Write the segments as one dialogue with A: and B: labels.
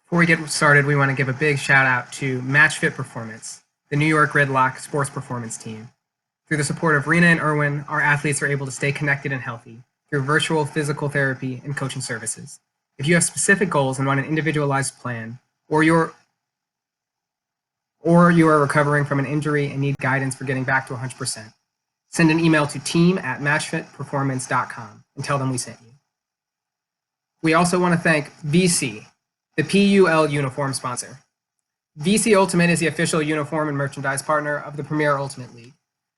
A: Before we get started, we want to give a big shout out to Match Fit Performance, the New York Gridlock sports performance team. Through the support of Rena and Erwin, our athletes are able to stay connected and healthy through virtual physical therapy and coaching services. If you have specific goals and want an individualized plan, or you are recovering from an injury and need guidance for getting back to 100%, send an email to team@matchfitperformance.com and tell them we sent you. We also want to thank VC, the PUL uniform sponsor. VC Ultimate is the official uniform and merchandise partner of the Premier Ultimate League.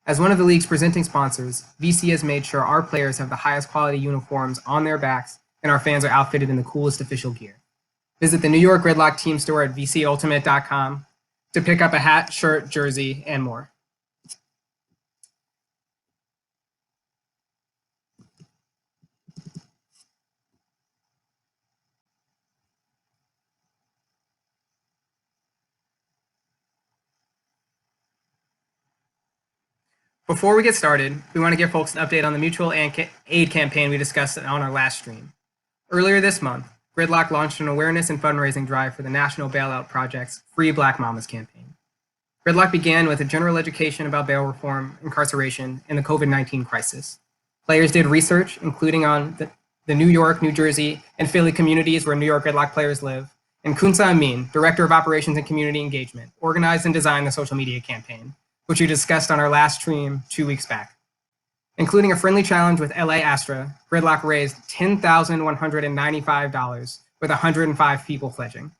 A: As one of the league's presenting sponsors, VC has made sure our players have the highest quality uniforms on their backs and our fans are outfitted in the coolest official gear. Visit the New York Gridlock team store at vcultimate.com to pick up a hat, shirt, jersey, and more. Before we get started, we want to give folks an update on the mutual aid campaign we discussed on our last stream. Earlier this month, Gridlock launched an awareness and fundraising drive for the National Bailout Project's Free Black Mamas campaign. Gridlock began with a general education about bail reform, incarceration, and the COVID-19 crisis. Players did research, including on the New York, New Jersey, and Philly communities where New York Gridlock players live, and Kunsa Amin, Director of Operations and Community Engagement, organized and designed the social media campaign, which we discussed on our last stream 2 weeks back. Including a friendly challenge with LA Astra, Gridlock raised $10,195 with 105 people pledging.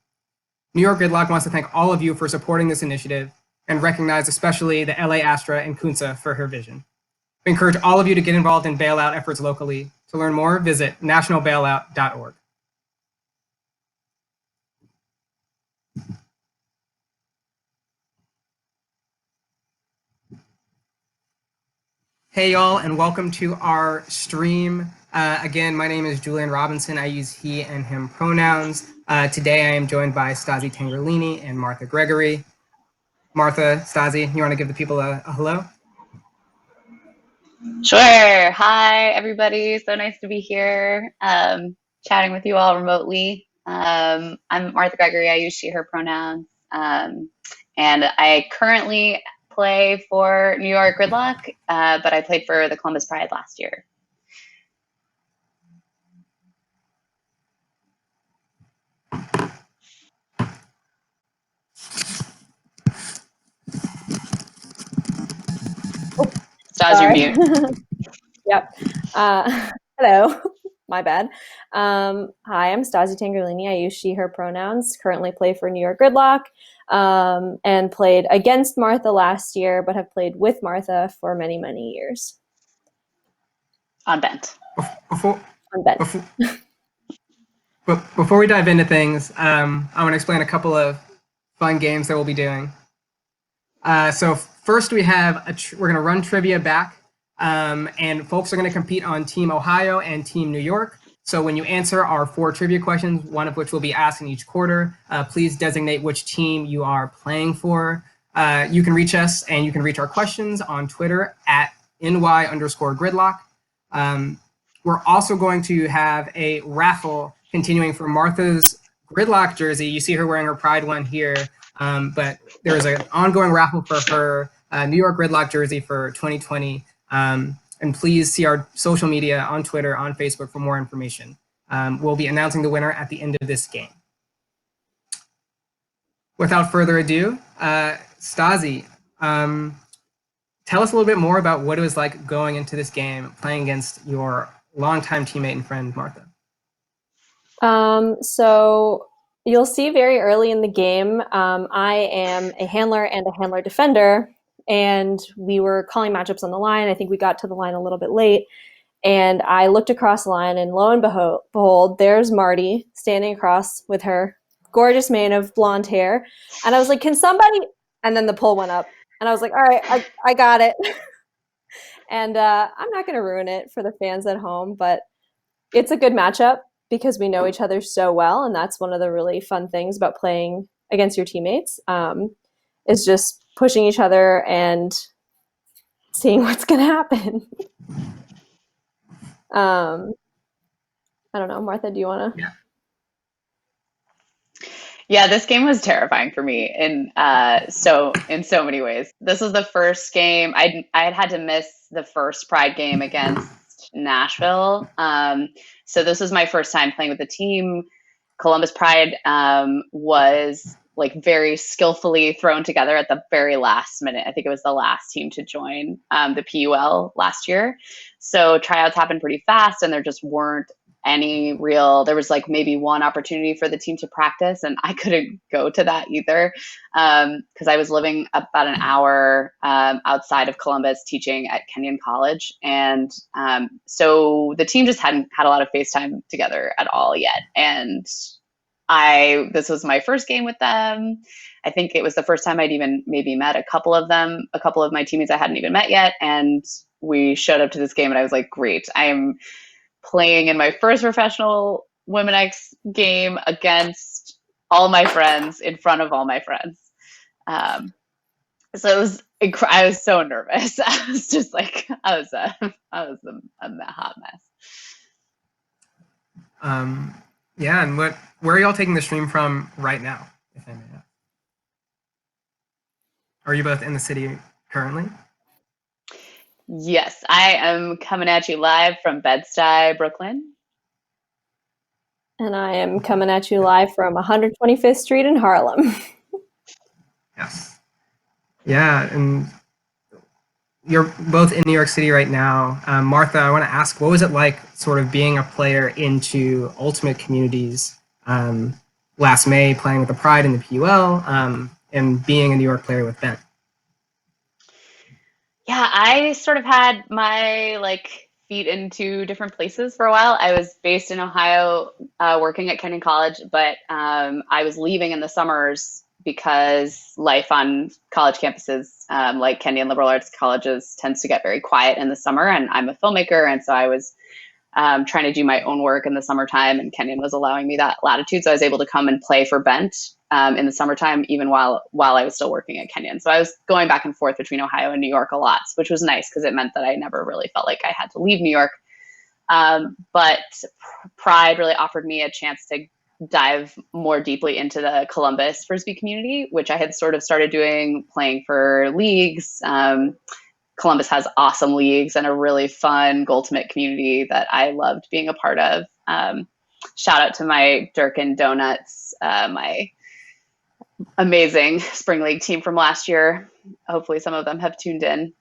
A: New York Gridlock wants to thank all of you for supporting this initiative and recognize especially the LA Astra and Kunsa for her vision. We encourage all of you to get involved in bailout efforts locally. To learn more, visit nationalbailout.org. Hey y'all, and welcome to our stream. Again, my name is Juleon Robinson. I use he and him pronouns. Today I am joined by Stazi Tangerlini and Martha Gregory. Martha, Stazi, you want to give the people a hello?
B: Sure. Hi, everybody. So nice to be here, chatting with you all remotely. I'm Martha Gregory. I use she, her pronouns. And I currently play for New York Gridlock, but I played for the Columbus Pride last year. Stazi, you're mute.
C: Yep. Hello. My bad. Hi, I'm Stazi Tangerlini. I use she, her pronouns. Currently play for New York Gridlock, and played against Martha last year, but have played with Martha for many, many years.
B: On Bent.
A: Before we dive into things, I want to explain a couple of fun games that we'll be doing. So first we have, we're going to run trivia back. And folks are going to compete on Team Ohio and Team New York. So when you answer our 4 trivia questions, one of which will be asked in each quarter, please designate which team you are playing for. You can reach us and you can reach our questions on Twitter at @NY_Gridlock. We're also going to have a raffle continuing for Martha's Gridlock jersey. You see her wearing her Pride one here, but there is an ongoing raffle for her New York Gridlock jersey for 2020. And please see our social media on Twitter, on Facebook for more information. We'll be announcing the winner at the end of this game. Without further ado, Stazi, tell us a little bit more about what it was like going into this game, playing against your longtime teammate and friend, Martha.
C: So you'll see very early in the game, I am a handler and a handler defender. And we were calling matchups on the line. I think we got to the line a little bit late. And I looked across the line, and lo and behold, there's Marty standing across with her gorgeous mane of blonde hair. And I was like, can somebody? And then the poll went up. And I was like, all right, I got it. And I'm not going to ruin it for the fans at home, but it's a good matchup because we know each other so well. And that's one of the really fun things about playing against your teammates, is just pushing each other and seeing what's going to happen. I don't know. Martha, do you want to?
B: Yeah, this game was terrifying for me in so many ways. This was the first game I had to miss the first Pride game against Nashville. So this was my first time playing with the team. Columbus Pride was like very skillfully thrown together at the very last minute. I think it was the last team to join the PUL last year. So tryouts happened pretty fast, and there just weren't there was like maybe one opportunity for the team to practice, and I couldn't go to that either because I was living about an hour outside of Columbus teaching at Kenyon College. And so the team just hadn't had a lot of FaceTime together at all yet. And this was my first game with them. I think it was the first time I'd even maybe met a couple of my teammates I hadn't even met yet. And we showed up to this game, and I was like, great, I am playing in my first professional Women X game against all my friends, in front of all my friends. So I was so nervous. I was just like, I was a hot mess.
A: Yeah, and where are y'all taking the stream from right now, if I may ask? Are you both in the city currently?
B: Yes, I am coming at you live from Bed-Stuy, Brooklyn.
C: And I am coming at you live from 125th Street in Harlem.
A: Yes. Yeah, and you're both in New York City right now. Martha, I want to ask, what was it like sort of being a player into Ultimate Communities last May, playing with the Pride in the PUL, and being a New York player with Ben?
B: Yeah, I sort of had my feet in two different places for a while. I was based in Ohio, working at Kenyon College, but I was leaving in the summers because life on college campuses, like Kenyon liberal arts colleges, tends to get very quiet in the summer. And I'm a filmmaker, and so I was trying to do my own work in the summertime, and Kenyon was allowing me that latitude. So I was able to come and play for Bent in the summertime, even while I was still working at Kenyon. So I was going back and forth between Ohio and New York a lot, which was nice because it meant that I never really felt like I had to leave New York. But Pride really offered me a chance to dive more deeply into the Columbus Frisbee community, which I had sort of started doing, playing for leagues. Columbus has awesome leagues and a really fun Goaltimate community that I loved being a part of. Shout out to my Durkin Donuts, my amazing Spring League team from last year. Hopefully some of them have tuned in.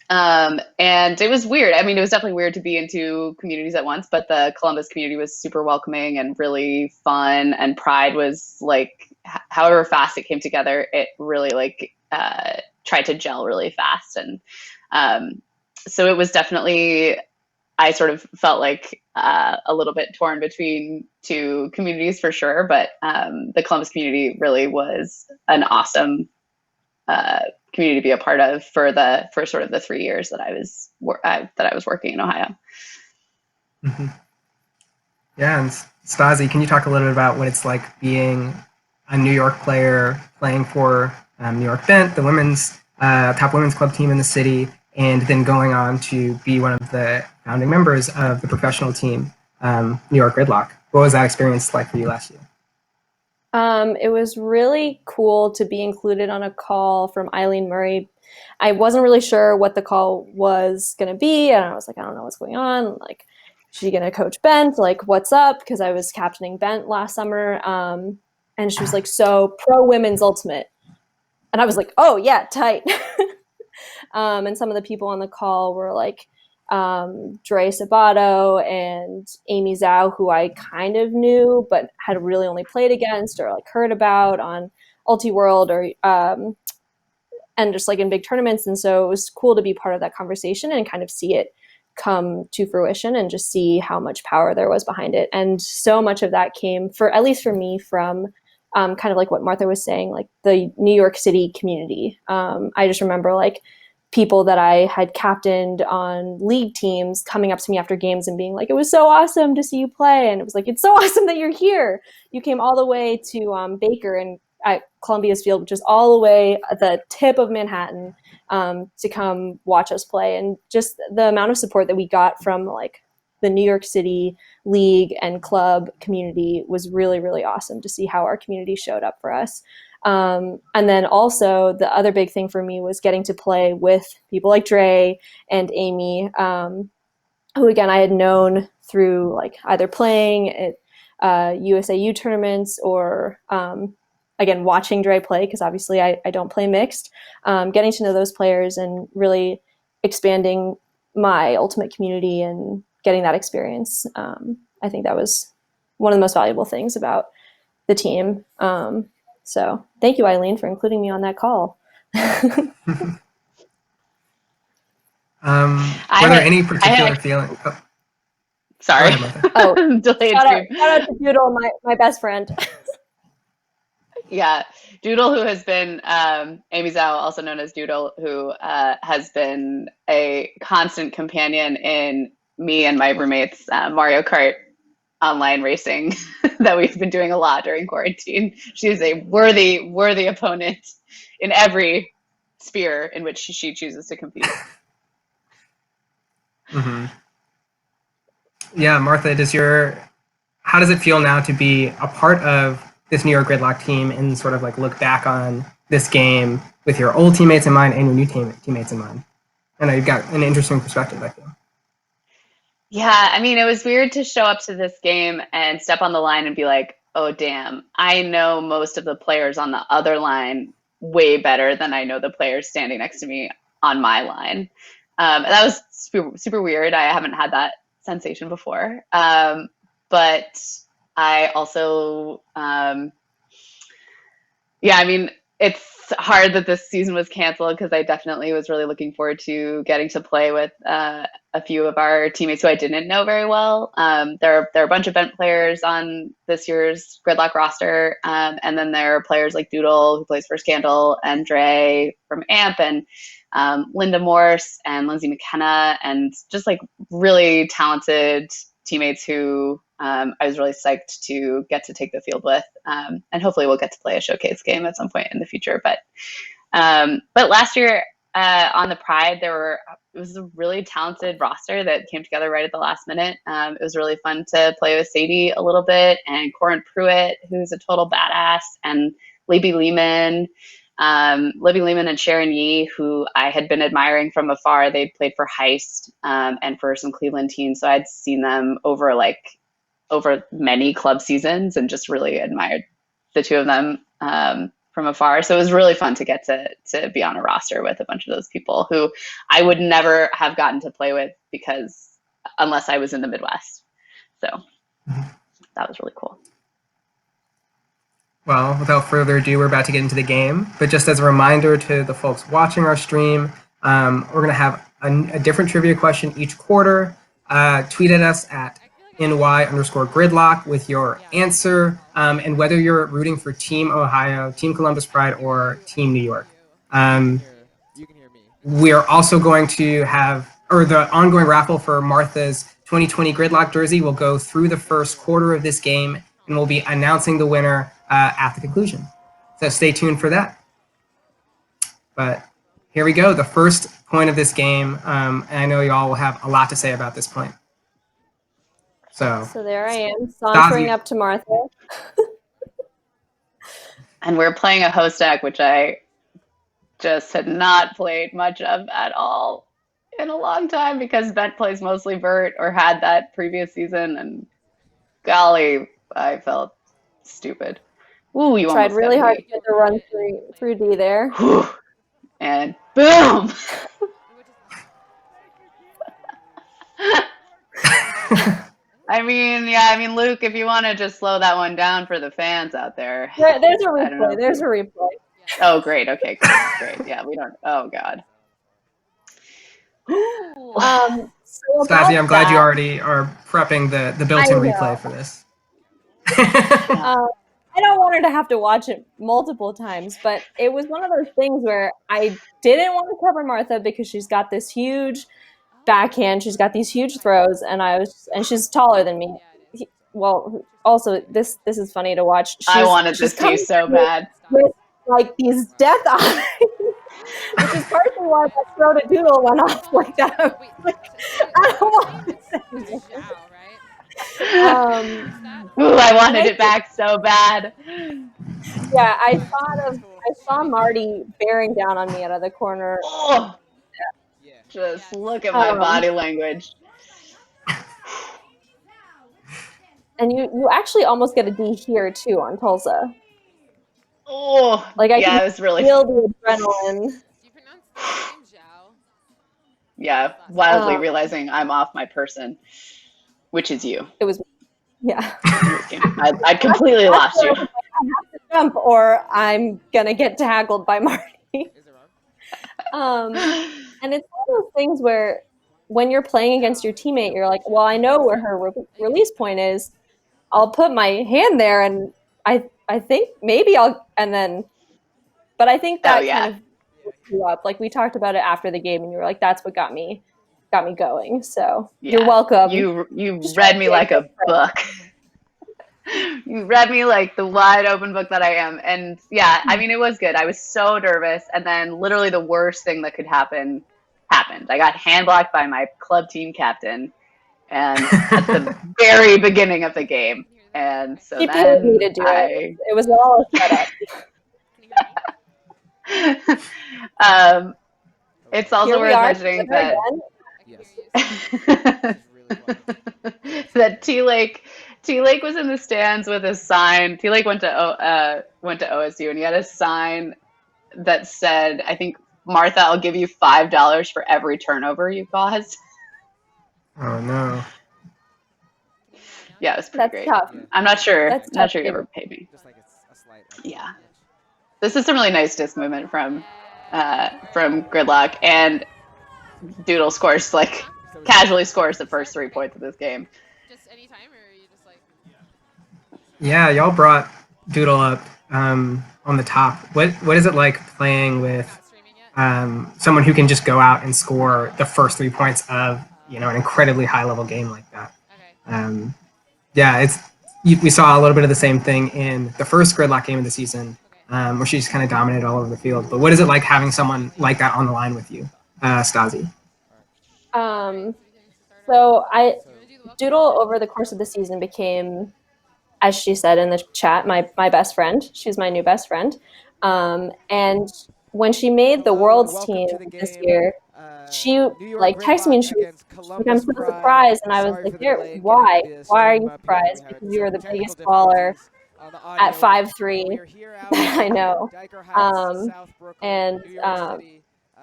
B: And it was weird. I mean, it was definitely weird to be in two communities at once, but the Columbus community was super welcoming and really fun. And Pride was like, however fast it came together, it really tried to gel really fast. And so it was definitely, I sort of felt like a little bit torn between two communities for sure. But the Columbus community really was an awesome community to be a part of for sort of the 3 years that I was working in Ohio.
A: Mm-hmm. Yeah, and Stazi, can you talk a little bit about what it's like being a New York player playing for New York Bent, the top women's club team in the city, and then going on to be one of the founding members of the professional team, New York Gridlock? What was that experience like for you last year?
C: It was really cool to be included on a call from Eileen Murray. I wasn't really sure what the call was going to be, and I was like, I don't know what's going on. Like, is she going to coach Bent? Like, what's up? Because I was captaining Bent last summer, and she was like, so pro women's ultimate. And I was like, oh, yeah, tight. And some of the people on the call were like Dre Sabato and Amy Zhao, who I kind of knew but had really only played against or like heard about on Ulti World or and just like in big tournaments. And so it was cool to be part of that conversation and kind of see it come to fruition and just see how much power there was behind it. And so much of that came, at least for me, from kind of like what Martha was saying, like the New York City community. I just remember like people that I had captained on league teams coming up to me after games and being like, it was so awesome to see you play. And it was like, it's so awesome that you're here. You came all the way to Baker and at Columbia's Field, which is all the way at the tip of Manhattan, to come watch us play. And just the amount of support that we got from like the New York City league and club community was really, really awesome to see how our community showed up for us. And then also the other big thing for me was getting to play with people like Dre and Amy, who again I had known through like either playing at USAU tournaments or again watching Dre play, because obviously I don't play mixed. Getting to know those players and really expanding my ultimate community and getting that experience. I think that was one of the most valuable things about the team. So thank you, Eileen, for including me on that call.
A: Were there any particular feelings? Oh.
B: Sorry.
C: Delayed shout out to Doodle, my best friend.
B: Yeah, Doodle, who has been Amy Zhao, also known as Doodle, who has been a constant companion in me and my roommates' Mario Kart online racing that we've been doing a lot during quarantine. She's a worthy opponent in every sphere in which she chooses to compete.
A: Mm-hmm. Yeah, Martha, how does it feel now to be a part of this New York Gridlock team and sort of like look back on this game with your old teammates in mind and your new teammates in mind? I know you've got an interesting perspective, I feel.
B: Yeah, I mean, it was weird to show up to this game and step on the line and be like, oh, damn, I know most of the players on the other line way better than I know the players standing next to me on my line. And that was super, super weird. I haven't had that sensation before. But I also, yeah, I mean, it's hard that this season was canceled because I definitely was really looking forward to getting to play with a few of our teammates who I didn't know very well. There are a bunch of Bent players on this year's Gridlock roster, and then there are players like Doodle, who plays for Scandal, and Dre from AMP, and Linda Morse and Lindsay McKenna, and just like really talented teammates who I was really psyched to get to take the field with, and hopefully we'll get to play a showcase game at some point in the future. But last year on the Pride, it was a really talented roster that came together right at the last minute. It was really fun to play with Sadie a little bit, and Corin Pruitt, who's a total badass, and Libby Lehman. Libby Lehman and Sharon Yee, who I had been admiring from afar. They'd played for Heist and for some Cleveland teams, so I'd seen them over many club seasons and just really admired the two of them from afar. So it was really fun to get to be on a roster with a bunch of those people who I would never have gotten to play with unless I was in the Midwest. So that was really cool.
A: Well, without further ado, we're about to get into the game. But just as a reminder to the folks watching our stream, we're going to have a different trivia question each quarter. Tweet at us at NY_Gridlock with your answer and whether you're rooting for Team Ohio, Team Columbus Pride, or Team New York. We're also going to have, the ongoing raffle for Martha's 2020 Gridlock jersey will go through the first quarter of this game, and we'll be announcing the winner at the conclusion. So stay tuned for that. But here we go, the first point of this game, and I know you all will have a lot to say about this point. So
C: there I am, sauntering up to Martha.
B: And we're playing a host deck, which I just had not played much of at all in a long time because Bent plays mostly Vert or had that previous season, and golly, I felt stupid. Ooh, you
C: tried really hard to get the run through D there.
B: Whew. And boom! I mean, Luke, if you want to just slow that one down for the fans out there.
C: There's a replay. There's a replay.
B: Oh, great. Okay, great. Yeah, we don't. Oh, God.
A: Stazi, I'm glad you already are prepping the built-in replay for this.
C: I don't want her to have to watch it multiple times, but it was one of those things where I didn't want to cover Martha because she's got this huge backhand, she's got these huge throws, and she's taller than me. Also, this is funny to watch.
B: I wanted this to so bad.
C: With like these death eyes. which is partly why that throw to Doodle went off like that. I was like, I don't want to say this.
B: Ooh, I wanted
C: I
B: it back so bad.
C: Yeah, I saw Marty bearing down on me out of the corner.
B: Oh, just look at my body language.
C: And you actually almost get a D here too on Tulsa.
B: Oh,
C: Like I
B: yeah,
C: can
B: it was really
C: feel the adrenaline.
D: Do you pronounce the name Zhao?
B: Yeah, wildly realizing I'm off my person, which is you.
C: It was, yeah.
B: I completely lost you.
C: I have to jump or I'm gonna get tackled by Marty. And it's one of those things where when you're playing against your teammate, you're like, well, I know where her release point is. I'll put my hand there, and I think maybe but I think that kind of woke you up. Like we talked about it after the game, and you were like, that's what got me going. So you're welcome.
B: You read me like a book. You read me like the wide open book that I am. And yeah, I mean, it was good. I was so nervous. And then literally the worst thing that could happen happened. I got hand blocked by my club team captain and at the very beginning of the game. And so
C: she
B: then
C: paid me to do it. It was all set up.
B: It's also worth mentioning that that T-Lake was in the stands with a sign. T-Lake went to OSU, and he had a sign that said, I think, Martha, I'll give you $5 for every turnover you caused.
A: Oh no.
B: Yeah, it was pretty great.
C: Tough.
B: I'm not sure. You ever paid me. Yeah. This is some really nice disc movement from Gridlock, and Doodle scores casually scores the first 3 points of this game.
D: Just anytime, or are you just like?
A: Yeah, y'all brought Doodle up on the top. What is it like playing with someone who can just go out and score the first 3 points of an incredibly high level game like that?
D: Okay.
A: Yeah, we saw a little bit of the same thing in the first Gridlock game of the season, where she just kind of dominated all over the field. But what is it like having someone like that on the line with you, Stazi?
C: So Doodle over the course of the season became, as she said in the chat, my best friend. She's my new best friend. And when she made the Worlds team this year, she texted me and she was like, I'm so surprised. And I was like, why? Why are you surprised? Because you are the biggest baller at 5'3" that I know.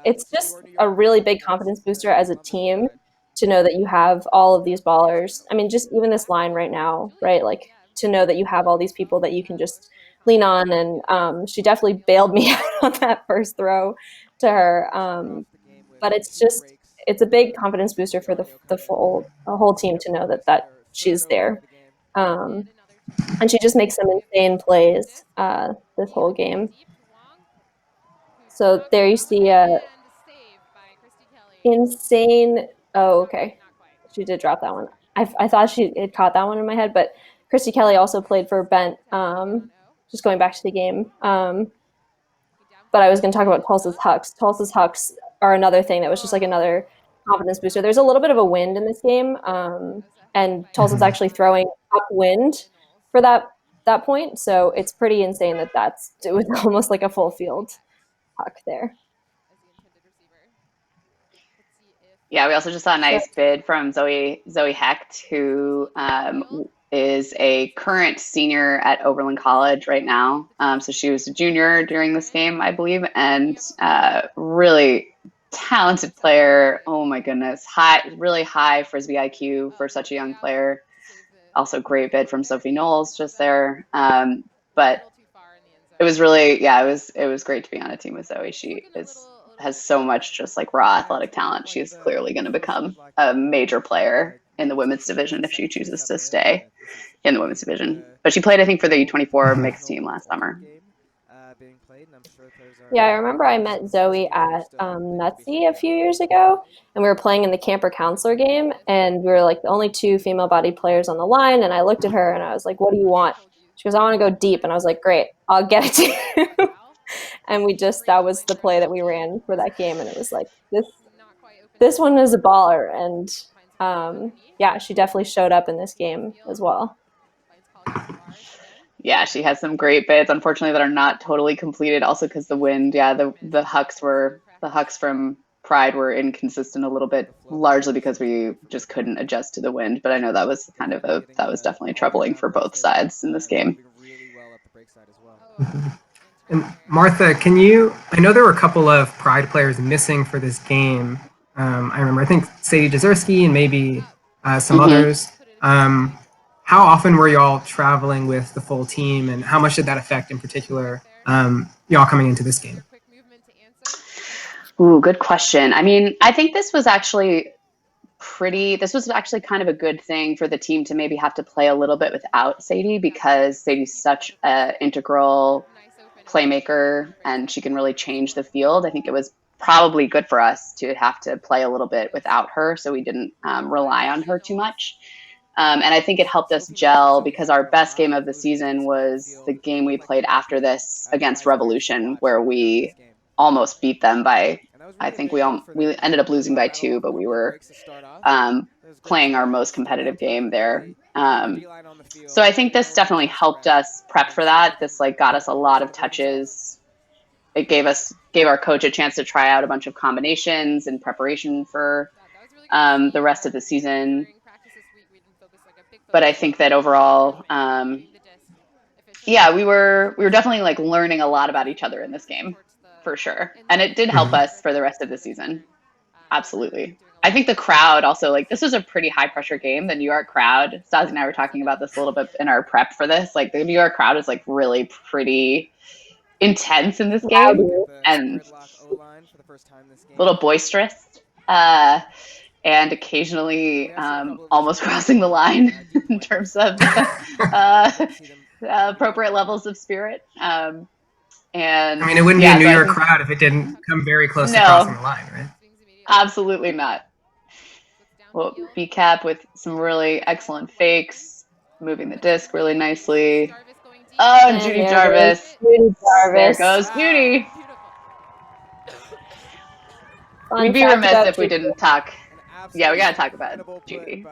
C: It's just a really big confidence booster as a team to know that you have all of these ballers. I mean, just even this line right now, right? Like to know that you have all these people that you can just lean on. And she definitely bailed me out on that first throw to her. But it's a big confidence booster for the whole team to know that she's there. And she just makes some insane plays this whole game. So there you see insane. Oh, okay. She did drop that one. I thought she had caught that one in my head, but Christy Kelly also played for Bent. Just going back to the game. But I was going to talk about Tulsa's Hucks. Tulsa's Hucks are another thing that was just like another confidence booster. There's a little bit of a wind in this game, and Tulsa's actually throwing upwind for that point. So it's pretty insane it was almost like a full field Huck there.
B: Yeah, we also just saw a nice bid from Zoe Hecht, who is a current senior at Oberlin College right now. So she was a junior during this game, I believe, and really talented player. Oh my goodness, really high Frisbee IQ for such a young player. Also great bid from Sophie Knowles just there. But it was really, it was great to be on a team with Zoe. She has so much just like raw athletic talent. She's clearly going to become a major player in the women's division if she chooses to stay in the women's division. But she played, I think, for the U24 mixed team last summer.
C: Yeah, I remember I met Zoe at Nutsy a few years ago, and we were playing in the camper counselor game, and we were like the only 2 female-bodied players on the line, and I looked at her and I was like, what do you want? She goes, I want to go deep. And I was like, great, I'll get it to you. And that was the play that we ran for that game. And it was like, this one is a baller. And yeah, she definitely showed up in this game as well.
B: Yeah, she has some great bits, unfortunately, that are not totally completed. Also, because the wind, the hucks from Pride were inconsistent a little bit, largely because we just couldn't adjust to the wind. But I know that was definitely troubling for both sides in this game.
A: And Martha, I know there were a couple of Pride players missing for this game. I remember, I think Sadie Jazerski and maybe some others. How often were y'all traveling with the full team, and how much did that affect, in particular, y'all coming into this game?
B: Ooh, good question. I mean, I think this was actually kind of a good thing for the team to maybe have to play a little bit without Sadie, because Sadie's such an integral playmaker and she can really change the field. I think it was probably good for us to have to play a little bit without her, so we didn't rely on her too much. And I think it helped us gel, because our best game of the season was the game we played after this against Revolution, where we almost beat them by, I think we ended up losing by 2, but we were playing our most competitive game there. So I think this definitely helped us prep for that. This got us a lot of touches. It gave our coach a chance to try out a bunch of combinations in preparation for the rest of the season. But I think that overall, we were definitely learning a lot about each other in this game, for sure. And it did help us for the rest of the season. Absolutely. I think the crowd also, this was a pretty high pressure game. The New York crowd, Stazi and I were talking about this a little bit in our prep for this. The New York crowd is really pretty intense in this game, and a little boisterous, and occasionally almost crossing the line in terms of appropriate levels of spirit. And
A: I mean, it wouldn't be a New York crowd if it didn't come very close to crossing the line, right?
B: Absolutely not. Well, B-Cap with some really excellent fakes, moving the disc really nicely. Oh, Judy Jarvis.
C: Judy Jarvis.
B: There goes Judy. We'd be remiss if we didn't talk. Yeah, we gotta talk about Judy.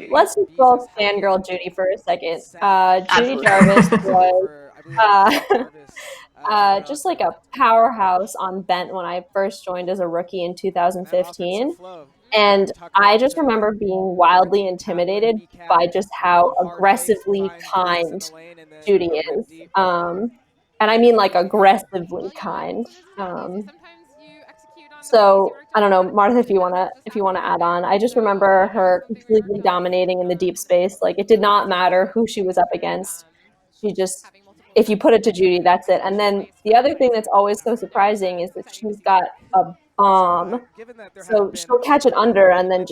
C: Let's just both fangirl Judy for a second. Judy Jarvis was just like a powerhouse on Bent when I first joined as a rookie in 2015. And I just remember being wildly intimidated by just how aggressively kind Judy is. And I mean aggressively kind. So I don't know, Martha, if you wanna add on. I just remember her completely dominating in the deep space. It did not matter who she was up against. She just, if you put it to Judy, that's it. And then the other thing that's always so surprising is that she's got a bomb. So she'll catch it under, and then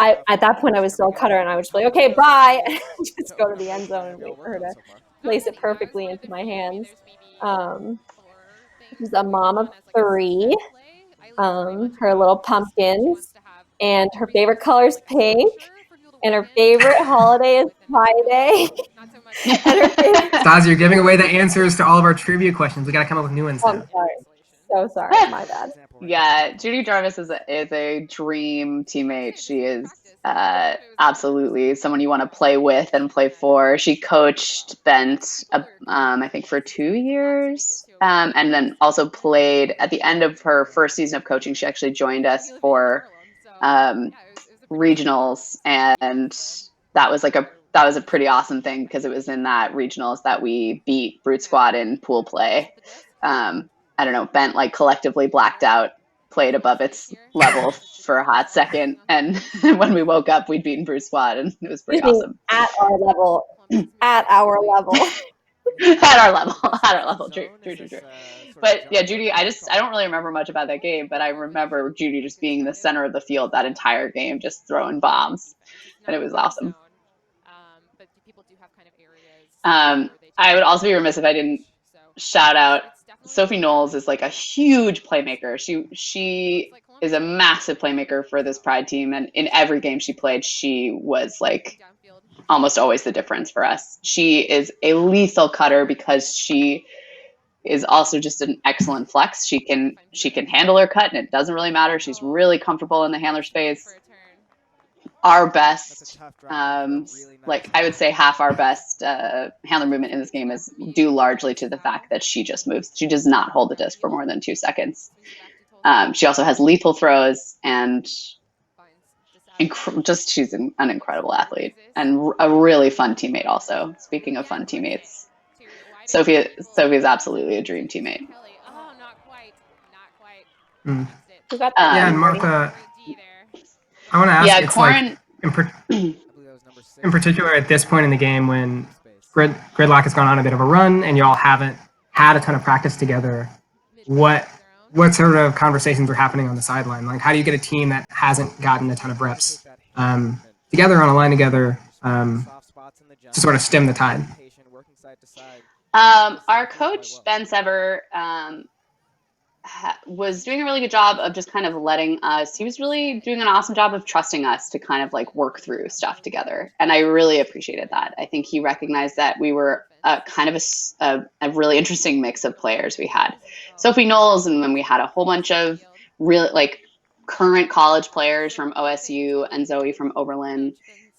C: at that point I would still cut her, and I would just be like, okay, bye, and just go to the end zone and wait for her to place it perfectly into my hands. She's a mom of 3. Her little pumpkins, and her favorite color is pink, and her favorite holiday is Pi Day.
A: Stazi, you're giving away the answers to all of our trivia questions. We got to come up with new ones.
C: I'm sorry. So sorry. My bad.
B: Yeah, Judy Jarvis is a dream teammate. She is absolutely someone you want to play with and play for. She coached Bent, I think, for 2 years, and then also played at the end of her first season of coaching. She actually joined us for regionals, and that was a pretty awesome thing, because it was in that regionals that we beat Brute Squad in pool play. I don't know, Bent collectively blacked out, played above its level for a hot second, and when we woke up, we'd beaten Brute Squad, and it was pretty awesome.
C: At our level. At our level.
B: True. But yeah, Judy, I don't really remember much about that game, but I remember Judy just being the center of the field that entire game, just throwing bombs, and it was awesome. I would also be remiss if I didn't shout out Sophie Knowles. Is a huge playmaker. She is a massive playmaker for this Pride team, and in every game she played, she was almost always the difference for us. She is a lethal cutter, because she is also just an excellent flex. She can handle her cut, and it doesn't really matter. She's really comfortable in the handler space. Our best, like I would say half our best handler movement in this game is due largely to the fact that she just moves. She does not hold the disc for more than 2 seconds. She also has lethal throws, and she's an incredible athlete and a really fun teammate also. Speaking of fun teammates, Sophie's absolutely a dream teammate.
D: Oh, not quite.
A: Mm.
C: Who got
B: Um,
A: Yeah, and Martha, I want to ask,
B: Yeah,
A: it's
B: Corn.
A: like, in particular at this point in the game when Gridlock has gone on a bit of a run and you all haven't had a ton of practice together, what sort of conversations are happening on the sideline? Like, how do you get a team that hasn't gotten a ton of reps together on a line together to sort of stem the tide?
B: Our coach, Ben Sever, was doing a really good job of just kind of letting us, he was really doing an awesome job of trusting us to kind of like work through stuff together. And I really appreciated that. I think he recognized that we were kind of a really interesting mix of players. We had Sophie Knowles, and then we had a whole bunch of really like current college players from OSU and Zoe from Oberlin.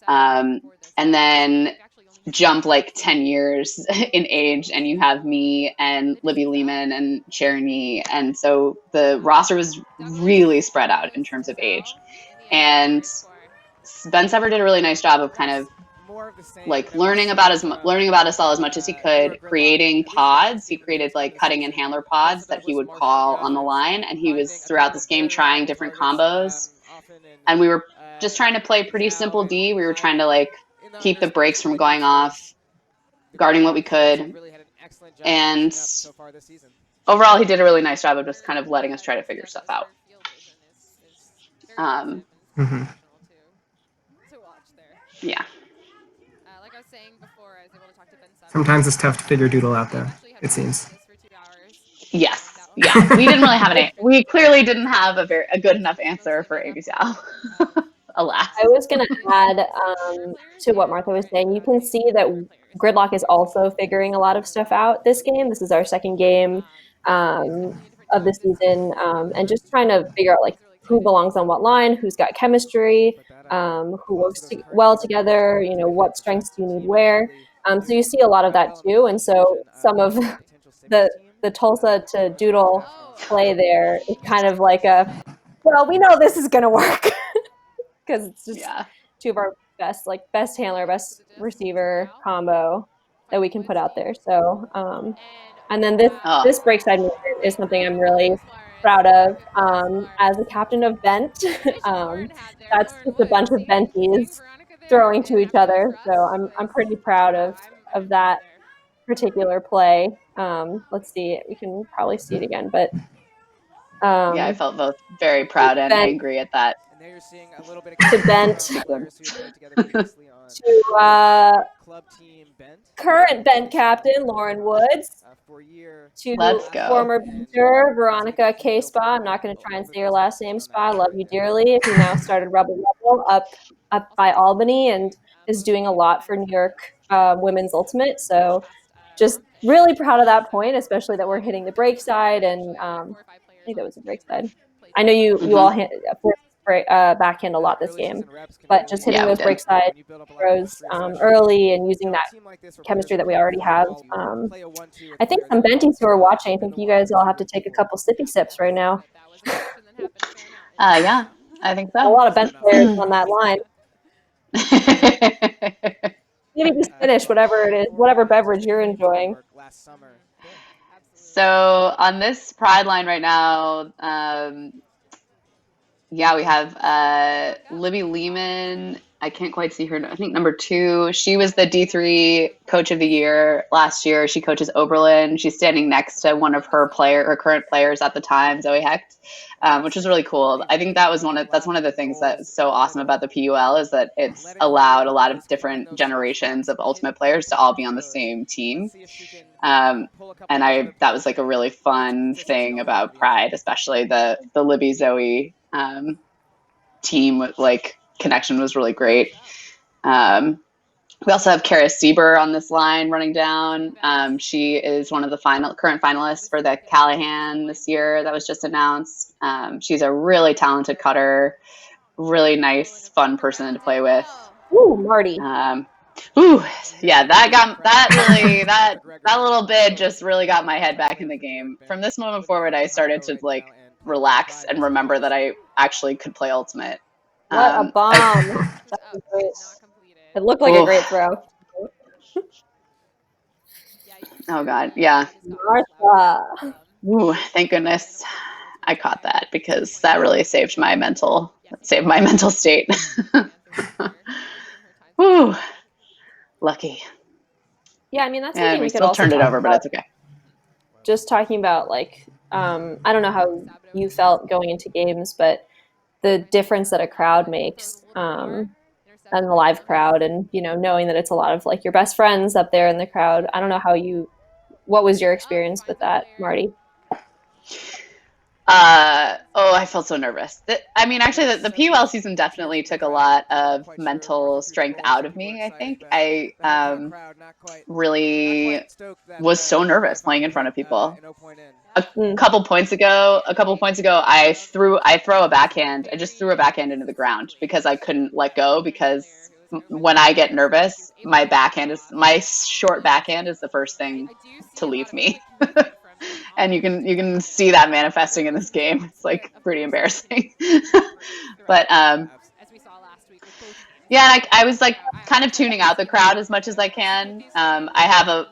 B: And then jump like 10 years in age, and you have me and Libby Lehman and Cherny, and so the roster was really spread out in terms of age. And Ben Sever did a really nice job of kind of like learning about us all as much as he could, creating pods. He created like cutting and handler pods that he would call on the line, and he was throughout this game trying different combos, and we were just trying to play pretty simple D. We were trying to like keep the breaks from going off, guarding what we could. And overall, he did a really nice job of just kind of letting us try to figure stuff out. Yeah.
A: Sometimes it's tough to figure Doodle out, though, it seems.
B: Yes. Yeah. We didn't really have we clearly didn't have a good enough answer for Amy Zhao. Alas.
C: I was going to add to what Martha was saying. You can see that Gridlock is also figuring a lot of stuff out this game. This is our second game of the season, and just trying to figure out like who belongs on what line, who's got chemistry, who works well together, you know, what strengths do you need where. So you see a lot of that too. And so some of the Tulsa to Doodle play there is kind of like well, we know this is going to work. Because it's just two of our best handler, best receiver combo that we can put out there. So, and then this break side movement is something I'm really proud of. As a captain of Bent, that's just a bunch of Benties throwing to each other. So I'm pretty proud of that particular play. Let's see, we can probably see it again, but
B: yeah, I felt both very proud and angry at that.
C: To Bent, to current Bent captain Lauren Woods, to former Benter Veronica K. Spa. I'm not going to try and say your last name, Spa. Love you dearly. Who now started Rebel Level up by Albany and is doing a lot for New York Women's Ultimate. So just really proud of that point, especially that we're hitting the break side, and I think that was a break side. I know you all backhand a lot this game, but just hitting those break side throws early and using that chemistry that we already have. I think some Benties who are watching, I think you guys all have to take a couple sippy sips right now.
B: Yeah, I think so.
C: A lot of Bent players on that line. Maybe just finish whatever it is, whatever beverage you're enjoying.
B: So on this Pride line right now, yeah, we have Libby Lehman. I can't quite see her. I think number 2. She was the D3 Coach of the Year last year. She coaches Oberlin. She's standing next to one of her current players at the time, Zoe Hecht, which is really cool. I think that's one of the things that's so awesome about the PUL is that it's allowed a lot of different generations of Ultimate players to all be on the same team. And that was like a really fun thing about Pride, especially the Libby Zoe team with like connection was really great. We also have Kara Sieber on this line running down. She is one of the current finalists for the Callahan this year that was just announced. She's a really talented cutter, really nice, fun person to play with.
C: Ooh, Marty.
B: Yeah, that little bit just really got my head back in the game. From this moment forward, I started to like relax and remember that I actually could play Ultimate.
C: What a bomb. That was great. It looked like a great throw.
B: Oh God, yeah.
C: Martha.
B: Ooh, thank goodness I caught that, because that really saved my mental state. Ooh, lucky.
C: Yeah, I mean, that's
B: And
C: something
B: we
C: we could
B: still
C: also
B: turned it
C: talk
B: over, but
C: about.
B: it's okay.
C: Just talking about, like, I don't know how you felt going into games, but the difference that a crowd makes, and the live crowd, and, you know, knowing that it's a lot of, like, your best friends up there in the crowd. I don't know what was your experience with that, Marty?
B: I felt so nervous. I mean, actually, the PUL season definitely took a lot of mental strength out of me, I think. I really was so nervous playing in front of people. A couple points ago, I throw a backhand. I just threw a backhand into the ground because I couldn't let go, because when I get nervous, my short backhand is the first thing to leave me. And you can see that manifesting in this game. It's like pretty embarrassing. But yeah, I was like kind of tuning out the crowd as much as I can. I have a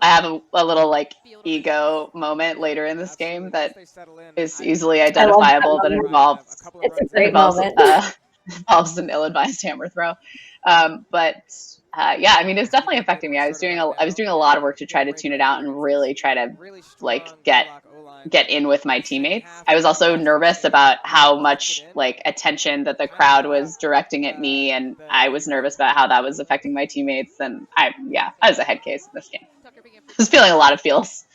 B: little like ego moment later in this game that is easily identifiable, that involves
C: It's a great moment.
B: Involves an ill-advised hammer throw. Yeah, I mean, it's definitely affecting me. I was doing a lot of work to try to tune it out and really try to like get in with my teammates. I was also nervous about how much like attention that the crowd was directing at me, and I was nervous about how that was affecting my teammates. And I was a head case in this game. I was feeling a lot of feels.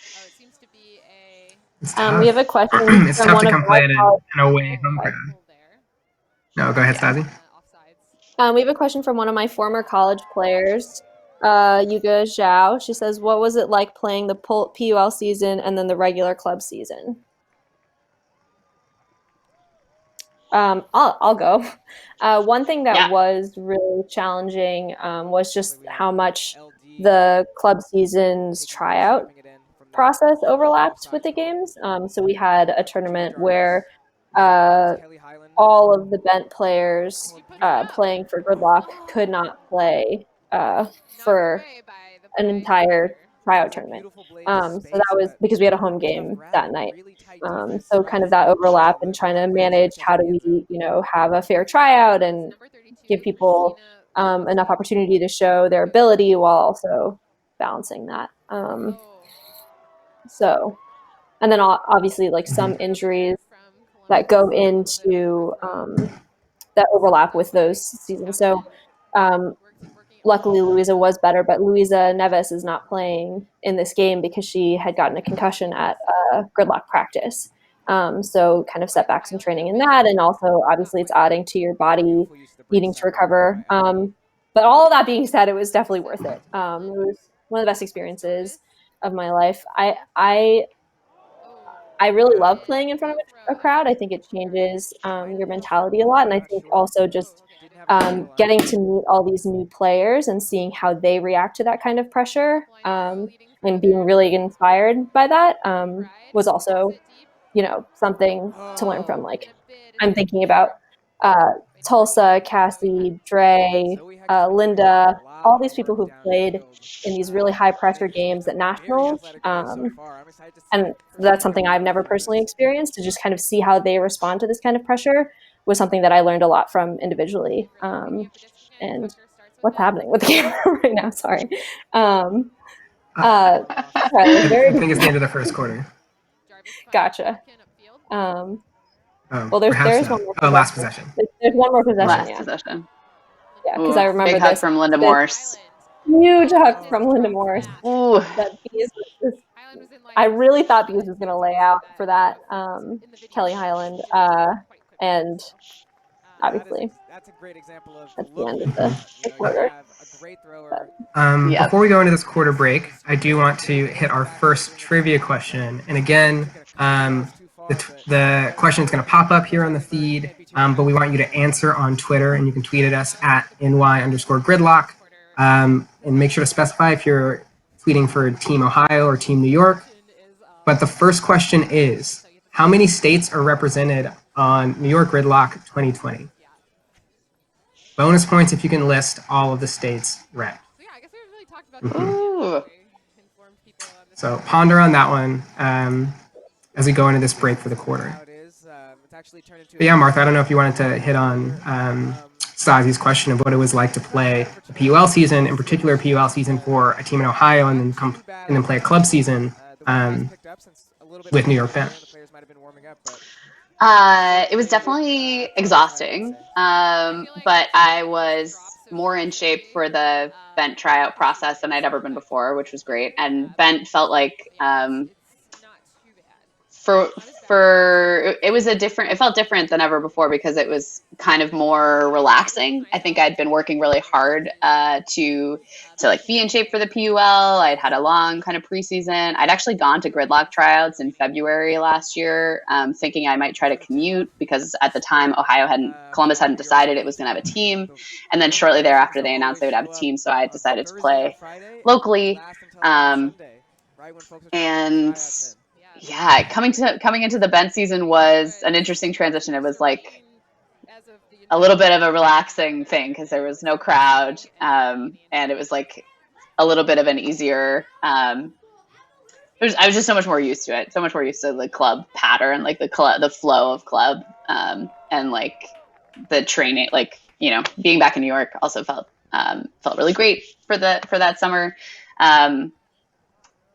C: We have a question.
A: It's tough to come play in an away home crowd. No, go ahead, Stazi.
C: We have a question from one of my former college players, Yuga Zhao. She says, what was it like playing the PUL season and then the regular club season? I'll go. One thing that was really challenging was just how much the club season's tryout process overlapped with the games. So we had a tournament where all of the bent players playing for Gridlock could not play for an entire tryout tournament. So that was because we had a home game that night. So kind of that overlap and trying to manage how do we, you know, have a fair tryout and give people enough opportunity to show their ability while also balancing that. So, and then obviously like some injuries that go into that overlap with those seasons. So luckily Luisa was better, but Luisa Neves is not playing in this game because she had gotten a concussion at Gridlock practice. So kind of setbacks in training in that, and also obviously it's adding to your body needing to recover. But all of that being said, it was definitely worth it. It was one of the best experiences of my life. I really love playing in front of a crowd. I think it changes your mentality a lot. And I think also just getting to meet all these new players and seeing how they react to that kind of pressure and being really inspired by that was also, you know, something to learn from. Like, I'm thinking about Tulsa, Cassie, Dre, Linda, all these people who've played in these really high pressure games at nationals. And that's something I've never personally experienced. To just kind of see how they respond to this kind of pressure was something that I learned a lot from individually. And what's happening with the camera right now? Sorry.
A: I think it's the end of the first quarter.
C: Gotcha.
A: Well, there's one more. Last possession.
C: There's one more possession.
B: Possession.
C: Yeah, because I remember
B: big hug from Linda Morse.
C: Huge hug from Linda Morse.
B: Ooh.
C: I really thought Bees was going to lay out for that Kelly Highland, and obviously
E: That's a great example of
C: at the
E: look
C: end
E: what
C: of
E: you've done.
C: the
E: You
C: quarter.
E: have a great thrower.
B: Yep.
A: Before we go into this quarter break, I do want to hit our first trivia question. And again, the question is going to pop up here on the feed, but we want you to answer on Twitter, and you can tweet at us at NY_gridlock. And make sure to specify if you're tweeting for Team Ohio or Team New York. But the first question is, how many states are represented on New York Gridlock 2020? Bonus points if you can list all of the states rep.
D: So yeah, I guess we haven't really talked about
B: Ooh.
D: informed people on this.
A: So ponder on that one as we go into this break for the quarter. But yeah, Martha, I don't know if you wanted to hit on Stazi's question of what it was like to play a PUL season, in particular a PUL season for a team in Ohio, and then play a club season with New York Ben.
B: It was definitely exhausting, but I was more in shape for the Bent tryout process than I'd ever been before, which was great. And Bent felt like it felt different than ever before because it was kind of more relaxing. I think I'd been working really hard to like be in shape for the PUL. I'd had a long kind of preseason. I'd actually gone to gridlock tryouts in February last year, thinking I might try to commute because at the time Columbus hadn't decided it was going to have a team, and then shortly thereafter they announced they would have a team, so I decided to play locally. And yeah, coming into the Bent season was an interesting transition. It was like a little bit of a relaxing thing because there was no crowd, and it was like a little bit of an easier. I was just so much more used to it, so much more used to the club pattern, like the flow of club, and like the training, like being back in New York also felt really great for that summer.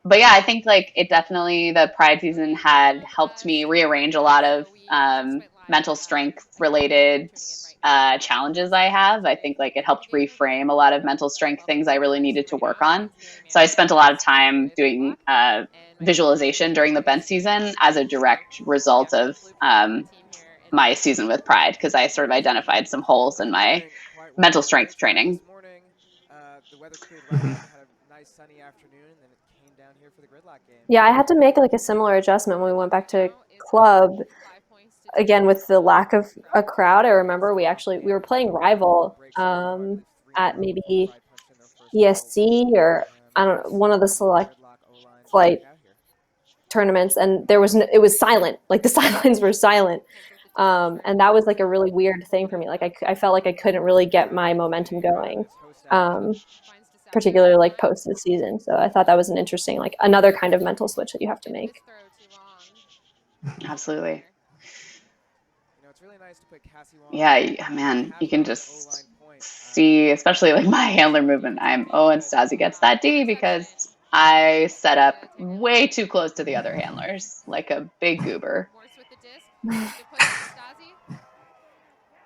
B: But yeah, I think like the Pride season had helped me rearrange a lot of mental strength related challenges I have. I think like it helped reframe a lot of mental strength things I really needed to work on. So I spent a lot of time doing visualization during the Bent season as a direct result of my season with Pride, because I sort of identified some holes in my mental strength training.
C: Yeah, I had to make like a similar adjustment when we went back to club. Again, with the lack of a crowd, I remember we were playing rival at maybe ESC or I don't know, one of the select flight tournaments, and it was silent. Like the sidelines were silent, and that was like a really weird thing for me. Like I felt like I couldn't really get my momentum going, particularly like post the season. So I thought that was an interesting, like another kind of mental switch that you have to make.
B: Absolutely. Yeah, man, you can just see, especially like my handler movement. And Stazi gets that D because I set up way too close to the other handlers, like a big goober.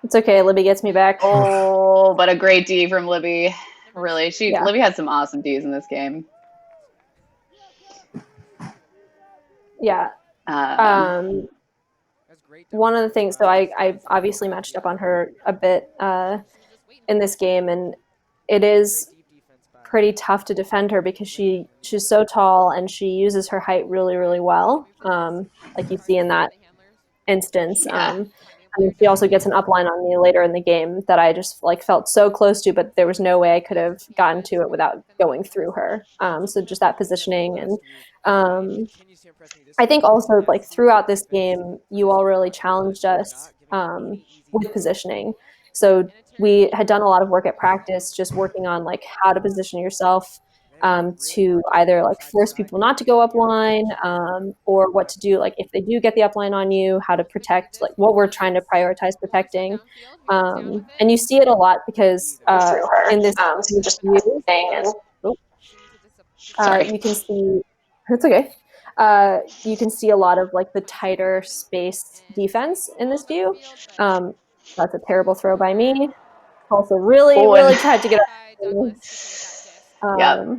C: It's okay, Libby gets me back.
B: Oh, but a great D from Libby. Really, Libby had some awesome Ds in this game.
C: Yeah. One of the things, so I obviously matched up on her a bit in this game, and it is pretty tough to defend her because she's so tall and she uses her height really, really well, like you see in that instance.
B: Yeah.
C: And she also gets an upline on me later in the game that I just like felt so close to, but there was no way I could have gotten to it without going through her. So just that positioning, and I think also like throughout this game, you all really challenged us with positioning. So we had done a lot of work at practice, just working on like how to position yourself to either like force people not to go up line or what to do, like if they do get the upline on you, how to protect, like what we're trying to prioritize protecting. And you see it a lot because in this view, you can see, it's okay. You can see a lot of like the tighter space defense in this view. That's a terrible throw by me. Also really tried to get up.
B: Yep.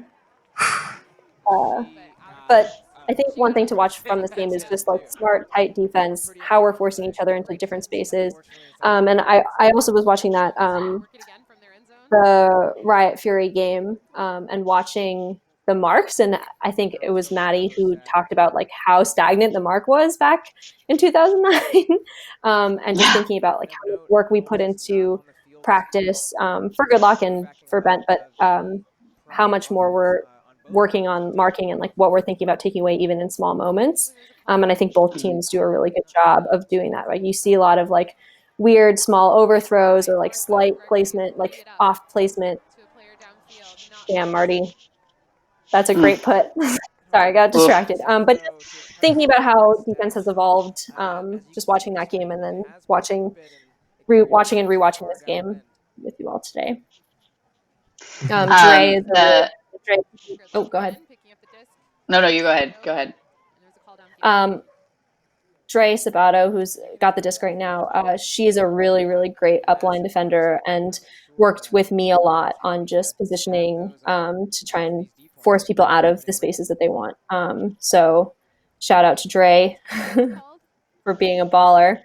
C: But I think one thing to watch from this game is just like smart, tight defense, how we're forcing each other into different spaces. And I also was watching that the Riot Fury game and watching the marks, and I think it was Maddie who talked about like how stagnant the mark was back in 2009, and just thinking about like how much work we put into practice for Good Luck and for Bent, but how much more we're working on marking and like what we're thinking about taking away even in small moments. And I think both teams do a really good job of doing that. Right, you see a lot of like weird small overthrows or like slight placement, like off placement. Damn, Marty, that's a great put. Sorry, I got distracted. But thinking about how defense has evolved, just watching that game and then watching and rewatching this game with you all today. Dre is Dre. Oh, go ahead.
B: No, you go ahead. Go ahead.
C: Dre Sabato, who's got the disc right now, she's a really, really great upline defender and worked with me a lot on just positioning to try and force people out of the spaces that they want. So shout out to Dre for being a baller.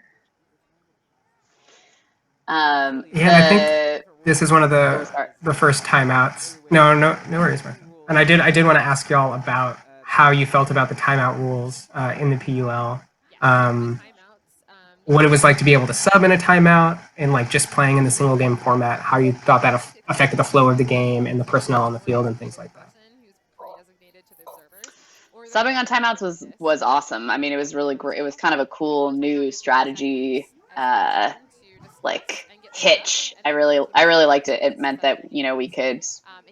A: I think this is one of the first timeouts. No worries, Martha. And I did want to ask y'all about how you felt about the timeout rules in the PUL. What it was like to be able to sub in a timeout and like just playing in the single game format, how you thought that affected the flow of the game and the personnel on the field and things like that.
B: Subbing on timeouts was awesome. I mean, it was really great. It was kind of a cool new strategy, like hitch. I really liked it. It meant that we could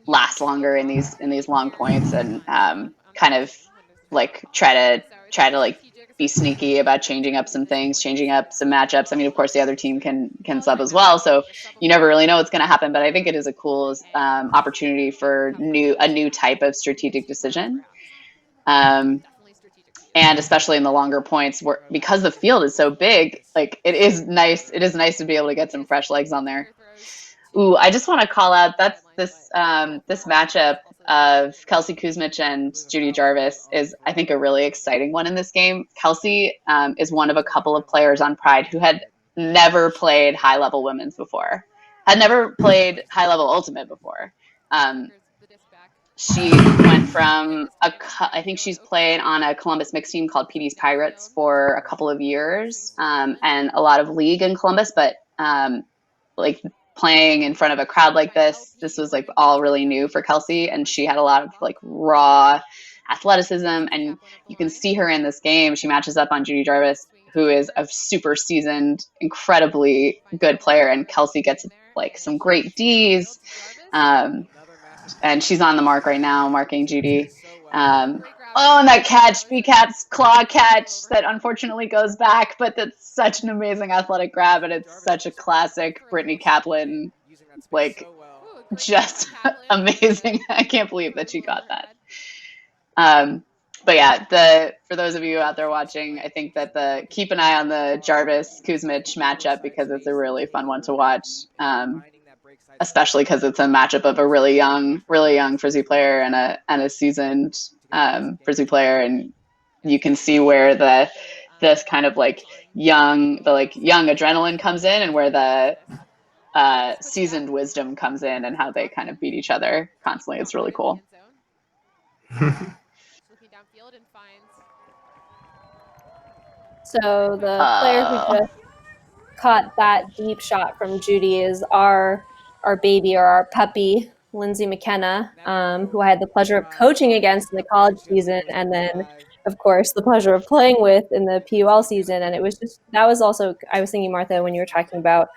B: last longer in these long points and kind of like try to like be sneaky about changing up some things, changing up some matchups. I mean, of course, the other team can sub as well, so you never really know what's going to happen. But I think it is a cool opportunity for a new type of strategic decision. And especially in the longer points, because the field is so big, like it is nice to be able to get some fresh legs on there. Ooh, I just want to call out this matchup of Kelsey Kuzmich and Judy Jarvis is, I think, a really exciting one in this game. Kelsey is one of a couple of players on Pride who had never played high-level women's before, had never played high-level ultimate before. She went from I think she's played on a Columbus mixed team called PD's Pirates for a couple of years, and a lot of league in Columbus, but like playing in front of a crowd like this was like all really new for Kelsey, and she had a lot of like raw athleticism, and you can see her in this game. She matches up on Judy Jarvis, who is a super seasoned, incredibly good player, and Kelsey gets like some great Ds. And she's on the mark right now, marking Judy. And that catch, BCAT's claw catch that unfortunately goes back, but that's such an amazing athletic grab, and it's such a classic Brittany Kaplan, like, just amazing. I can't believe that she got that. But yeah, for those of you out there watching, I think that keep an eye on the Jarvis Kuzmich matchup, because it's a really fun one to watch. Especially because it's a matchup of a really young Frisbee player and a seasoned Frisbee player, and you can see where this kind of like young adrenaline comes in, and where the seasoned wisdom comes in, and how they kind of beat each other constantly. It's really cool.
C: So the player who just caught that deep shot from Judy is our baby, or our puppy, Lindsay McKenna, who I had the pleasure of coaching against in the college season, and then, of course, the pleasure of playing with in the PUL season. And it was that was also, I was thinking, Martha, when you were talking about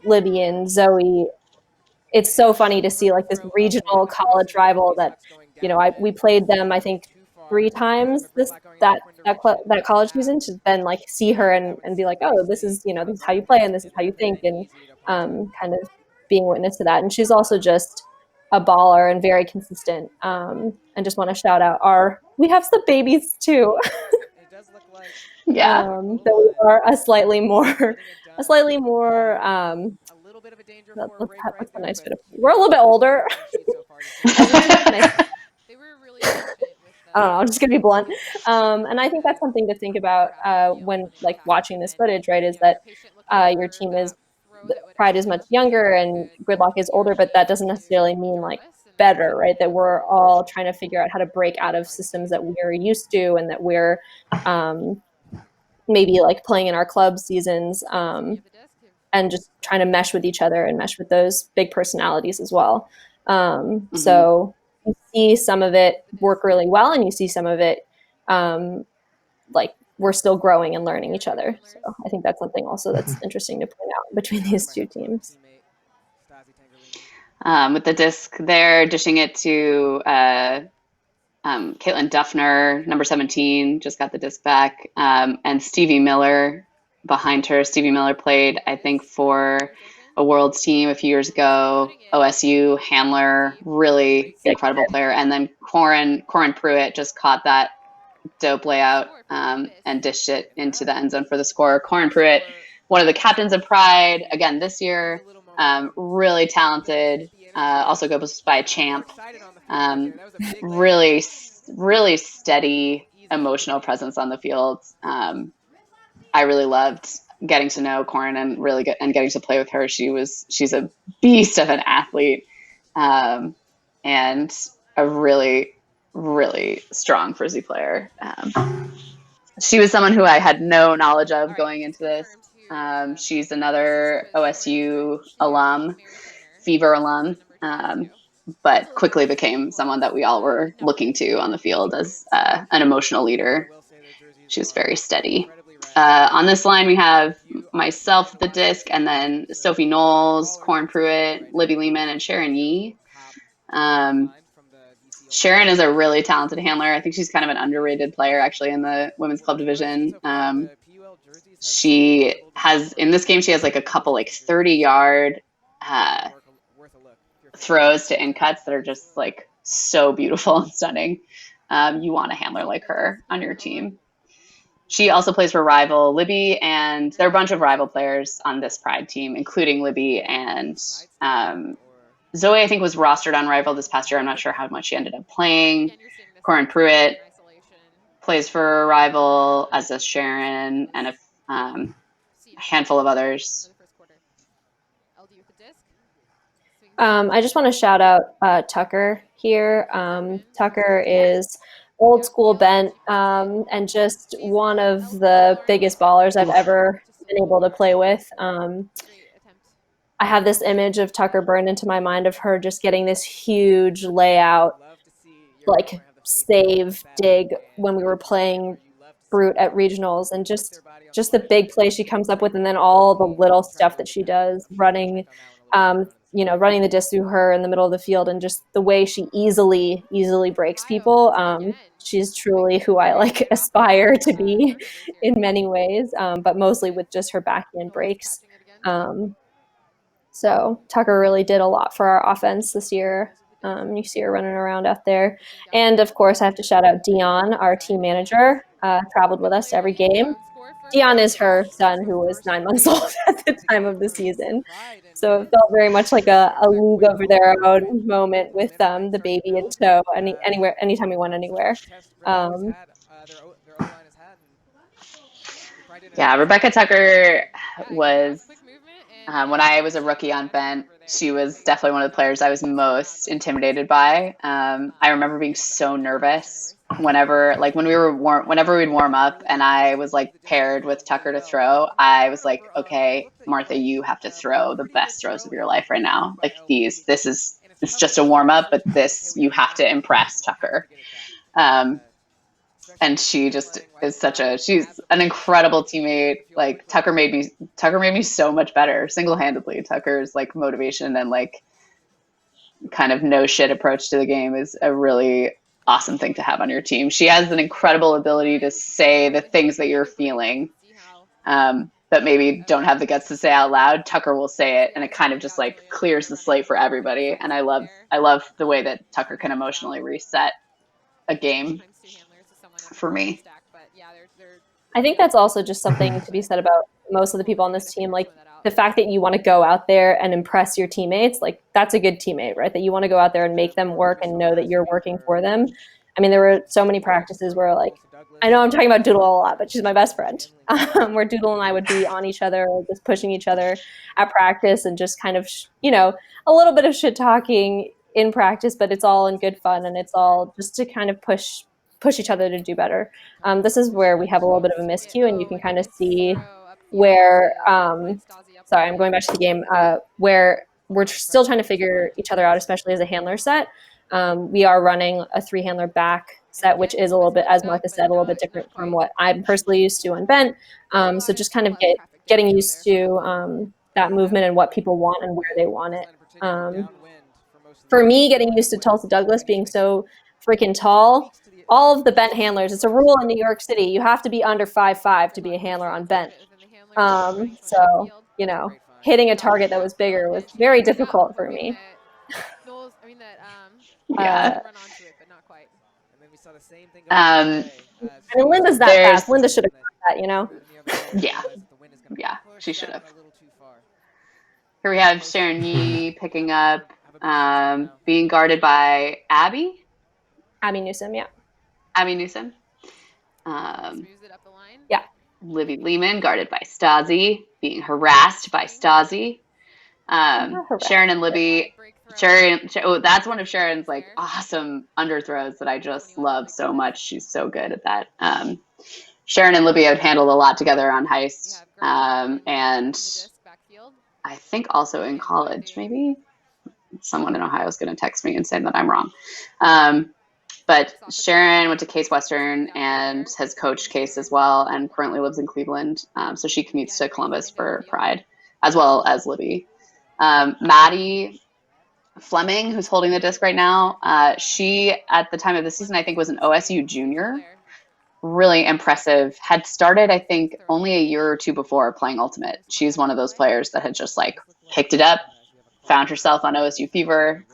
C: Libby and Zoe, it's so funny to see like this regional college rival that, we played them, I think, 3 times that college season, to then like see her and be like, oh, this is how you play and this is how you think, and kind of being witness to that. And she's also just a baller and very consistent. And just want to shout out we have some babies too.
B: Yeah.
C: That we are a slightly more what's a nice bit of, we're a little bit older. I don't know, I'm just gonna be blunt. And I think that's something to think about when like watching this footage, right? Is that your team is Pride is much younger and Gridlock is older, but that doesn't necessarily mean like better, right? That we're all trying to figure out how to break out of systems that we're used to and that we're maybe like playing in our club seasons and just trying to mesh with each other and mesh with those big personalities as well. So you see some of it work really well, and you see some of it like we're still growing and learning each other. So I think that's something also that's interesting to point out between these two teams.
B: With the disc there, dishing it to Caitlin Duffner, number 17, just got the disc back. And Stevie Miller behind her. Stevie Miller played, I think, for a Worlds team a few years ago. OSU, handler, really incredible player. And then Corin Pruitt just caught that dope layout and dished it into the end zone for the score. Corin Pruitt, one of the captains of Pride, again this year, really talented. Also goes by Champ. Really steady, emotional presence on the field. I really loved getting to know Corin and getting to play with her. She's a beast of an athlete, and a really, really strong frisbee player. She was someone who I had no knowledge of going into this. She's another OSU alum, Fever alum, but quickly became someone that we all were looking to on the field as an emotional leader. She was very steady. On this line, we have myself, the disc, and then Sophie Knowles, Corin Pruitt, Libby Lehman, and Sharon Yee. Sharon is a really talented handler. I think she's kind of an underrated player, actually, in the women's club division. She has, in this game, she has like a couple like 30-yard throws to in cuts that are just like so beautiful and stunning. You want a handler like her on your team. She also plays for rival Libby, and there are a bunch of rival players on this Pride team, including Libby, and Zoe, I think, was rostered on rival this past year. I'm not sure how much she ended up playing. Corin Pruitt plays for rival, as does Sharon, and a handful of others.
C: I just want to shout out Tucker here. Tucker is old school bent and just one of the biggest ballers I've ever been able to play with. I have this image of Tucker burned into my mind of her just getting this huge layout, like save dig when we were playing Brute at regionals, and just the big play she comes up with, and then all the little stuff that she does, running the disc through her in the middle of the field, and just the way she easily breaks people. She's truly who I like aspire to be in many ways, but mostly with just her backhand breaks. So Tucker really did a lot for our offense this year. You see her running around out there. And of course, I have to shout out Dion, our team manager, traveled with us to every game. Dion is her son, who was 9 months old at the time of the season. So it felt very much like a league of their own moment with the baby in tow anytime we went anywhere.
B: Yeah, Rebecca Tucker was, when I was a rookie on Bent, she was definitely one of the players I was most intimidated by. I remember being so nervous whenever we'd warm up and I was like paired with Tucker to throw. I was like, okay, Martha, you have to throw the best throws of your life right now. Like it's just a warm up, but you have to impress Tucker. And she just is she's an incredible teammate. Like Tucker made me so much better single-handedly. Tucker's like motivation and like kind of no shit approach to the game is a really awesome thing to have on your team. She has an incredible ability to say the things that you're feeling, but maybe don't have the guts to say out loud. Tucker will say it, and it kind of just like clears the slate for everybody. And I love the way that Tucker can emotionally reset a game for me.
C: I think that's also just something to be said about most of the people on this team. Like the fact that you want to go out there and impress your teammates, like that's a good teammate, right? That you want to go out there and make them work and know that you're working for them. I mean, there were so many practices where, like, I know I'm talking about Doodle a lot, but she's my best friend. Where Doodle and I would be on each other, just pushing each other at practice and just kind of, you know, a little bit of shit talking in practice, but it's all in good fun and it's all just to kind of push each other to do better. This is where we have a little bit of a miscue, and you can kind of see where, sorry, I'm going back to the game, where we're still trying to figure each other out, especially as a handler set. We are running a 3-handler back set, which is a little bit, as Martha said, a little bit different from what I'm personally used to on Bent. So just kind of getting used to that movement and what people want and where they want it. For me, getting used to Tulsa Douglas being so freaking tall, all of the Bent handlers, it's a rule in New York City, you have to be under 5'5" to be a handler on Bent. So, you know, hitting a target that was bigger was very difficult for me.
B: Yeah.
C: I mean, Linda's that fast. Linda should have got that, you know?
B: Yeah. Yeah, she should have. Here we have Sharon Yee picking up, being guarded by Abby.
C: Abby Newsom, yeah.
B: Abby Newsom.
C: Yeah.
B: Livy Lehman guarded by Stazi, being harassed by Stazi. Sharon and Libby. That's one of Sharon's like awesome underthrows that I just love so much. She's so good at that. Sharon and Libby have handled a lot together on Heist, and I think also in college. Maybe someone in Ohio is going to text me and say that I'm wrong. But Sharon went to Case Western and has coached Case as well, and currently lives in Cleveland. So she commutes to Columbus for Pride, as well as Libby. Maddie Fleming, who's holding the disc right now, she, at the time of the season, I think was an OSU junior. Really impressive. Had started, I think, only a year or two before playing Ultimate. She's one of those players that had just like picked it up, found herself on OSU Fever,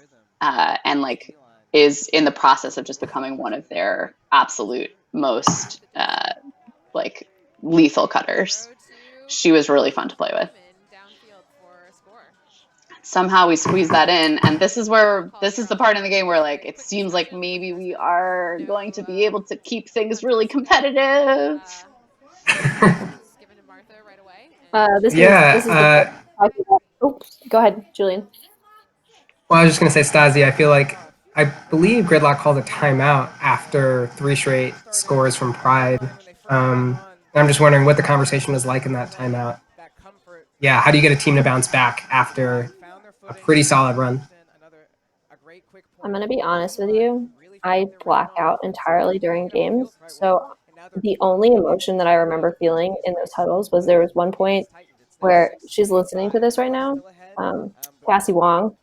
B: and like is in the process of just becoming one of their absolute most like lethal cutters. She was really fun to play with. Somehow we squeeze that in, and this is the part in the game where like it seems like maybe we are going to be able to keep things really competitive.
C: Go ahead, Julian.
A: Well, I was just going to say, Stazi, I believe Gridlock called a timeout after 3 straight scores from Pride. I'm just wondering what the conversation was like in that timeout. Yeah, how do you get a team to bounce back after a pretty solid run?
C: I'm going to be honest with you. I black out entirely during games. So the only emotion that I remember feeling in those huddles was there was one point where she's listening to this right now. Cassie Wong,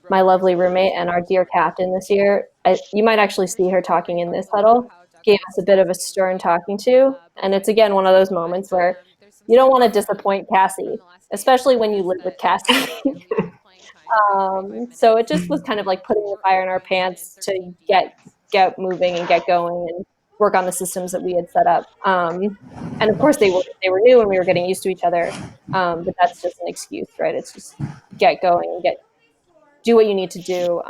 C: my lovely roommate and our dear captain this year, you might actually see her talking in this huddle, gave us a bit of a stern talking to. And it's, again, one of those moments where you don't want to disappoint Cassie, especially when you live with Cassie. So it just was kind of like putting the fire in our pants to get moving and get going and work on the systems that we had set up. And of course they were new and we were getting used to each other. But that's just an excuse, right? It's just get going and do what you need to do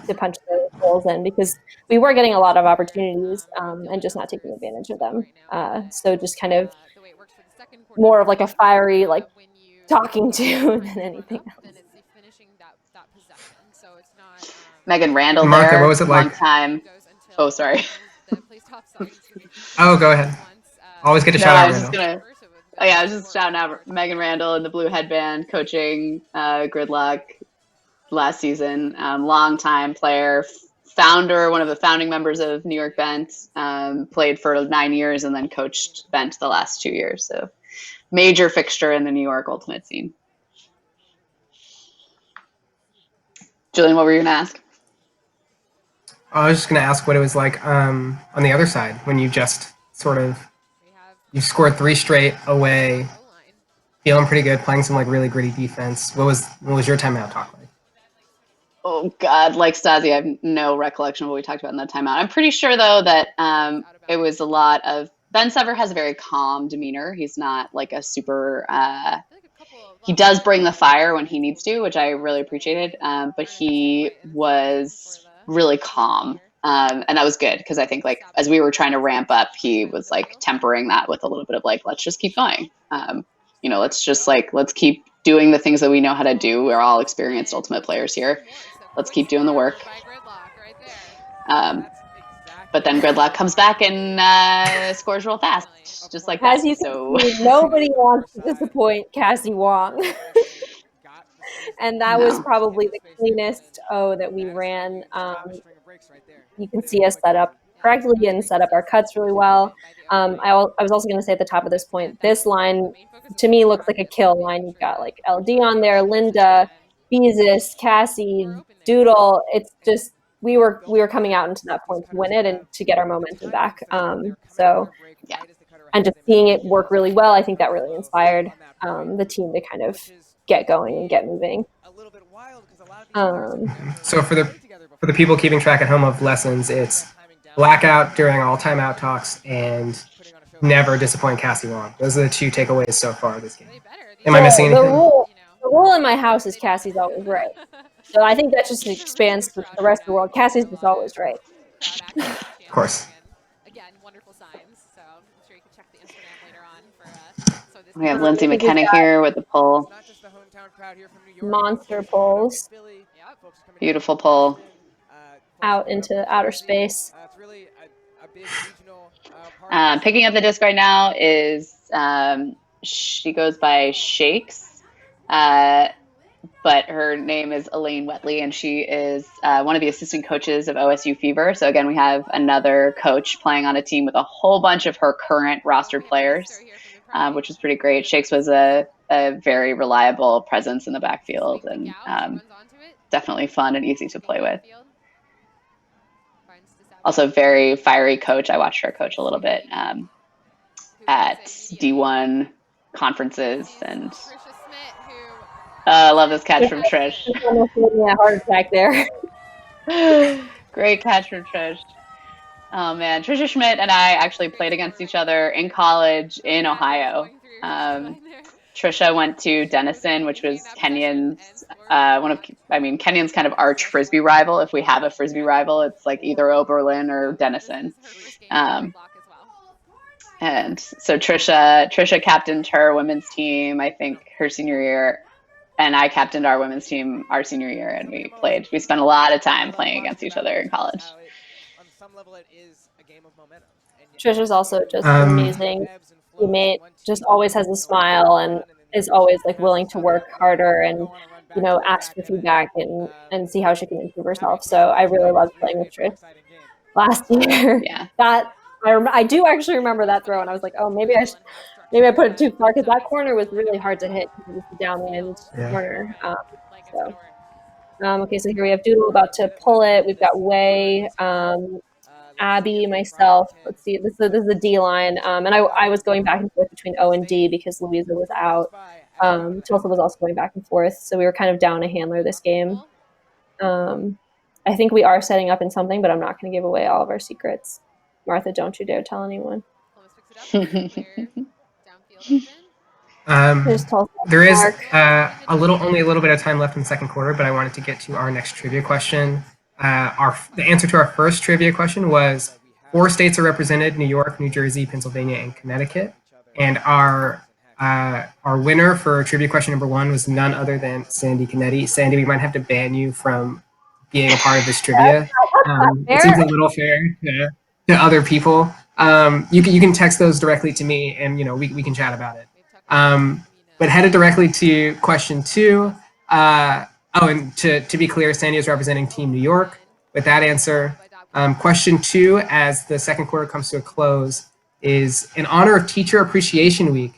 C: to punch the holes in, because we were getting a lot of opportunities and just not taking advantage of them. So just kind of more of like a fiery, like talking to than anything else.
B: Megan Randall
A: Martha,
B: there,
A: what was it like?
B: long time. Oh, sorry.
A: Oh, go ahead. Always get a shout out, Randall.
B: I was just shouting out Megan Randall in the blue headband, coaching Gridlock last season. Long-time player, one of the founding members of New York Bent, played for 9 years and then coached Bent the last 2 years. So major fixture in the New York Ultimate scene. Julian, what were you going to ask?
A: I was just going to ask what it was like on the other side when you just you scored 3 straight away, feeling pretty good, playing some like really gritty defense. What was your timeout talk like?
B: Oh God, like Stazi, I have no recollection of what we talked about in that timeout. I'm pretty sure though that it was a lot of Ben Sever has a very calm demeanor. He's not like a super. He does bring the fire when he needs to, which I really appreciated. But he was really calm. And that was good because I think like as we were trying to ramp up, he was like tempering that with a little bit of like, let's just keep going. Let's keep doing the things that we know how to do. We're all experienced Ultimate players here. Let's keep doing the work. But then Gridlock comes back and scores real fast, just like that.
C: As you can see, nobody wants to disappoint Cassie Wong. And that was probably the cleanest O that we ran. You can see us set up correctly and set up our cuts really well. I was also going to say at the top of this point, this line to me looks like a kill line. You've got like LD on there, Linda, Beezus, Cassie, Doodle. It's just we were coming out into that point to win it and to get our momentum back. And just seeing it work really well, I think that really inspired the team to kind of get going and get moving.
A: So for the people keeping track at home of lessons, it's blackout during all timeout talks and never disappoint Cassie Wong. Those are the 2 takeaways so far this game. Am I missing anything?
C: The rule in my house is Cassie's always right. So I think that just expands to the rest of the world. Cassie's just always right.
A: Of course.
D: Again, wonderful signs. So I'm sure you can check the Instagram later on for
B: we have Lindsay McKenna here with the poll.
C: Monster polls.
B: Beautiful poll.
C: Out into outer space.
B: Picking up the disc right now is she goes by Shakes, but her name is Elaine Wetley, and she is one of the assistant coaches of OSU Fever. So again, we have another coach playing on a team with a whole bunch of her current rostered players, which is pretty great. Shakes was a very reliable presence in the backfield and definitely fun and easy to play with. Also very fiery coach. I watched her coach a little bit at D1 conferences, and I love this catch from Trish.
C: Almost gave me a heart attack there.
B: Great catch from Trish. Oh man, Trisha Schmidt and I actually played against each other in college in Ohio. Trisha went to Denison, which was Kenyon's Kenyon's kind of arch frisbee rival. If we have a frisbee rival, it's like either Oberlin or Denison. And so Trisha captained her women's team, I think, her senior year, and I captained our women's team our senior year, and we spent a lot of time playing against each other in college.
C: Trisha's also just amazing teammate, just always has a smile and is always like willing to work harder and ask for feedback and see how she can improve herself. So I really loved playing with Trish last year.
B: Yeah,
C: that I do actually remember that throw, and I was like, oh, maybe I put it too far because that corner was really hard to hit because it was the downwind corner. Okay, so here we have Doodle about to pull it. We've got Way, Abby, myself. Let's see. This is the D line, and I was going back and forth between O and D because Louisa was out. Tulsa was also going back and forth, so we were kind of down a handler this game. I think we are setting up in something, but I'm not going to give away all of our secrets. Martha, don't you dare tell anyone.
A: There is only a little bit of time left in the second quarter, but I wanted to get to our next trivia question. The answer to our first trivia question was 4 states are represented: New York, New Jersey, Pennsylvania, and Connecticut. And our winner for trivia question number 1 was none other than Sandy Canetti. Sandy, we might have to ban you from being a part of this trivia. It seems a little fair to other people. You can text those directly to me, and we can chat about it. But headed directly to question 2. And to be clear, Sandy is representing Team New York with that answer. Question 2, as the second quarter comes to a close, is in honor of Teacher Appreciation Week,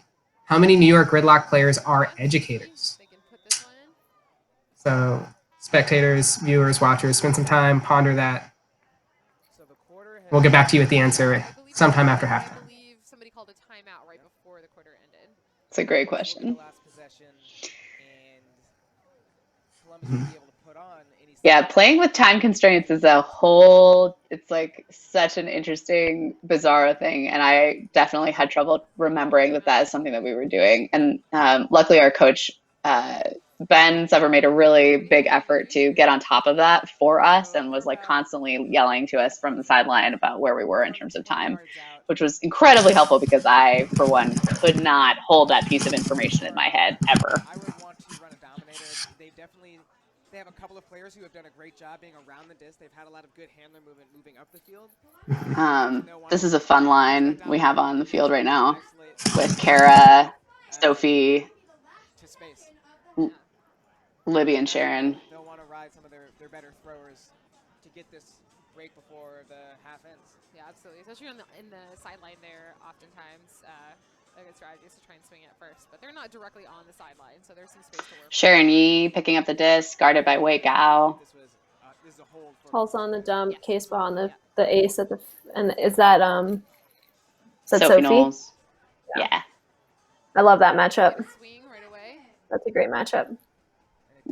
A: how many New York Gridlock players are educators? So spectators, viewers, watchers, spend some time, ponder that. We'll get back to you with the answer sometime after halftime.
B: It's a great question. Mm-hmm. Yeah, playing with time constraints is it's like such an interesting, bizarre thing. And I definitely had trouble remembering that is something that we were doing. And luckily our coach Ben Sever made a really big effort to get on top of that for us and was like constantly yelling to us from the sideline about where we were in terms of time, which was incredibly helpful because I, for one, could not hold that piece of information in my head ever.
E: I would want to run a dominator. They have a couple of players who have done a great job being around the disc. They've had a lot of good handler movement moving up the field.
B: This is a fun line we have on the field right now with Kara, Sophie,
E: to space.
B: Libby, and Sharon.
E: They'll want to ride some of their better throwers to get this break before the half ends.
D: Yeah, absolutely. Especially in the sideline there, oftentimes a good strategy is to try and swing it first. But they're not directly on the sideline, so there's some space to work.
B: Sharon Yee picking up the disc, guarded by Wei Gao.
E: This is a hold for
C: Also on the dump,
D: Yes.
C: case ball on the ace at the and is that
B: Sophie
C: Sophie?
B: Knowles. Yeah.
C: I love that matchup.
D: Swing right away.
C: That's a great matchup.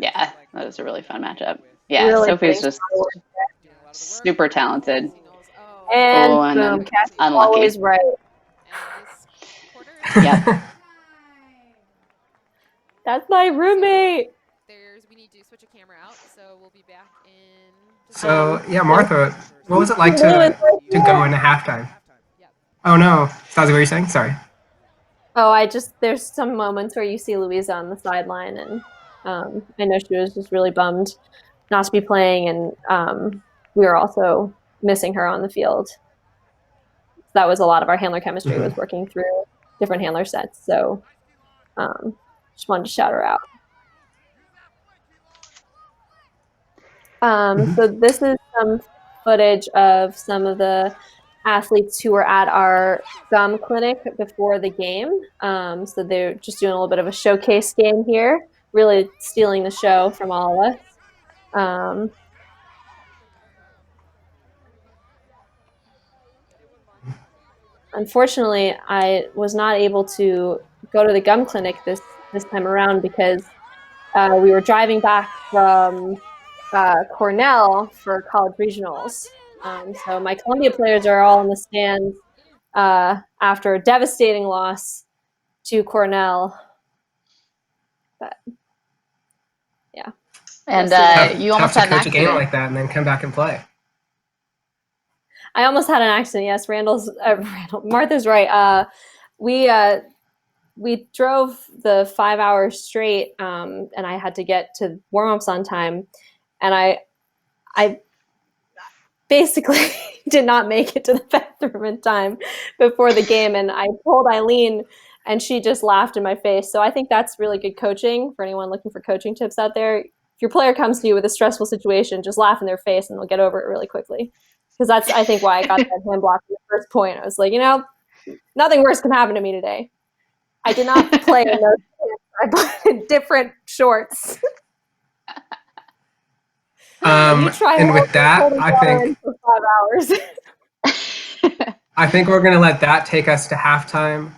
B: Yeah, that was a really fun matchup. Yeah,
C: Really
B: Sophie's
C: great.
B: just super talented.
C: And
B: Oh, and
C: boom,
B: then
C: Cassie's
B: unlucky.
C: always right.
D: And this quarter,
B: Yep.
C: That's my roommate.
D: we need to switch a camera out, so we'll be back in. Just
A: So yeah, Martha, what was it like to go into halftime?
D: Yep.
A: Oh no, Stazi, what were you saying? Sorry.
C: Oh, there's some moments where you see Louisa on the sideline, and I know she was just really bummed not to be playing, and we were also missing her on the field. That was a lot of our handler chemistry was working through different handler sets, so just wanted to shout her out. So this is some footage of some of the athletes who were at our gum clinic before the game. So they're just doing a little bit of a showcase game here, really stealing the show from all of us. Unfortunately, I was not able to go to the gum clinic this time around because we were driving back from Cornell for college regionals. So my Columbia players are all in the stands after a devastating loss to Cornell. But yeah.
B: And you almost
A: tough
B: had
A: to
B: an
A: coach a game
B: accident.
A: like that and then come back and play.
C: I almost had an accident. Yes, Martha's right. We drove the 5 hours straight, and I had to get to warm-ups on time, and I basically did not make it to the bathroom in time before the game, and I told Eileen, and she just laughed in my face. So I think that's really good coaching for anyone looking for coaching tips out there. If your player comes to you with a stressful situation, just laugh in their face, and they'll get over it really quickly. Because that's, I think, why I got that hand block in the first point. I was like, nothing worse can happen to me today. I did not play in those pants. I put in different shorts.
A: And with that,
C: for 5 hours.
A: I think we're going to let that take us to halftime.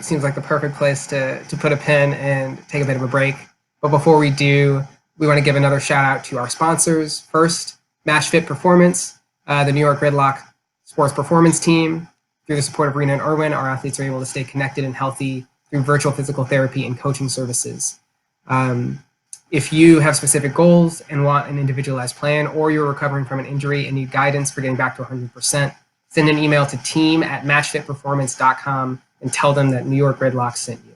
A: Seems like the perfect place to put a pin and take a bit of a break. But before we do, we want to give another shout out to our sponsors. First, Match Fit Performance, the New York Gridlock Sports Performance Team. Through the support of Rena and Irwin, our athletes are able to stay connected and healthy through virtual physical therapy and coaching services. If you have specific goals and want an individualized plan, or you're recovering from an injury and need guidance for getting back to 100%, send an email to team@matchfitperformance.com and tell them that New York Gridlock sent you.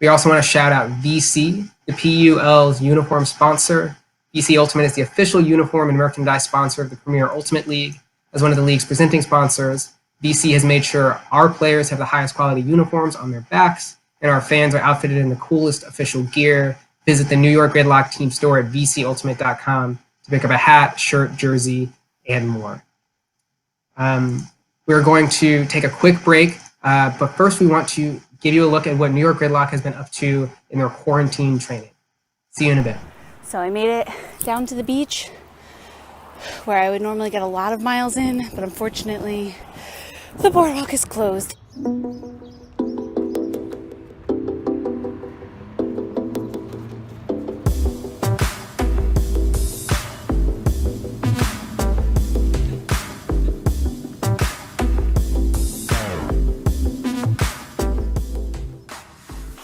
A: We also want to shout out VC, the PUL's uniform sponsor. VC Ultimate is the official uniform and merchandise sponsor of the Premier Ultimate League. As one of the league's presenting sponsors, VC has made sure our players have the highest quality uniforms on their backs, and our fans are outfitted in the coolest official gear. Visit the New York Gridlock team store at vcultimate.com to pick up a hat, shirt, jersey, and more. We're going to take a quick break, but first we want to give you a look at what New York Gridlock has been up to in their quarantine training. See you in a bit.
F: So I made it down to the beach where I would normally get a lot of miles in, but unfortunately the boardwalk is closed.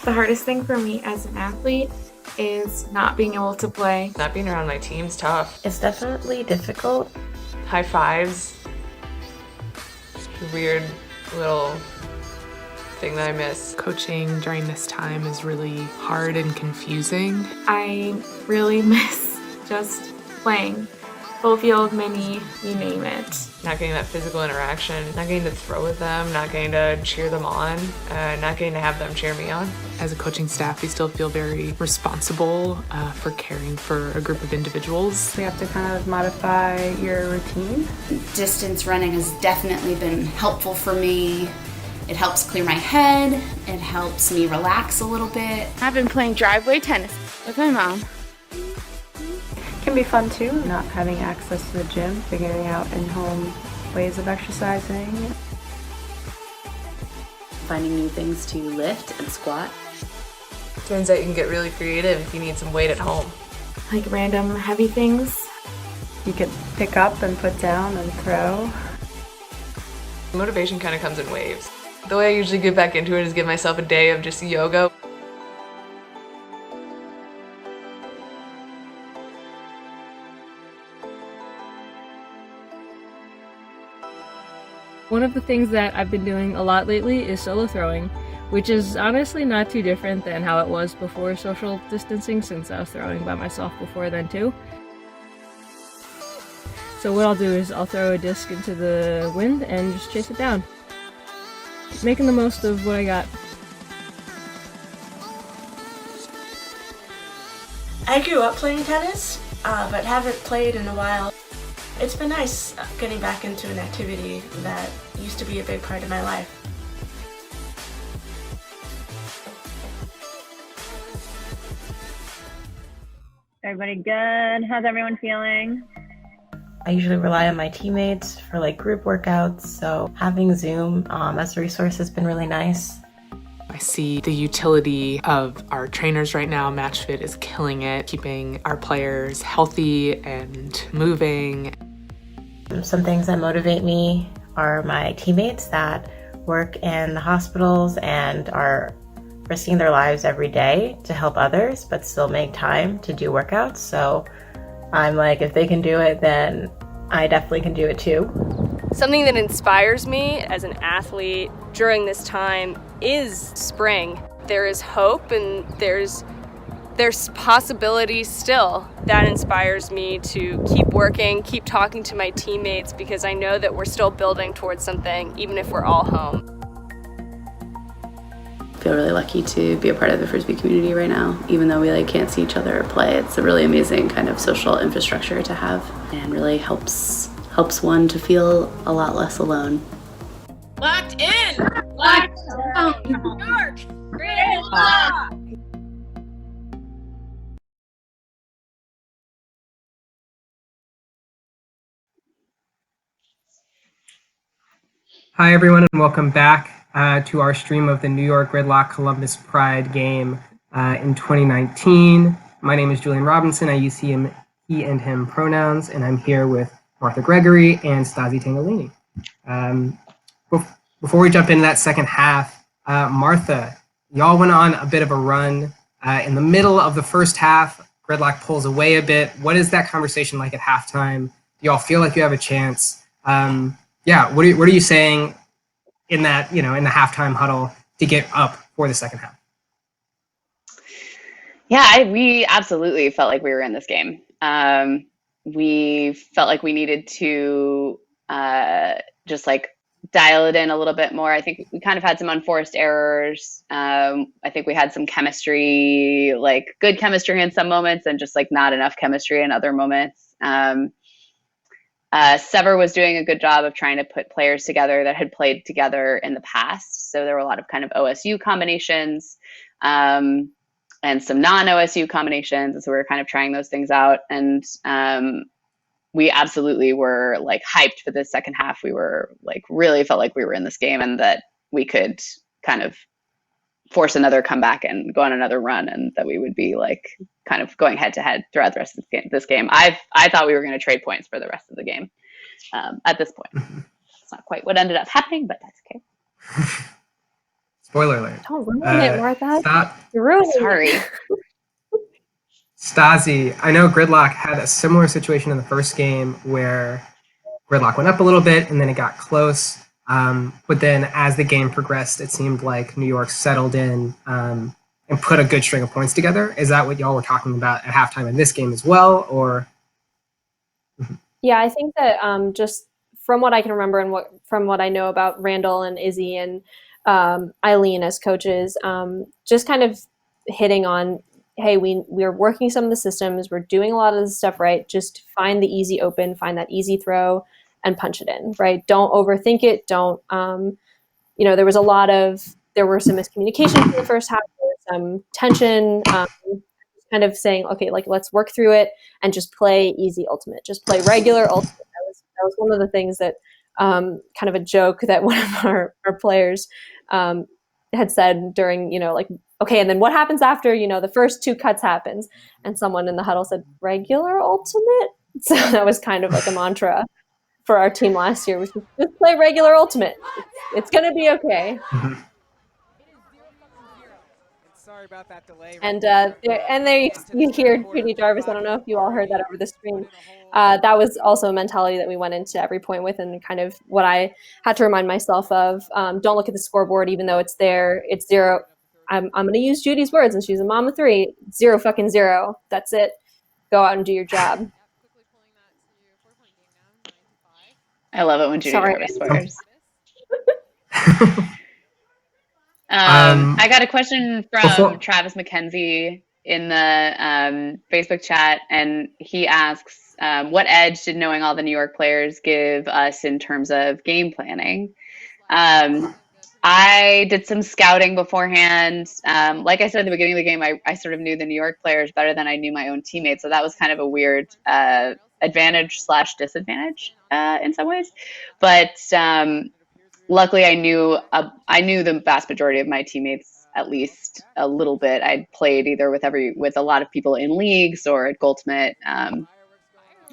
G: The hardest thing for me as an athlete is not being able to play.
H: Not being around my team's tough.
I: It's definitely difficult.
H: High fives. Weird little thing that I miss.
J: Coaching during this time is really hard and confusing.
G: I really miss just playing. Full field, mini, you name it.
H: Not getting that physical interaction, not getting to throw with them, not getting to cheer them on, not getting to have them cheer me on.
J: As a coaching staff, we still feel very responsible for caring for a group of individuals.
K: We have to kind of modify your routine.
F: Distance running has definitely been helpful for me. It helps clear my head. It helps me relax a little bit.
G: I've been playing driveway tennis with my mom.
K: It can be fun too, not having access to the gym, figuring out in-home ways of exercising.
L: Finding new things to lift and squat.
H: Turns out you can get really creative if you need some weight at home.
G: Like random heavy things.
K: You could pick up and put down and throw.
H: Motivation kind of comes in waves. The way I usually get back into it is give myself a day of just yoga.
M: One of the things that I've been doing a lot lately is solo throwing, which is honestly not too different than how it was before social distancing, since I was throwing by myself before then too. So what I'll do is I'll throw a disc into the wind and just chase it down. Making the most of what I got.
N: I grew up playing tennis, but haven't played in a while. It's been nice getting back into an activity that used to be a big part of my life.
O: Everybody good? How's everyone feeling?
I: I usually rely on my teammates for like group workouts, so having Zoom as a resource has been really nice.
J: I see the utility of our trainers right now. MatchFit is killing it, keeping our players healthy and moving.
I: Some things that motivate me are my teammates that work in the hospitals and are risking their lives every day to help others, but still make time to do workouts. So I'm like, if they can do it, then I definitely can do it too.
P: Something that inspires me as an athlete during this time is spring. There is hope and there's possibilities still. That inspires me to keep working, keep talking to my teammates, because I know that we're still building towards something, even if we're all home.
L: I feel really lucky to be a part of the Frisbee community right now, even though we can't see each other or play. It's a really amazing kind of social infrastructure to have, and really helps one to feel a lot less alone.
Q: Locked in! Locked down! New York! Gridlock!
A: Hi, everyone, and welcome back to our stream of the New York Gridlock Columbus Pride game in 2019. My name is Juleon Robinson. I use he and him pronouns, and I'm here with Martha Gregory and Stazi Tangolini. Before we jump into that second half, Martha, y'all went on a bit of a run. In the middle of the first half, Gridlock pulls away a bit. What is that conversation like at halftime? Do y'all feel like you have a chance? What are you saying in that, in the halftime huddle to get up for the second half?
B: Yeah, we absolutely felt like we were in this game. We felt like we needed to just dial it in a little bit more. I think we kind of had some unforced errors. I think we had some chemistry, good chemistry in some moments and just not enough chemistry in other moments. Sever was doing a good job of trying to put players together that had played together in the past. So there were a lot of kind of OSU combinations and some non-OSU combinations. And so we were kind of trying those things out. And we absolutely were hyped for the second half. We were really felt like we were in this game and that we could kind of force another comeback and go on another run, and that we would be kind of going head to head throughout the rest of this game. I thought we were going to trade points for the rest of the game at this point. It's not quite what ended up happening, but that's okay.
A: Spoiler alert.
C: Don't ruin it, Martha.
A: Stop.
C: You're ruining
B: Sorry.
A: Stazi, I know Gridlock had a similar situation in the first game where Gridlock went up a little bit and then it got close. But then as the game progressed, it seemed like New York settled in and put a good string of points together. Is that what y'all were talking about at halftime in this game as well, or?
C: Yeah, I think that just from what I can remember and from what I know about Randall and Izzy and Eileen as coaches, just kind of hitting on, hey, we're working some of the systems, we're doing a lot of the stuff right. Just find the easy open, find that easy throw, and punch it in. Right? Don't overthink it. Don't. There were some miscommunications in the first half. There was some tension. Kind of saying, okay, like let's work through it and just play easy ultimate, just play regular ultimate. That was one of the things that kind of a joke that one of our players had said during, okay, and then what happens after, the first 2 cuts happens, and someone in the huddle said, regular ultimate? So that was kind of like a mantra for our team last year, was just play regular ultimate. It's going to be okay.
E: Sorry about that delay.
C: And there you hear Judy Jarvis. I don't know if you all heard that over the stream. That was also a mentality that we went into every point with, and kind of what I had to remind myself of. Don't look at the scoreboard, even though it's there. It's 0. I'm going to use Judy's words, and she's a mom of 3. 0 fucking 0. That's it. Go out and do your job.
B: I love it when Judy Jarvis swears. I got a question from Travis McKenzie in the Facebook chat, and he asks, what edge did knowing all the New York players give us in terms of game planning? I did some scouting beforehand. Like I said at the beginning of the game, I sort of knew the New York players better than I knew my own teammates, so that was kind of a weird advantage/disadvantage in some ways. But luckily, I knew the vast majority of my teammates at least a little bit. I'd played either with a lot of people in leagues or at Goldmit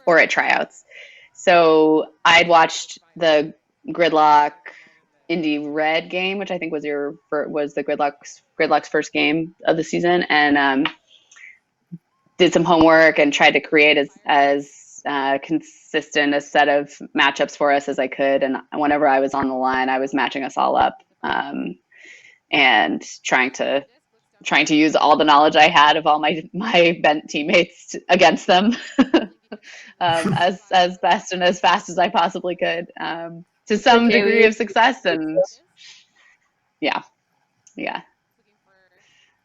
B: or at tryouts. So I'd watched the Gridlock Indy Red game, which I think was the Gridlock's first game of the season, and did some homework and tried to create as consistent a set of matchups for us as I could. And whenever I was on the line, I was matching us all up and trying to use all the knowledge I had of all my bent teammates against them as best and as fast as I possibly could, to some degree of success. And yeah.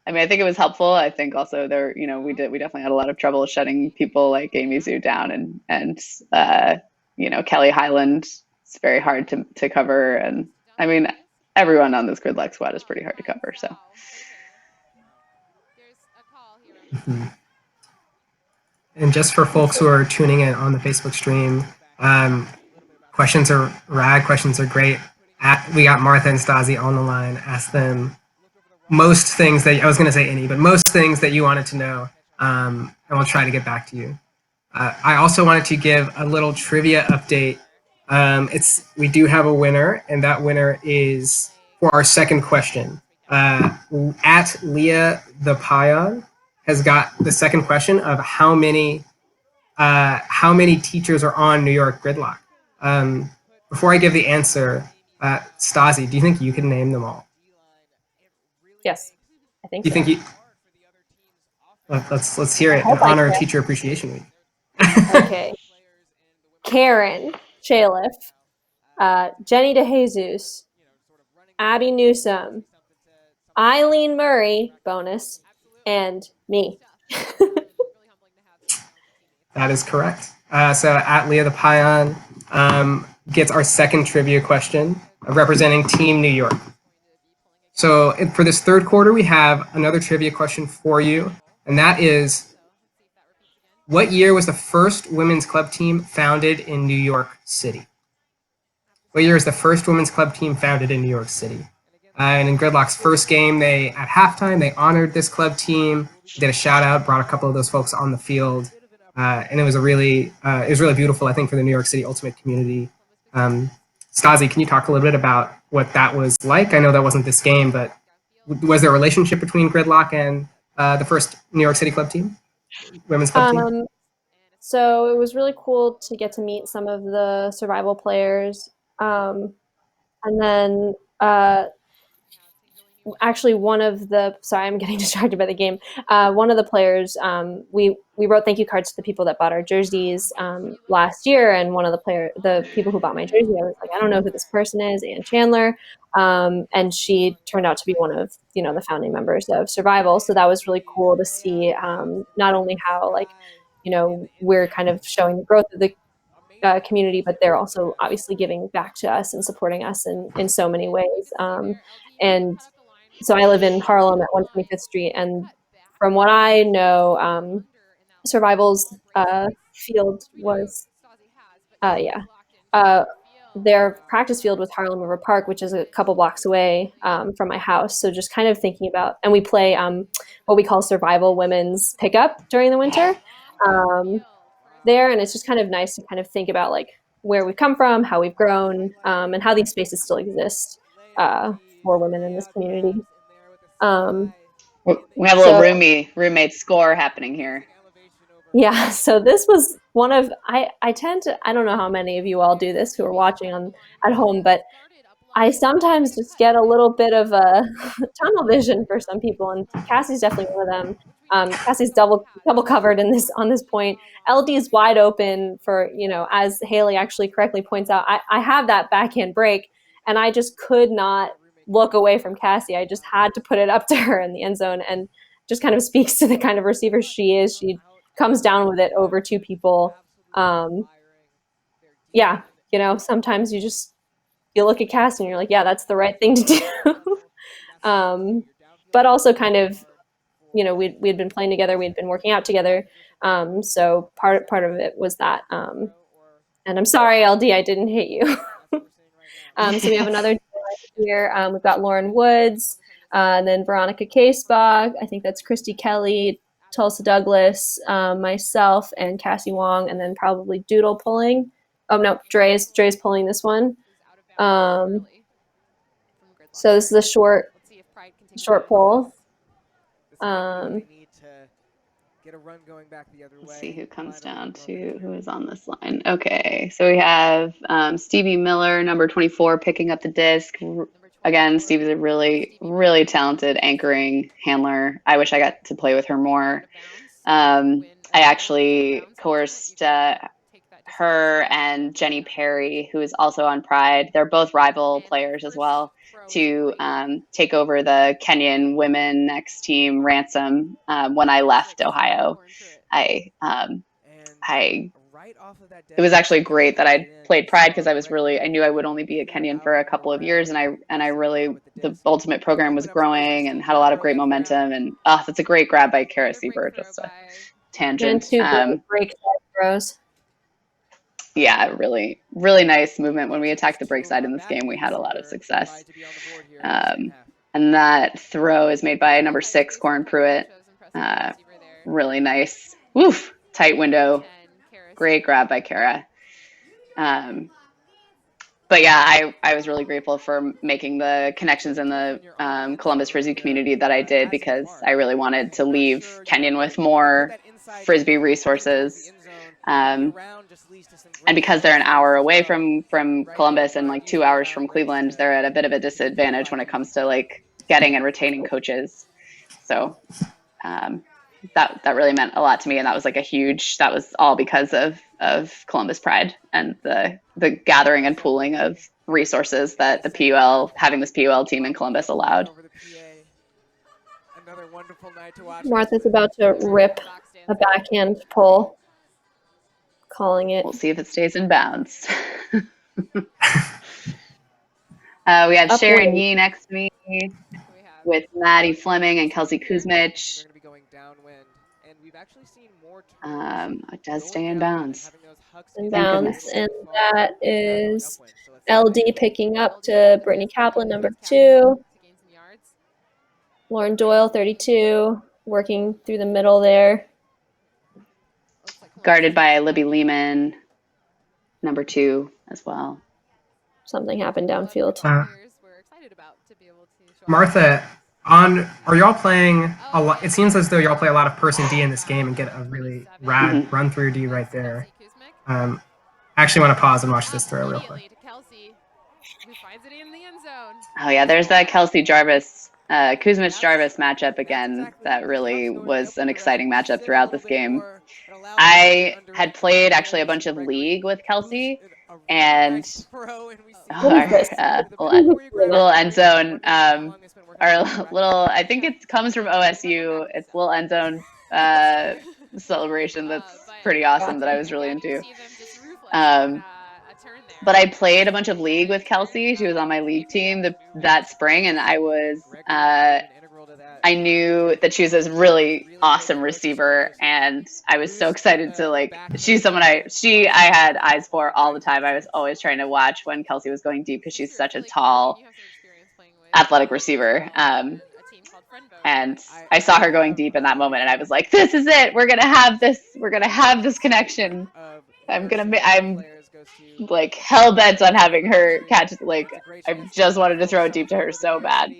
B: I mean, I think it was helpful. I think also we definitely had a lot of trouble shutting people like Amy Zhu down, and Kelly Highland. It's very hard to cover, and I mean everyone on this Gridlock squad is pretty hard to cover. So.
A: And just for folks who are tuning in on the Facebook stream, questions are rad. Questions are great. We got Martha and Stazi on the line. Ask them most things that I was going to say any, but most things that you wanted to know, and we'll try to get back to you. I also wanted to give a little trivia update. We do have a winner, and that winner is for our second question. At Leah the Pion has got the second question of how many teachers are on New York Gridlock. Before I give the answer, Stazi, do you think you can name them all?
C: Yes, I think.
A: Do you think you? Let's hear it in honor of Teacher Appreciation Week.
C: Okay. Karen Chaliff, Jenny DeJesus, Abby Newsom, Eileen Murray, bonus, and me.
A: That is correct. So at Leah the Pion gets our second trivia question representing Team New York. So for this third quarter, we have another trivia question for you, and that is, what year was the first women's club team founded in New York City? What year is the first women's club team founded in New York City? And in Gridlock's first game, at halftime, they honored this club team, did a shout out, brought a couple of those folks on the field, and it was really beautiful, I think, for the New York City Ultimate community. Stazi, can you talk a little bit about what that was like? I know that wasn't this game, but was there a relationship between Gridlock and the first New York City club team? women's club team?
C: So it was really cool to get to meet some of the survival players. And then actually one of the, sorry, I'm getting distracted by the game. One of the players, we wrote thank you cards to the people that bought our jerseys last year. And one of the people who bought my jersey, I was like, I don't know who this person is, Ann Chandler. And she turned out to be one of, the founding members of Survival. So that was really cool to see, not only how we're kind of showing the growth of the community, but they're also obviously giving back to us and supporting us in so many ways. And so I live in Harlem at 125th Street, and from what I know, Survival's field was, their practice field was Harlem River Park, which is a couple blocks away from my house. So just kind of thinking about, and we play what we call Survival Women's Pickup during the winter there, and it's just kind of nice to kind of think about like where we've come from, how we've grown, and how these spaces still exist for women in this community.
B: We have a little roommate score happening here.
C: Yeah, so this was one of, I tend to, I don't know how many of you all do this who are watching at home, but I sometimes just get a little bit of a tunnel vision for some people, and Cassie's definitely one of them. Cassie's double covered on this point. LD is wide open for, as Haley actually correctly points out, I have that backhand break, and I just could not look away from Cassie. I just had to put it up to her in the end zone, and just kind of speaks to the kind of receiver she is. She comes down with it over two people. Sometimes you look at Cassie and you're like, yeah, that's the right thing to do. But also kind of, we had been playing together, we had been working out together. So part of it was that. And I'm sorry, LD, I didn't hit you. So we have another here. We've got Lauren Woods, and then Veronica Casebach. I think that's Christy Kelly, Tulsa Douglas, myself, and Cassie Wong, and then probably Doodle pulling. Oh no, Dre's pulling this one. So this is a short pull.
E: Get a run going back the other way.
B: Let's see who comes down to who is on this line. Okay, so we have Stevie Miller, number 24, picking up the disc. Again, Stevie's a really, really talented anchoring handler. I wish I got to play with her more. I actually coerced her and Jenny Perry, who is also on Pride. They're both rival players as well, to take over the Kenyan women next team, Ransom, when I left Ohio. It was actually great that I played Pride because I knew I would only be a Kenyan for a couple of years, and I really, the Ultimate program was growing and had a lot of great momentum, and that's a great grab by Kara Sieber, just a tangent.
C: And two break throws.
B: Yeah, really, really nice movement. When we attacked the break side in this game, we had a lot of success. And that throw is made by number 6, Corin Pruitt. Really nice. Woof, tight window. Great grab by Kara. But yeah, I was really grateful for making the connections in the Columbus Frisbee community that I did, because I really wanted to leave Kenyon with more Frisbee resources. And because they're an hour away from Columbus and like 2 hours from Cleveland, they're at a bit of a disadvantage when it comes to like getting and retaining coaches. So that really meant a lot to me, and that was like that was all because of Columbus Pride and the gathering and pooling of resources that having this PUL team in Columbus allowed.
C: Martha's about to rip a backhand pull. Calling it.
B: We'll see if it stays in bounds. We have Sharon Yee next to me with Maddie Fleming and Kelsey Kuzmich. It does stay in bounds.
C: And that is LD picking up to Brittany Kaplan, number 2. Lauren Doyle, 32, working through the middle there.
B: Guarded by Libby Lehman, number 2 as well.
C: Something happened downfield.
A: Martha, Are y'all playing a lot? It seems as though y'all play a lot of person D in this game and get a really rad run through D right there. I actually want to pause and watch this throw real quick.
D: Who finds it in the end zone.
B: Oh yeah, there's that Kelsey Jarvis, Kuzmich Jarvis matchup again. That really was an exciting matchup throughout this game. I had played actually a bunch of League with Kelsey, and our little end zone, our little, I think it comes from OSU. It's a little end zone celebration that's pretty awesome that I was really into. But I played a bunch of League with Kelsey. She was on my League team that spring, and I knew that she was a really awesome receiver, and I was so excited to she's someone I had eyes for all the time. I was always trying to watch when Kelsey was going deep because she's such a tall, athletic receiver. And I saw her going deep in that moment, and I was like, "This is it. We're gonna have this. We're gonna have this connection. I'm like hell bent on having her catch. Like I just wanted to throw it deep to her so bad.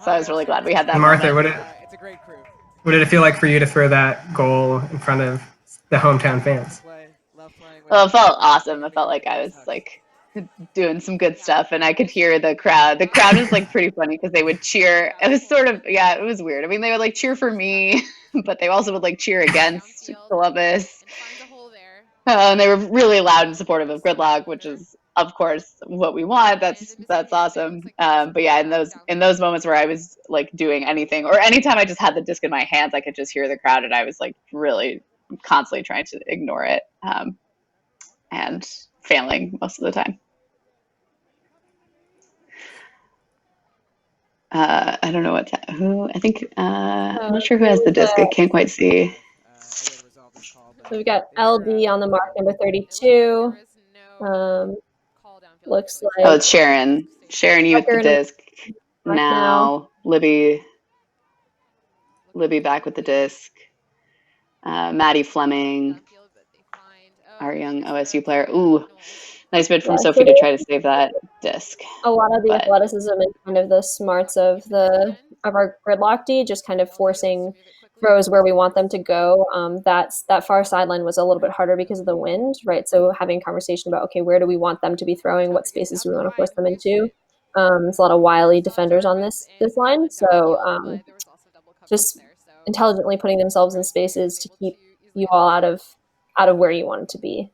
B: So I was really glad we had that.
A: Martha,
B: moment.
A: what did it feel like for you to throw that goal in front of the hometown fans?
B: Well, it felt awesome. I felt like I was doing some good stuff, and I could hear the crowd. The crowd was pretty funny because they would cheer. It was it was weird. I mean, they would cheer for me, but they also would cheer against Columbus. And they were really loud and supportive of Gridlock, which is, of course, what we want. That's awesome. But yeah, in those moments where I was doing anything, or anytime I just had the disc in my hands, I could just hear the crowd, and I was really constantly trying to ignore it, and failing most of the time. I don't know who. I think I'm not sure who has the disc. I can't quite see.
C: So we've got LD on the mark, number 32. Looks like.
B: Oh, it's Sharon. Sharon, you with the disc. Now, Libby back with the disc. Maddie Fleming, our young OSU player. Ooh, nice bid from Sophie to try to save that disc.
C: A lot of the athleticism and kind of the smarts of our Gridlock D, just kind of forcing throws where we want them to go. That far sideline was a little bit harder because of the wind, right? So having a conversation about, okay, where do we want them to be throwing? What spaces do we want to force them into? There's a lot of wily defenders on this line. So just intelligently putting themselves in spaces to keep you all out of where you want it to be.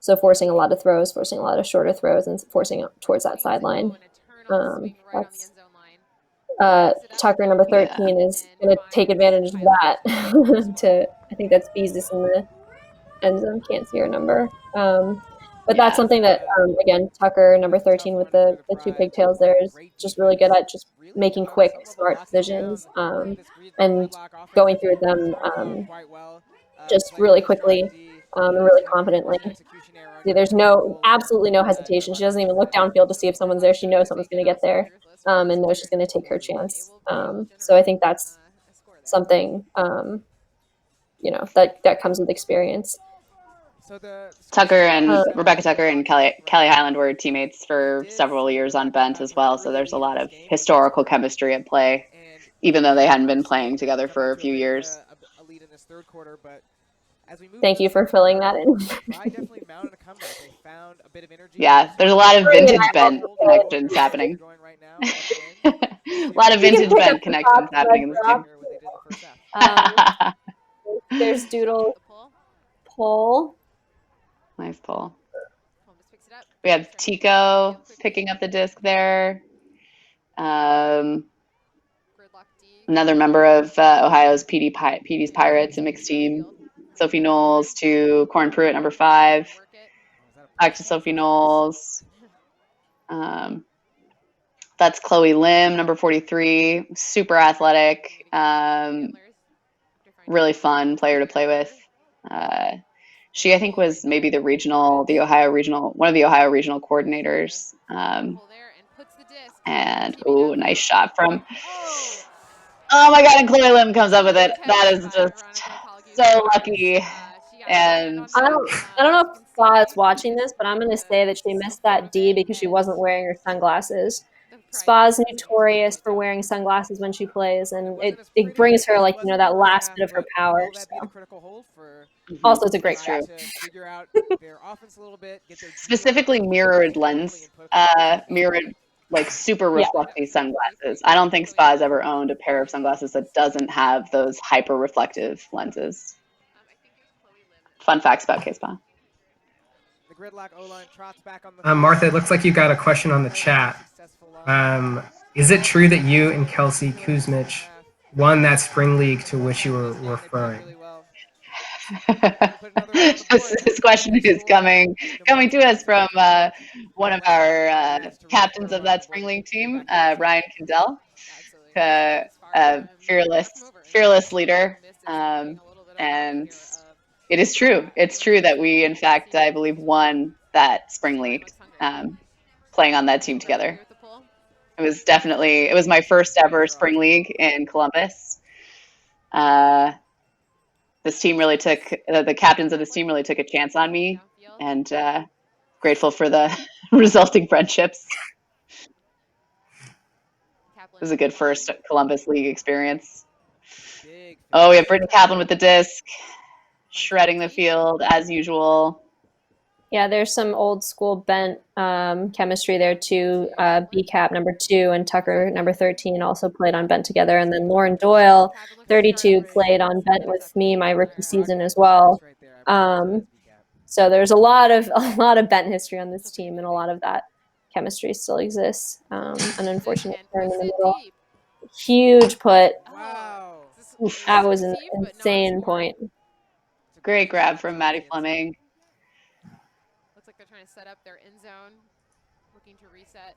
C: So forcing a lot of throws, forcing a lot of shorter throws, and forcing towards that sideline. That's Tucker, number 13, is going to take advantage of that. I think that's Beezus in the end zone. Can't see her number. But that's something that, again, Tucker, number 13, with the two pigtails there, is just really good at just making quick, smart decisions, and going through them just really quickly and really confidently. There's absolutely no hesitation. She doesn't even look downfield to see if someone's there. She knows someone's going to get there, and knows she's going to take her chance. So I think that's something, that comes with experience.
B: Rebecca Tucker and Kelly Highland were teammates for several years on Bent as well. So there's a lot of historical chemistry at play, even though they hadn't been playing together for a few years.
C: Thank you for filling that in.
B: Yeah, there's a lot of vintage Bent connections happening. A lot of vintage Bent connections happening in this game.
C: There's Doodle Pull.
B: Nice pull. We have Tico picking up the disc there. Another member of Ohio's PD's Pirates, a mixed team. Sophie Knowles to Corn Pruitt, number 5. Back to Sophie Knowles. That's Chloe Lim, number 43. Super athletic. Really fun player to play with. She, I think, was maybe one of the Ohio regional coordinators. And nice shot from. Oh my God! And Chloe Lim comes up with it. That is just so lucky. And
C: I don't know if Claw is watching this, but I'm going to say that she missed that D because she wasn't wearing her sunglasses. Spa's notorious for wearing sunglasses when she plays, and it brings her like that last bit of her power. So. Also, it's a great strap.
E: Figure out their offense a little bit, get their
B: Specifically mirrored lens, mirrored like super reflective sunglasses. I don't think Spa's ever owned a pair of sunglasses that doesn't have those hyper reflective lenses. Fun facts about K-Spa.
E: The gridlock O-line trots back on the
A: Martha, it looks like you got a question on the chat. Is it true that you and Kelsey Kuzmich won that spring league to which you were referring?
B: This question is coming to us from one of our captains of that spring league team, Ryan Kendall, fearless leader, and it is true. It's true that we, in fact, I believe, won that spring league, playing on that team together. It was my first ever spring league in Columbus. This team really took the captains of this team really took a chance on me, and grateful for the resulting friendships. It was a good first Columbus League experience. Oh, we have Brittany Kaplan with the disc, shredding the field as usual.
C: Yeah, there's some old school bent chemistry there too. B-Cap number 2 and Tucker number 13 also played on bent together, and then Lauren Doyle 32 played on bent with me my rookie season as well. So there's a lot of bent history on this team, and a lot of that chemistry still exists. An unfortunate turn in the middle, huge put.
E: Wow,
C: that was an insane point.
B: Great grab from Maddie Fleming.
D: Looks like they're trying to set up their end zone, looking to reset.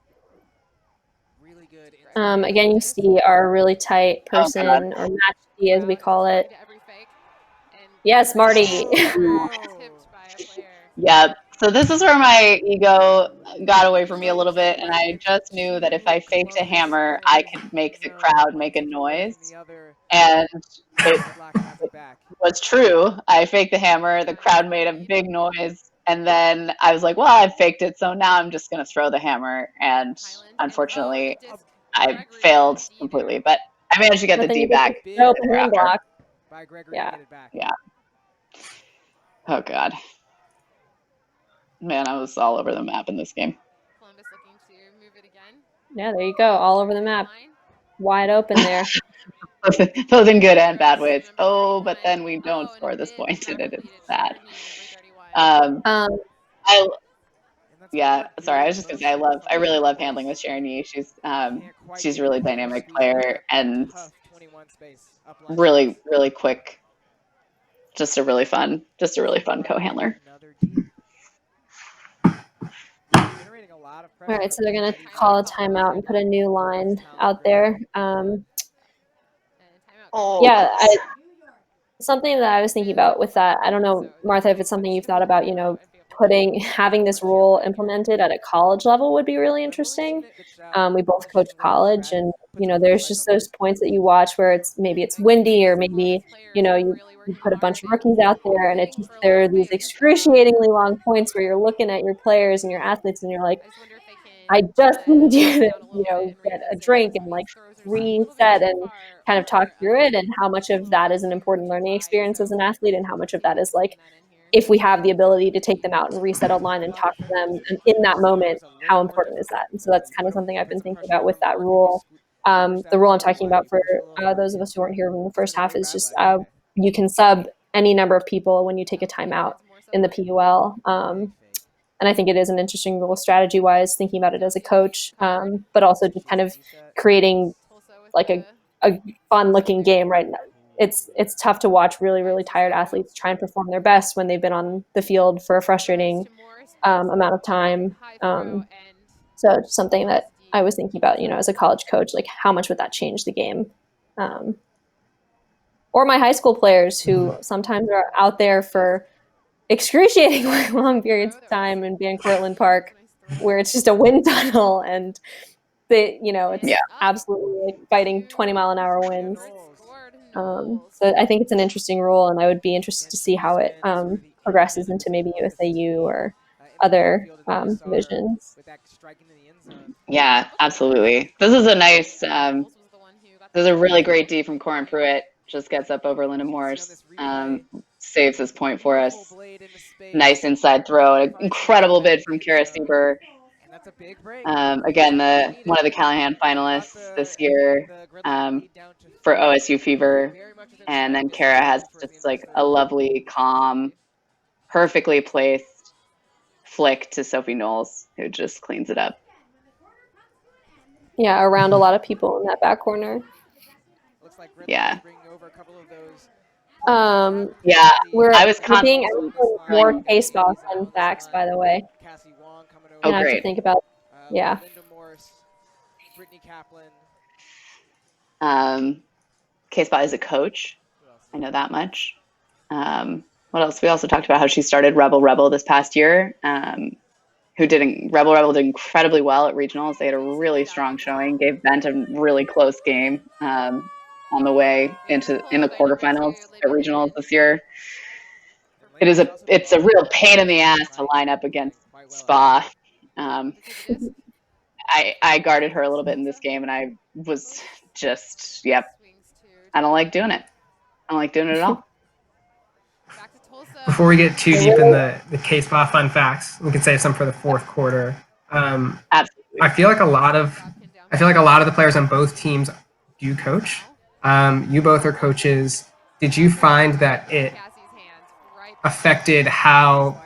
E: Really good.
C: Again, you see our really tight person, or match D as we call it. Yes, Marty.
B: Yeah. So this is where my ego got away from me a little bit, and I just knew that if I faked a hammer, I could make the crowd make a noise. And it was true. I faked the hammer, the crowd made a big noise, and then I was like, well, I faked it, so now I'm just going to throw the hammer. And unfortunately, I failed completely, but I managed to get the D back.
C: Open hand block.
E: Yeah.
B: Oh, God. Man, I was all over the map in this game.
D: Columbus looking to move it again.
C: Yeah, there you go. All over the map. Wide open there.
B: Both in good and bad ways. Oh, but then we don't score this point, and it is sad. Sorry, I was just gonna say I really love handling with Sharon Yee. She's a really dynamic player and really, really quick. Just a really fun co-handler.
C: All right, so they're going to call a timeout and put a new line out there. Something that I was thinking about with that, I don't know, Martha, if it's something you've thought about, having this rule implemented at a college level would be really interesting. We both coach college, and there's just those points that you watch where maybe it's windy, or maybe you put a bunch of rookies out there, and there are these excruciatingly long points where you're looking at your players and your athletes, and you're like, I just need you to get a drink and reset and kind of talk through it, and how much of that is an important learning experience as an athlete, and how much of that is if we have the ability to take them out and reset a line and talk to them and in that moment, how important is that? And so that's kind of something I've been thinking about with that rule. The rule I'm talking about for those of us who weren't here in the first half is just you can sub any number of people when you take a timeout in the PUL. And I think it is an interesting rule strategy-wise, thinking about it as a coach, but also just kind of creating a fun-looking game right now. It's tough to watch really, really tired athletes try and perform their best when they've been on the field for a frustrating amount of time. So it's something that I was thinking about, as a college coach, how much would that change the game? Or my high school players who sometimes are out there for excruciatingly long periods of time in Van Cortlandt Park, where it's just a wind tunnel and it's absolutely fighting 20-mile-an-hour winds. So I think it's an interesting rule, and I would be interested to see how it progresses into maybe USAU or other divisions.
B: Yeah, absolutely. This is a nice, this is a really great D from Corin Pruitt. Just gets up over Linda Morse, saves this point for us. Nice inside throw, an incredible bid from Kara Sieber. Again, one of the Callahan finalists this year for OSU Fever. And then Kara has just like a lovely, calm, perfectly placed flick to Sophie Knowles, who just cleans it up.
C: Yeah, around a lot of people in that back corner.
B: Yeah.
C: Yeah, we're
B: I was
C: seeing
B: constantly
C: more case ball fun facts, by the way.
B: Oh,
C: I have to
B: great.
C: think about, yeah.
B: K-Spot is a coach. I know that much. What else? We also talked about how she started Rebel this past year. Rebel did incredibly well at regionals. They had a really strong showing, gave Bent a really close game on the way in the quarterfinals at regionals this year. It's a real pain in the ass to line up against Spa. I guarded her a little bit in this game, and I was just, I don't like doing it. I don't like doing it at all.
A: Before we get too deep in the K-Spa fun facts, we can save some for the fourth quarter.
B: Absolutely.
A: I feel like a lot of the players on both teams do coach. You both are coaches. Did you find that it affected how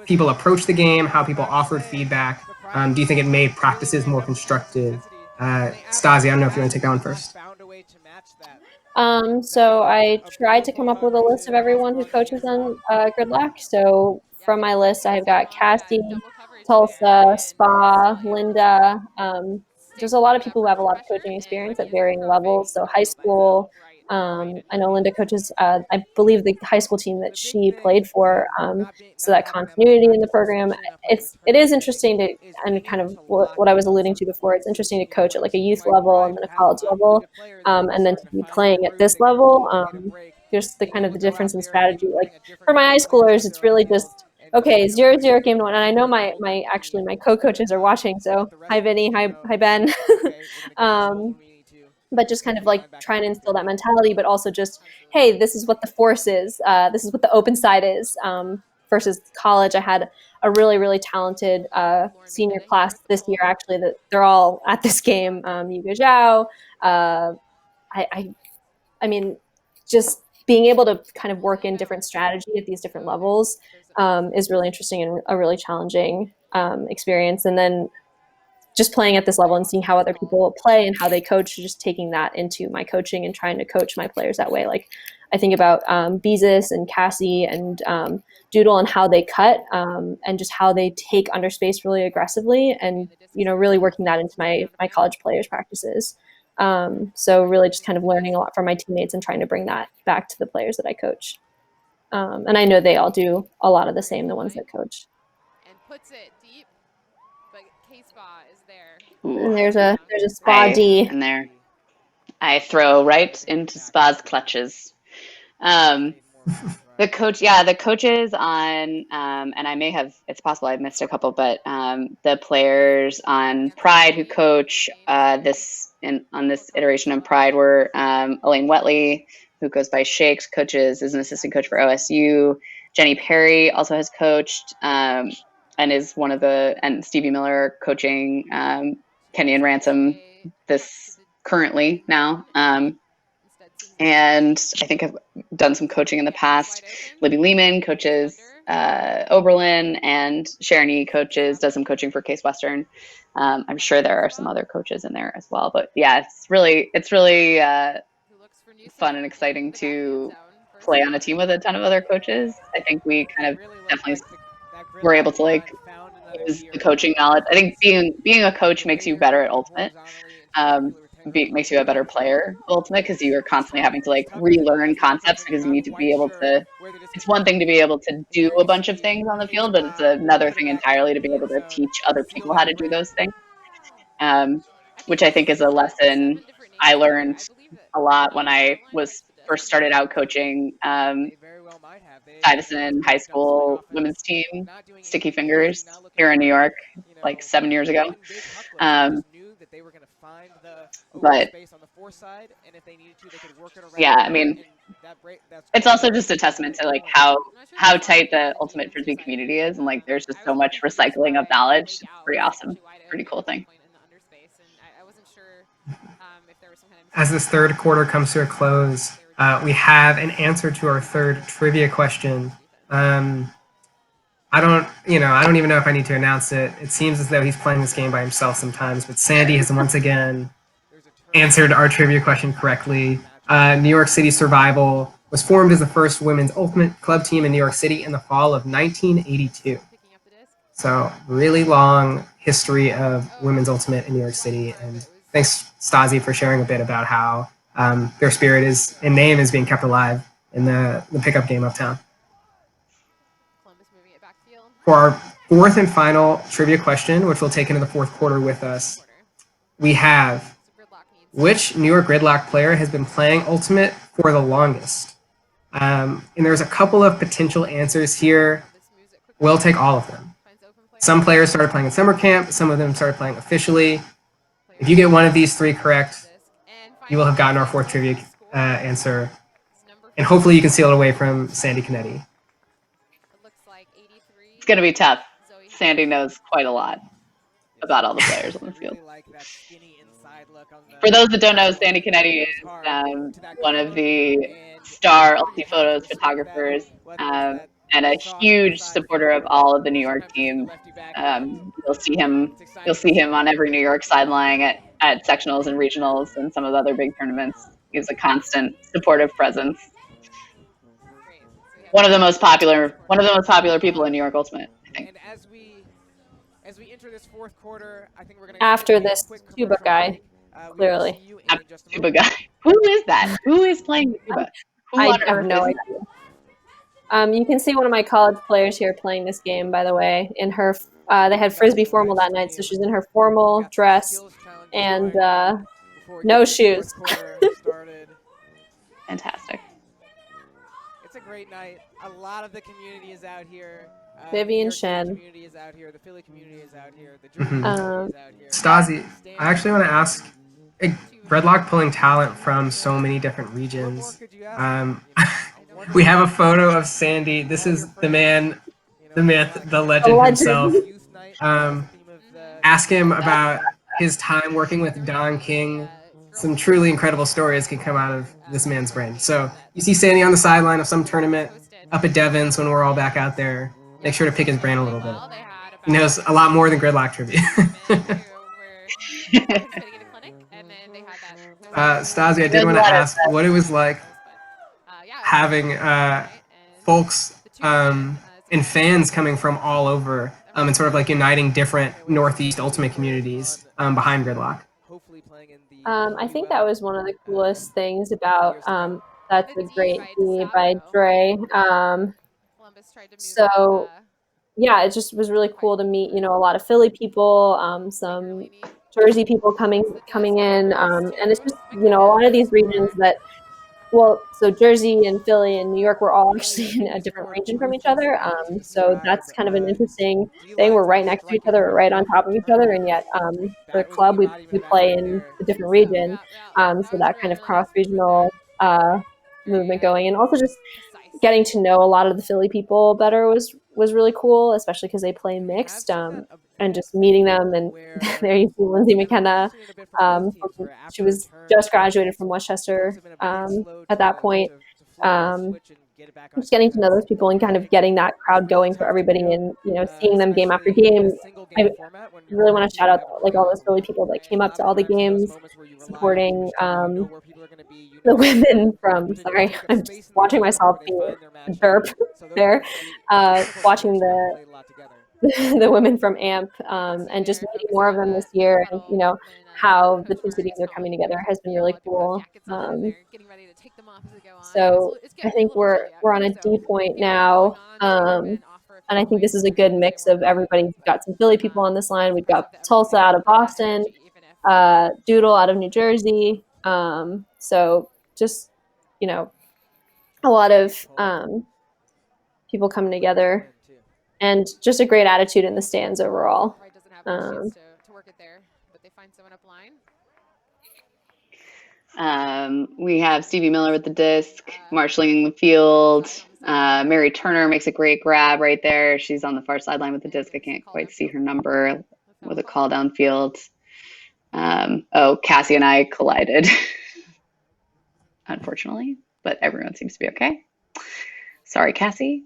A: people approached the game, how people offered feedback? Do you think it made practices more constructive? Stazi, I don't know if you want to take that one first.
C: So I tried to come up with a list of everyone who coaches on Gridlock. So from my list, I've got Cassie, Tulsa, Spa, Linda. There's a lot of people who have a lot of coaching experience at varying levels. So high school, I know Linda coaches, I believe, the high school team that she played for. So that continuity in the program, it is interesting to, and kind of what I was alluding to before, it's interesting to coach at like a youth level and then a college level, and then to be playing at this level. Just the kind of the difference in strategy. Like for my high schoolers, it's really just, okay, 0-0 game to 1. And I know my co-coaches are watching, so hi Vinny, hi Ben. But just kind of like trying to instill that mentality, but also just, hey, this is what the force is. This is what the open side is. Versus college, I had a really, really talented senior class this year, actually, that they're all at this game. Yuga Zhao. I mean, just being able to kind of work in different strategy at these different levels is really interesting and a really challenging experience. And then just playing at this level and seeing how other people play and how they coach, just taking that into my coaching and trying to coach my players that way. Like I think about Beezus and Cassie and Doodle and how they cut and just how they take under space really aggressively, and really working that into my college players practices. So really just kind of learning a lot from my teammates and trying to bring that back to the players that I coach. And I know they all do a lot of the same, the ones that coach.
D: And puts it deep, but K-Spa is there.
C: And there's a Spa D
B: in there. I throw right into Spa's clutches. The coaches on, and it's possible I've missed a couple, but the players on Pride who coach on this iteration of Pride were Elaine Wetley, who goes by Shakes, is an assistant coach for OSU. Jenny Perry also has coached and is and Stevie Miller coaching Kenyon Ransom this currently now. And I think I've done some coaching in the past. Libby Lehman coaches Oberlin, and Sharon E. does some coaching for Case Western. I'm sure there are some other coaches in there as well. But yeah, it's really fun and exciting to play on a team with a ton of other coaches. I think we kind of definitely were able to use the coaching knowledge. I think being a coach makes you better at Ultimate. Makes you a better player Ultimate, because you are constantly having to relearn concepts, because you need to be able to, it's one thing to be able to do a bunch of things on the field, but it's another thing entirely to be able to teach other people how to do those things, which I think is a lesson I learned a lot when I was first started out coaching Stuyvesant High School women's team, Sticky Fingers, here in New York, like 7 years ago. But yeah, I mean, it's also just a testament to like how tight the ultimate frisbee community is, and like there's just so much recycling of knowledge. It's pretty awesome, pretty cool thing.
A: As this third quarter comes to a close, we have an answer to our third trivia question. I don't even know if I need to announce it. It seems as though he's playing this game by himself sometimes, but Sandy has once again answered our trivia question correctly. New York City Survival was formed as the first women's ultimate club team in New York City in the fall of 1982. So really long history of women's ultimate in New York City, and thanks Stazi for sharing a bit about how their spirit and name is being kept alive in the pickup game uptown. For our fourth and final trivia question, which we'll take into the fourth quarter with us, we have: which New York Gridlock player has been playing Ultimate for the longest? And there's a couple of potential answers here. We'll take all of them. Some players started playing in summer camp. Some of them started playing officially. If you get one of these three correct, you will have gotten our fourth trivia answer. And hopefully you can steal it away from Sandy Canetti.
B: It's going to be tough. Sandy knows quite a lot about all the players on the field. For those that don't know, Sandy Canetti is one of the star Ulti Photos photographers and a huge supporter of all of the New York team. You'll see him on every New York sideline at sectionals and regionals and some of the other big tournaments. He's a constant supportive presence. One of the most popular people in New York Ultimate, I think.
E: And as we enter this fourth quarter, I think we're going to
C: after this tuba guy, clearly.
B: Tuba guy. Who is that? Who is playing the tuba?
C: I have no idea. You can see one of my college players here playing this game, by the way. In her, they had frisbee formal that night, so she's in her formal dress and no shoes.
B: Fantastic.
E: It's a great night. A lot of the community is out here.
C: Vivian
E: the
C: Shen.
E: community is out here. The Philly community is out here. The Jersey community is out here.
A: Stazi, I actually want to ask, Gridlock pulling talent from so many different regions. We have a photo of Sandy. This is the man, the myth, the legend himself. Ask him about his time working with Don King. Some truly incredible stories can come out of this man's brain. So you see Sandy on the sideline of some tournament up at Devon's when we're all back out there. Make sure to pick his brain a little bit. He knows a lot more than Gridlock trivia. Stazi, I did want to ask what it was like having folks and fans coming from all over and sort of like uniting different Northeast Ultimate communities behind Gridlock.
C: I think that was one of the coolest things about That's a Great Bee by Dre. So yeah, it just was really cool to meet, a lot of Philly people, some Jersey people coming in, and it's just, a lot of these regions that, so Jersey and Philly and New York were all actually in a different region from each other, so that's kind of an interesting thing. We're right next to each other, we're right on top of each other, and yet for the club, we play in a different region, so that kind of cross-regional movement going, and also just getting to know a lot of the Philly people better was really cool, especially because they play mixed, and just meeting them. And there you see Lindsay McKenna. She was just graduated from Westchester at that point. Just getting to know those people and kind of getting that crowd going for everybody, and seeing them game after game. I really want to shout out all those Philly people that came up to all the games, supporting the women from. Sorry, I'm just watching myself be a derp there. Watching the women from AMP and just meeting more of them this year, and how the two cities are coming together has been really cool. So I think we're on a D point now, and I think this is a good mix of everybody. We've got some Philly people on this line. We've got Tulsa out of Boston, Doodle out of New Jersey. So just a lot of people coming together, and just a great attitude in the stands overall.
D: Pride doesn't have enough chance to work it there, but they find someone up line.
B: We have Stevie Miller with the disc, marshalling the field. Mary Turner makes a great grab right there. She's on the far sideline with the disc. I can't quite see her number with a call downfield. Oh, Cassie and I collided, unfortunately, but everyone seems to be okay. Sorry, Cassie.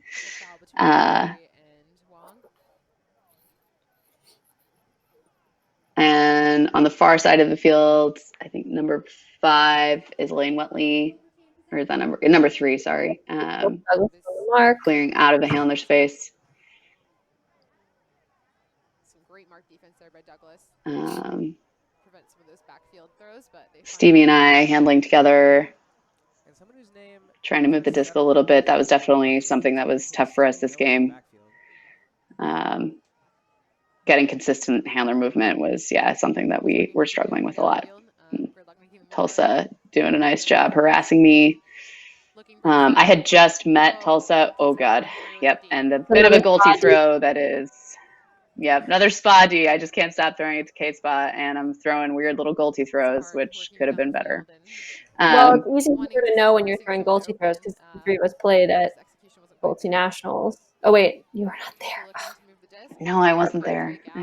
B: And on the far side of the field, I think number 5 is Elaine Whatley, or is that number 3? Sorry, clearing out of the handler space.
D: Some great mark defense there by Douglas. Prevent some of those backfield throws, but
B: Stevie and I handling together, trying to move the disc a little bit. That was definitely something that was tough for us this game. Getting consistent handler movement was, something that we were struggling with a lot. Tulsa doing a nice job harassing me. I had just met Tulsa. Oh, God. Yep. And a bit of a goalty throw that is, another spa D. I just can't stop throwing it to K-Spa, and I'm throwing weird little goalty throws, which could have been better.
C: Well, it's easy to know when you're throwing goalty throws because the 3 of us played at goalty nationals. Oh, wait, you were not there.
B: No, I wasn't there.
C: So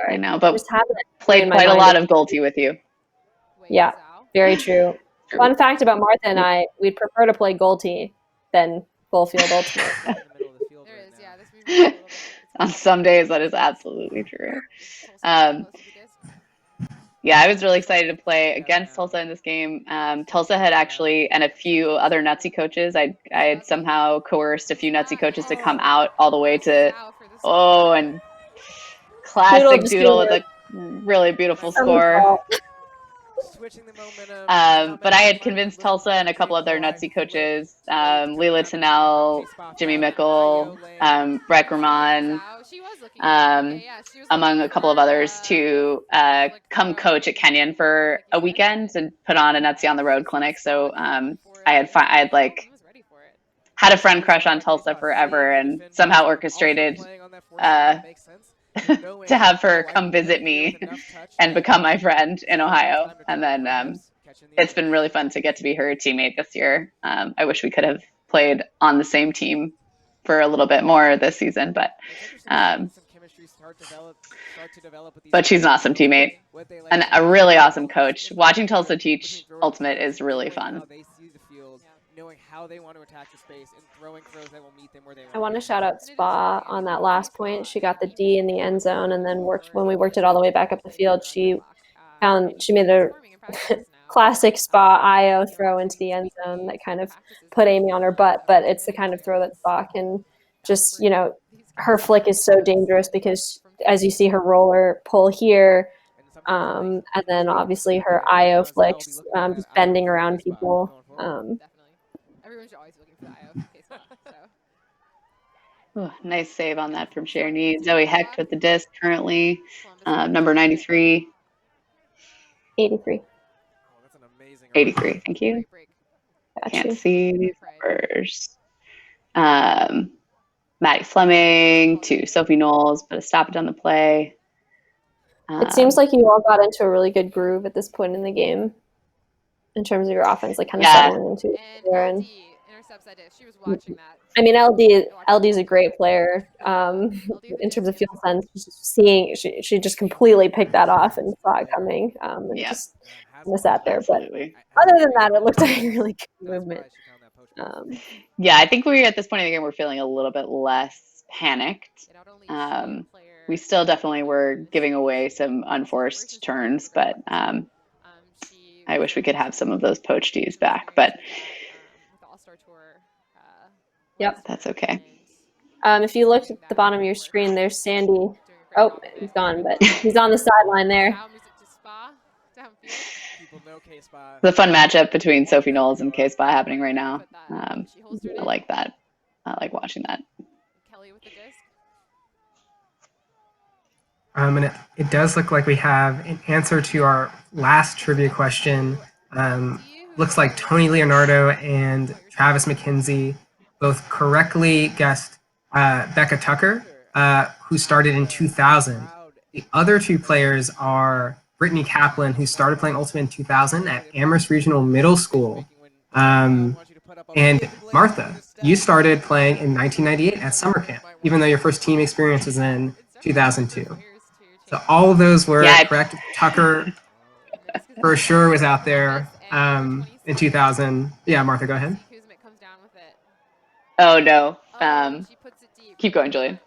B: I know, but
C: played
B: quite a lot of goalty with you.
C: Yeah, very true. Fun fact about Martha and I, we'd prefer to play goalty than Bloomfield Ultimate.
B: On some days, that is absolutely true. I was really excited to play against Tulsa in this game. Tulsa had actually, and a few other Nutsy coaches, I had somehow coerced a few Nutsy coaches to come out all the way to, and classic Doodle with a really beautiful score. But I had convinced Tulsa and a couple other Nutsy coaches, Leela Tennell, Jimmy Mickle, Brett Griman, among a couple of others, to come coach at Kenyon for a weekend and put on a Nutsy on the Road clinic. So I had had a friend crush on Tulsa forever, and somehow orchestrated to have her come visit me and become my friend in Ohio. And then it's been really fun to get to be her teammate this year. I wish we could have played on the same team for a little bit more this season, but she's an awesome teammate and a really awesome coach. Watching Tulsa teach Ultimate is really fun.
E: Knowing how they want to attack the space and throwing throws that will meet them where they want.
C: I want to shout out Spa on that last point. She got the D in the end zone, and then when we worked it all the way back up the field, she made a classic Spa IO throw into the end zone that kind of put Amy on her butt. But it's the kind of throw that Spa can just, her flick is so dangerous because as you see her roller pull here, and then obviously her IO flicks, just bending around people.
D: Everyone's always looking for the IO K-Spot.
B: So. Nice save on that from Cherny. Zoe Hecht with the disc currently, number 93.
C: 83.
E: Oh, that's an amazing
B: 83, thank you. Can't see these numbers. Maddie Fleming to Sophie Knowles, but a stoppage on the play.
C: It seems like you all got into a really good groove at this point in the game in terms of your offense, like kind of settling into it there. And
D: she was watching that.
C: I mean, LD is a great player in terms of field sense. She just completely picked that off and saw it coming. And just sat there.
B: Absolutely.
C: But other than that, it looked like a really good movement.
B: I think at this point in the game, we're feeling a little bit less panicked. We still definitely were giving away some unforced turns, but I wish we could have some of those poach Ds back, but
C: yep,
B: that's okay.
C: If you look at the bottom of your screen, there's Sandy. Oh, he's gone, but he's on the sideline there.
B: The fun matchup between Sophie Knowles and K-Spa happening right now. I like that. I like watching that.
D: Kelly with the disc.
A: And it does look like we have an answer to our last trivia question. looks like Tony Leonardo and Travis McKenzie both correctly guessed Becca Tucker, who started in 2000. The other two players are Brittany Kaplan, who started playing Ultimate in 2000 at Amherst Regional Middle School. And Martha, you started playing in 1998 at summer camp, even though your first team experience was in 2002. So all of those were correct. Tucker for sure was out there in 2000. Yeah, Martha, go ahead.
B: Oh no. Keep going, Julian.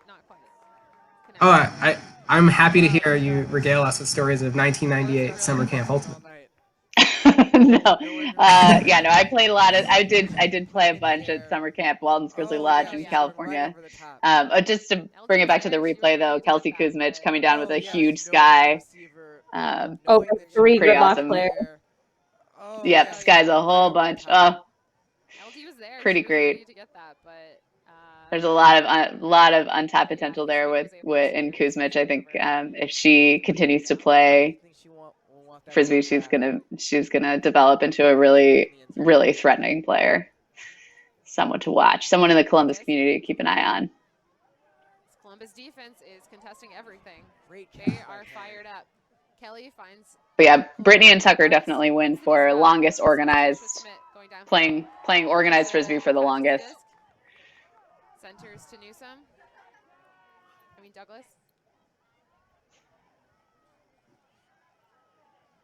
A: Oh, I'm happy to hear you regale us with stories of 1998 summer camp Ultimate.
B: No. Yeah, no, I played a lot of, I did play a bunch at summer camp, Walden's Grizzly Lodge in California. Just to bring it back to the replay though, Kelsey Kuzmich coming down with a huge sky.
C: Three
B: pretty
C: Gridlock
B: awesome.
C: players.
B: Yep, Sky's a whole bunch. Oh, pretty great. There's a lot of untapped potential there with in Kuzmich. I think if she continues to play Frisbee, she's gonna develop into a really threatening player. Someone to watch. Someone in the Columbus community to keep an eye on.
D: Columbus defense is contesting everything. They are fired up. Kelly finds.
B: But yeah, Brittany and Tucker definitely win for longest organized, playing organized Frisbee for the longest.
D: Centers to Newsom. Douglas.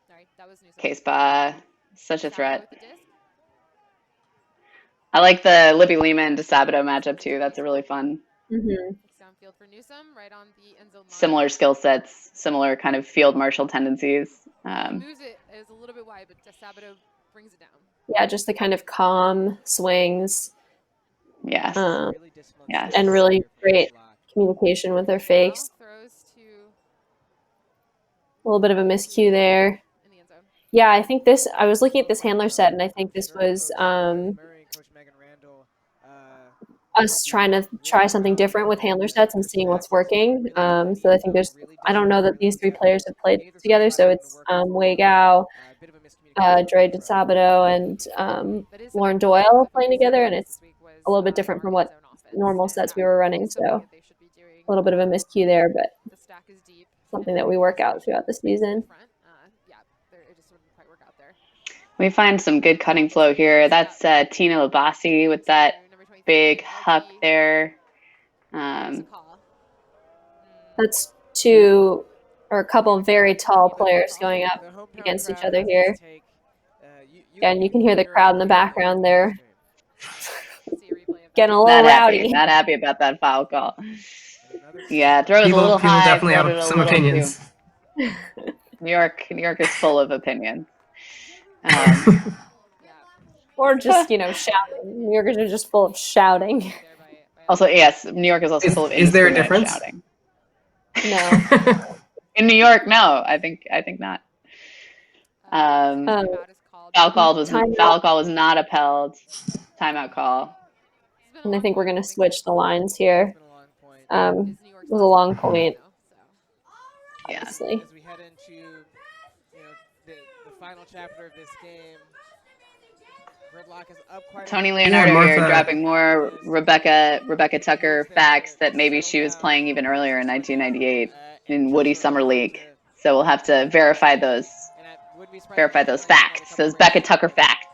D: Sorry, that was Newsom.
B: K-Spa, such a threat. I like the Libby Lehman to Sabato matchup too. That's a really fun.
D: Downfield for Newsom, right on the end zone line.
B: Similar skill sets, similar kind of field marshal tendencies.
D: Moves it is a little bit wide, but Sabato brings it down.
C: Yeah, just the kind of calm swings.
B: Yes. Yes.
C: And really great communication with their fakes. A little bit of a miscue there. Yeah, I think this, I was looking at this handler set, and I think this was us trying to try something different with handler sets and seeing what's working. So I think I don't know that these three players have played together, so it's Wei Gao, Dre Sabato, and Lauren Doyle playing together, and it's a little bit different from what normal sets we were running, so a little bit of a miscue there, but something that we work out throughout the season.
B: We find some good cutting flow here. That's Tina Labasi with that big huck there.
C: That's two or a couple of very tall players going up against each other here. And you can hear the crowd in the background there. Getting a little rowdy.
B: Not happy about that foul call. Yeah, throw it a little high.
A: People definitely have some opinions.
B: New York is full of opinions.
C: Or just, shouting. New Yorkers are just full of shouting.
B: Also, yes, New York is also full of
A: Is there a difference?
B: Shouting.
C: No.
B: In New York, no. I think not. Foul call was not upheld. Timeout call.
C: And I think we're going to switch the lines here. It was a long point. Obviously.
E: As we head into the final chapter of this game, Gridlock is up quite
B: Tony Leonardo here dropping more Rebecca Tucker facts that maybe she was playing even earlier in 1998 in Woody Summer League. So we'll have to verify those facts, those Becca Tucker facts.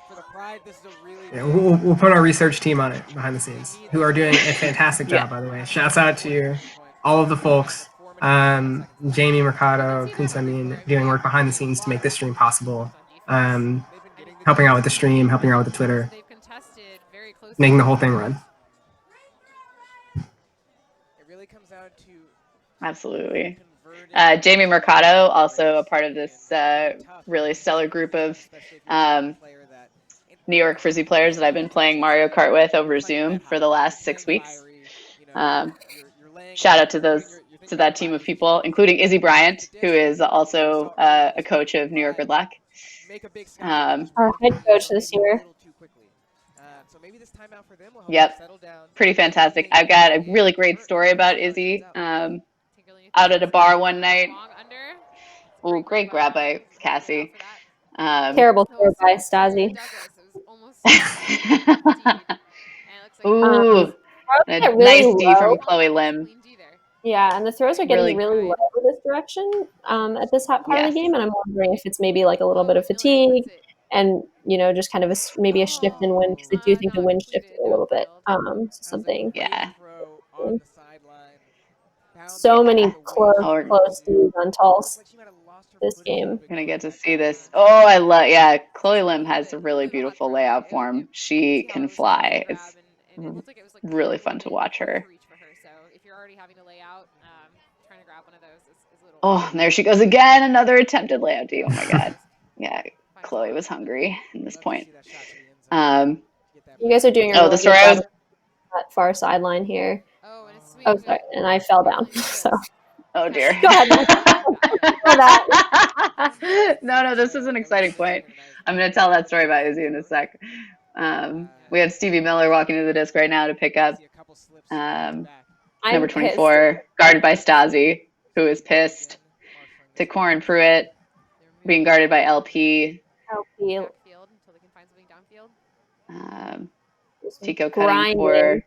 A: Yeah, we'll put our research team on it behind the scenes, who are doing a fantastic job, by the way. Shouts out to all of the folks, Jamie Mercado, Kunsamin, doing work behind the scenes to make this stream possible, helping out with the stream, helping out with the Twitter, making the whole thing run.
B: Absolutely. Jamie Mercado, also a part of this really stellar group of New York Frisbee players that I've been playing Mario Kart with over Zoom for the last 6 weeks. Shout out to that team of people, including Izzy Bryant, who is also a coach of New York Gridlock.
C: Our head coach this year.
B: Yep, pretty fantastic. I've got a really great story about Izzy. Out at a bar one night. Oh, great grab by Cassie.
C: Terrible throw by Stazi.
B: Ooh,
C: Throws
B: a
C: get really
B: nice D
C: low.
B: from Chloe Lim.
C: Yeah, and the throws are getting
B: Really,
C: really low this direction at this part of the
B: yes.
C: game, and I'm wondering if it's maybe like a little bit of fatigue and, you know, just kind of maybe a shift in wind, because I do think the wind shifted a little bit. So something.
B: Yeah.
C: So many close
B: Oh,
C: D's on Tulse this game.
B: gonna get to see this. Oh, I love. Yeah, Chloe Lim has a really beautiful layout form. She can fly. It's really fun to watch her. Oh, and there she goes again. Another attempted layout D. Oh my god. Yeah, Chloe was hungry at this point.
C: You guys are doing a
B: Oh,
C: really
B: the story
C: good
B: I
C: job
B: was.
C: that far sideline here. Oh, sorry, and I fell down. So
B: Oh dear.
C: go ahead.
B: No, this is an exciting point. I'm going to tell that story about Izzy in a sec. We have Stevie Miller walking to the disc right now to pick up number 24, guarded by Stazi, who is pissed. To Corin Pruitt, being guarded by LP. Tico cutting for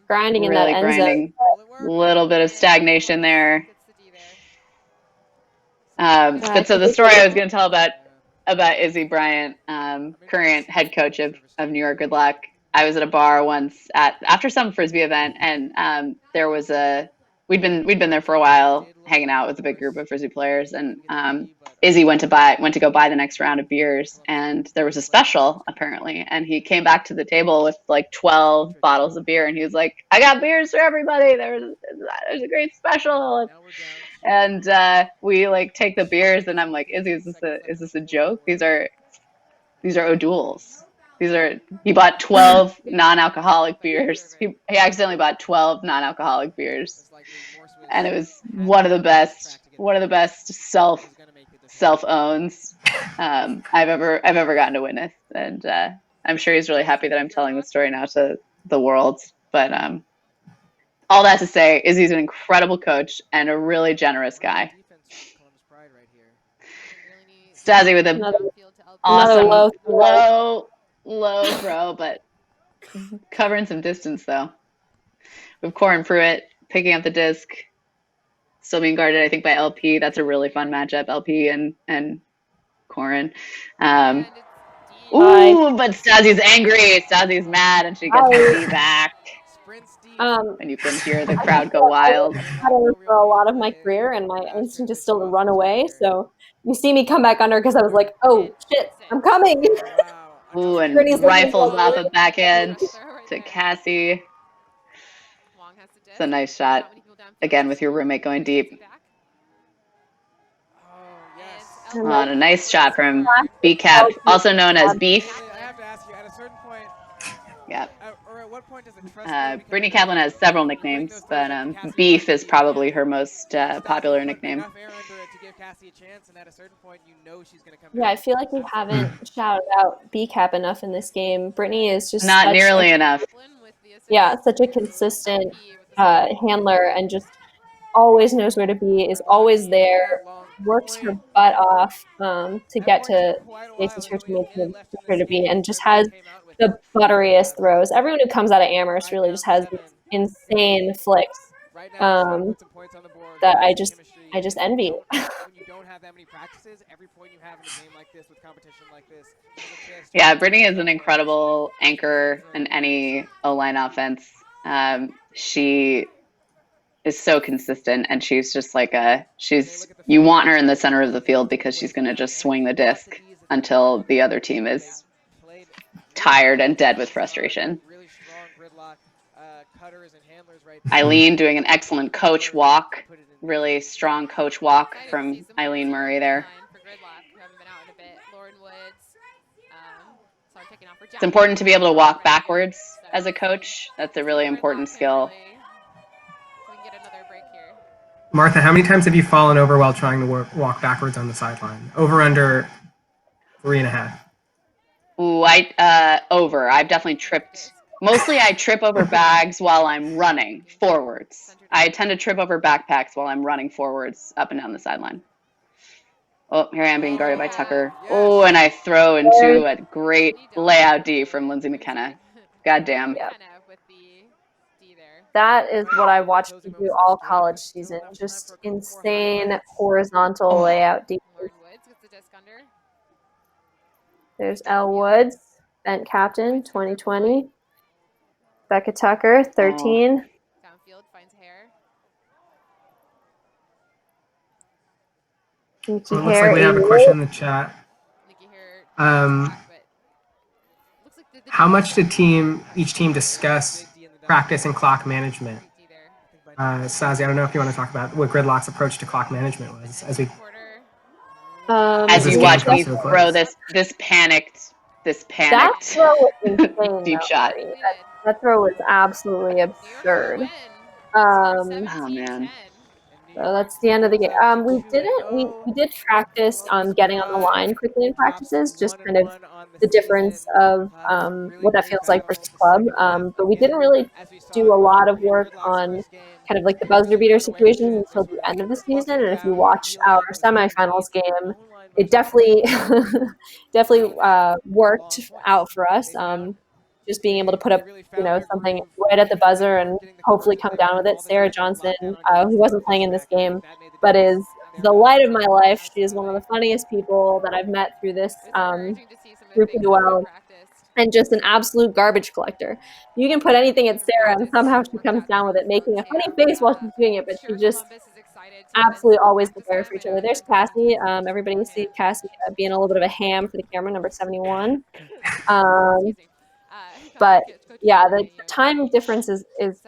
C: grinding in
B: really
C: that end
B: grinding.
C: zone.
B: Little bit of stagnation there. But so the story I was going to tell about Izzy Bryant, current head coach of New York Good Luck. I was at a bar once after some Frisbee event, and there was we'd been there for a while, hanging out with a big group of Frisbee players, and Izzy went to go buy the next round of beers, and there was a special apparently, and he came back to the table with like 12 bottles of beer, and he was like, "I got beers for everybody. There's a great special." And we like take the beers, and I'm like, "Izzy, is this a joke? These are O'Douls. He bought 12 non-alcoholic beers. He accidentally bought 12 non-alcoholic beers, and it was one of the best self owns I've ever gotten to witness. And I'm sure he's really happy that I'm telling the story now to the world. But all that to say, Izzy's an incredible coach and a really generous guy. Stazi with a awesome low throw, but covering some distance though. With Corin Pruitt picking up the disc, still being guarded, I think, by LP. That's a really fun matchup, LP and Corin. But Stazi's angry. Stazi's mad, and she gets the D back. And you can hear the crowd go wild.
C: For a lot of my career, and my instinct is still to run away. So you see me come back under because I was like, "Oh shit, I'm coming!"
B: Ooh, and rifles off a backhand to Cassie. It's a nice shot. Again, with your roommate going deep. On a nice shot from B-Cap, also known as Beef. Yeah. Brittany Kaplan has several nicknames, but Beef is probably her most popular nickname.
C: Yeah, I feel like we haven't shouted out B-Cap enough in this game. Brittany is just
B: not nearly enough.
C: Yeah, such a consistent handler, and just always knows where to be, is always there, works her butt off to get to spaces her teammates need her to be, and just has the butteriest throws. Everyone who comes out of Amherst really just has these insane flicks that I just envy.
B: Yeah, Brittany is an incredible anchor in any O-line offense. She is so consistent, and she's just like you want her in the center of the field because she's going to just swing the disc until the other team is tired and dead with frustration. Eileen doing an excellent coach walk, really strong coach walk from Eileen Murray there. It's important to be able to walk backwards as a coach. That's a really important skill.
A: Martha, how many times have you fallen over while trying to walk backwards on the sideline? Over, under 3.5?
B: Ooh, over. I've definitely tripped. Mostly I trip over bags while I'm running forwards. I tend to trip over backpacks while I'm running forwards up and down the sideline. Oh, here I am being guarded by Tucker. Oh, and I throw into a great layout D from Lindsay McKenna. Goddamn.
C: Yeah. That is what I watched you do all college season. Just insane horizontal layout D. There's Elle Woods, Bent Captain, 2020. Becca Tucker, 13.
D: Downfield finds Hare.
A: Well, it looks like we have a question in the chat. How much did each team discuss practice and clock management? Stazi, I don't know if you want to talk about what Gridlock's approach to clock management was as
B: you watch me throw this panicked
C: that throw was insane,
B: deep shot.
C: That throw was absolutely absurd.
B: Oh man.
C: So that's the end of the game. We did practice getting on the line quickly in practices, just kind of the difference of what that feels like versus club. But we didn't really do a lot of work on kind of like the buzzer beater situations until the end of the season. And if you watch our semifinals game, it definitely worked out for us. Just being able to put up, something right at the buzzer and hopefully come down with it. Sarah Johnson, who wasn't playing in this game, but is the light of my life. She is one of the funniest people that I've met through this group of duel, and just an absolute garbage collector. You can put anything at Sarah and somehow she comes down with it, making a funny face while she's doing it, but she just absolutely always there for each other. There's Cassie. Everybody see Cassie being a little bit of a ham for the camera, number 71. But yeah, the time difference is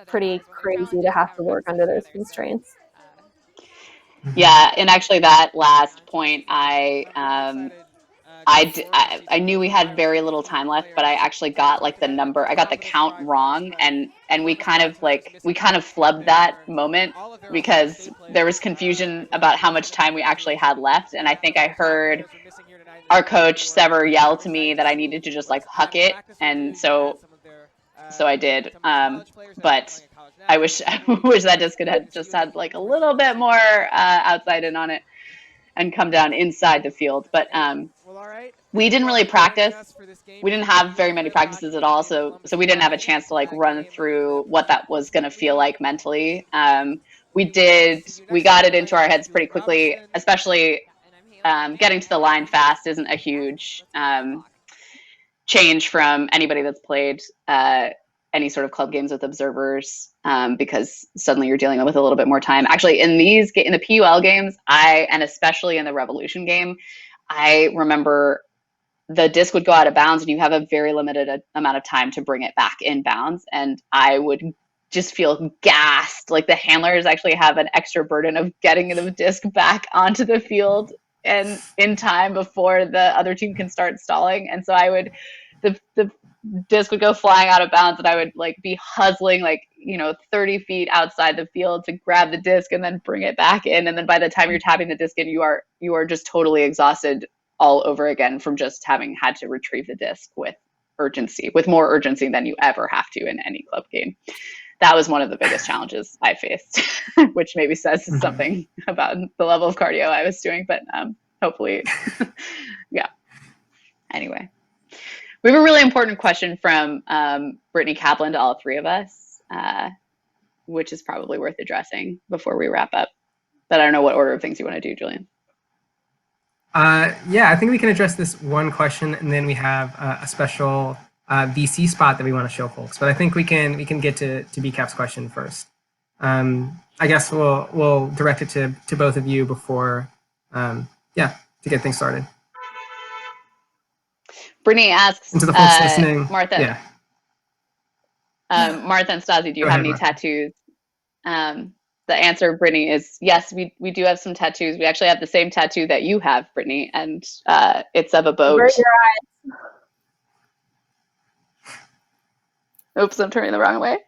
C: pretty crazy to have to work under those constraints.
B: Yeah, and actually that last point, I knew we had very little time left, but I actually got like the number, I got the count wrong, and we kind of flubbed that moment because there was confusion about how much time we actually had left, and I think I heard our coach Sever yell to me that I needed to just like huck it, and so I did. But I wish that disc had just had like a little bit more outside in on it and come down inside the field. But we didn't really practice. We didn't have very many practices at all, so we didn't have a chance to like run through what that was going to feel like mentally. We got it into our heads pretty quickly, especially getting to the line fast isn't a huge change from anybody that's played any sort of club games with observers, because suddenly you're dealing with a little bit more time. Actually, in the PUL games, and especially in the Revolution game, I remember the disc would go out of bounds and you have a very limited amount of time to bring it back in bounds, and I would just feel gassed. Like the handlers actually have an extra burden of getting the disc back onto the field and in time before the other team can start stalling. And so the disc would go flying out of bounds and I would like be hustling 30 feet outside the field to grab the disc and then bring it back in. And then by the time you're tapping the disc in, you are just totally exhausted all over again from just having had to retrieve the disc with more urgency than you ever have to in any club game. That was one of the biggest challenges I faced, which maybe says something about the level of cardio I was doing, but hopefully, yeah. Anyway, we have a really important question from Brittany Kaplan to all three of us, which is probably worth addressing before we wrap up. But I don't know what order of things you want to do, Julian.
A: Yeah, I think we can address this one question, and then we have a special VC spot that we want to show folks. But I think we can get to BCAP's question first. I guess we'll direct it to both of you before, to get things started.
B: Brittany asks,
A: and to the folks listening,
B: Martha.
A: Yeah.
B: Martha and Stazi, do you have any tattoos? The answer, Brittany, is yes, we do have some tattoos. We actually have the same tattoo that you have, Brittany, and it's of a boat.
C: Where's your eyes?
B: Oops, I'm turning the wrong way.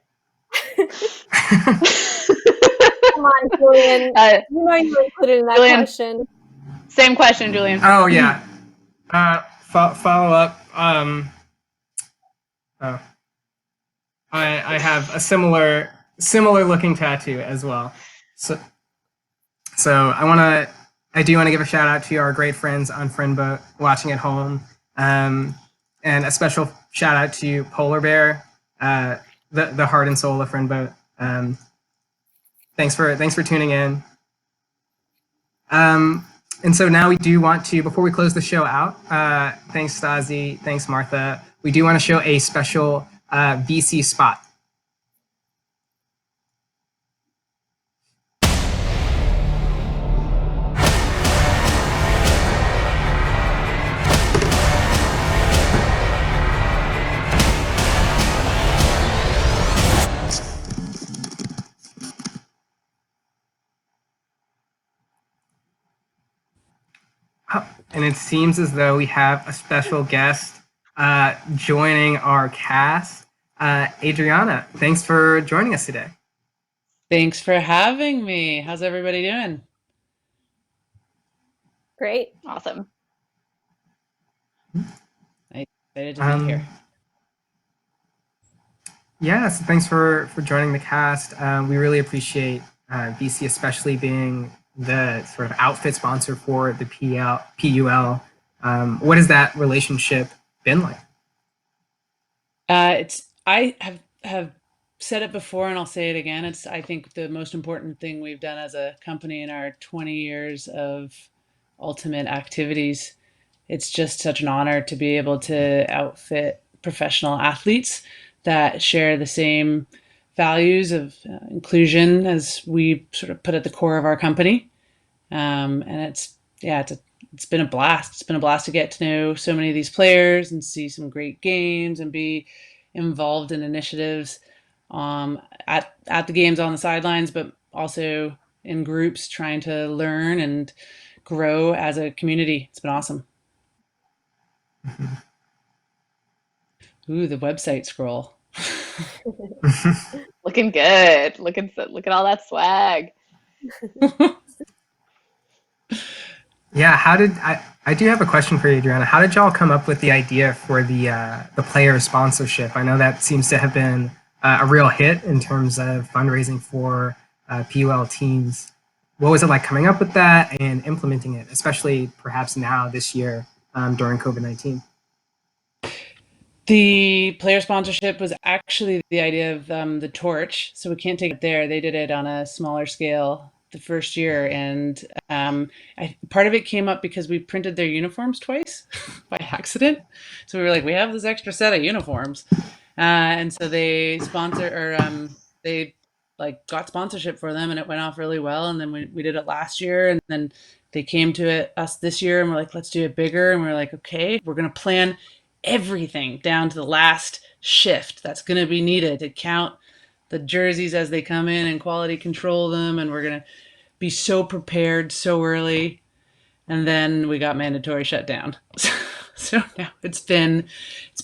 C: Come on, Julian. You know you included in that
B: Julian,
C: question.
B: Same question, Julian.
A: Oh, yeah. Follow up. I have a similar looking tattoo as well. So I want to I do want to give a shout out to our great friends on Friendboat watching at home. And a special shout out to Polar Bear, the heart and soul of Friendboat. Thanks for tuning in. And so now we do want to, before we close the show out, thanks Stazi, thanks Martha, we do want to show a special VC spot. And it seems as though we have a special guest joining our cast. Adriana, thanks for joining us today.
R: Thanks for having me. How's everybody doing?
C: Great.
B: Awesome.
R: Excited to be here.
A: Yeah, so thanks for joining the cast. We really appreciate VC especially being the sort of outfit sponsor for the PUL. What has that relationship been like?
R: I have said it before and I'll say it again. It's, I think, the most important thing we've done as a company in our 20 years of ultimate activities. It's just such an honor to be able to outfit professional athletes that share the same values of inclusion as we sort of put at the core of our company. And it's been a blast. It's been a blast to get to know so many of these players and see some great games and be involved in initiatives at the games on the sidelines, but also in groups trying to learn and grow as a community. It's been awesome. Ooh, the website scroll.
B: Looking good. Look at all that swag.
A: Yeah, I do have a question for you, Adriana. How did y'all come up with the idea for the player sponsorship? I know that seems to have been a real hit in terms of fundraising for PUL teams. What was it like coming up with that and implementing it, especially perhaps now this year during COVID-19?
R: The player sponsorship was actually the idea of the torch, so we can't take it there. They did it on a smaller scale the first year, and part of it came up because we printed their uniforms twice by accident. So we were like, we have this extra set of uniforms, and so they got sponsorship for them, and it went off really well. And then we did it last year, and then they came to us this year, and we're like, let's do it bigger. And we're like, okay, we're gonna plan everything down to the last shift that's going to be needed to count the jerseys as they come in and quality control them, and we're going to be so prepared so early. And then we got mandatory shutdown. So now it's been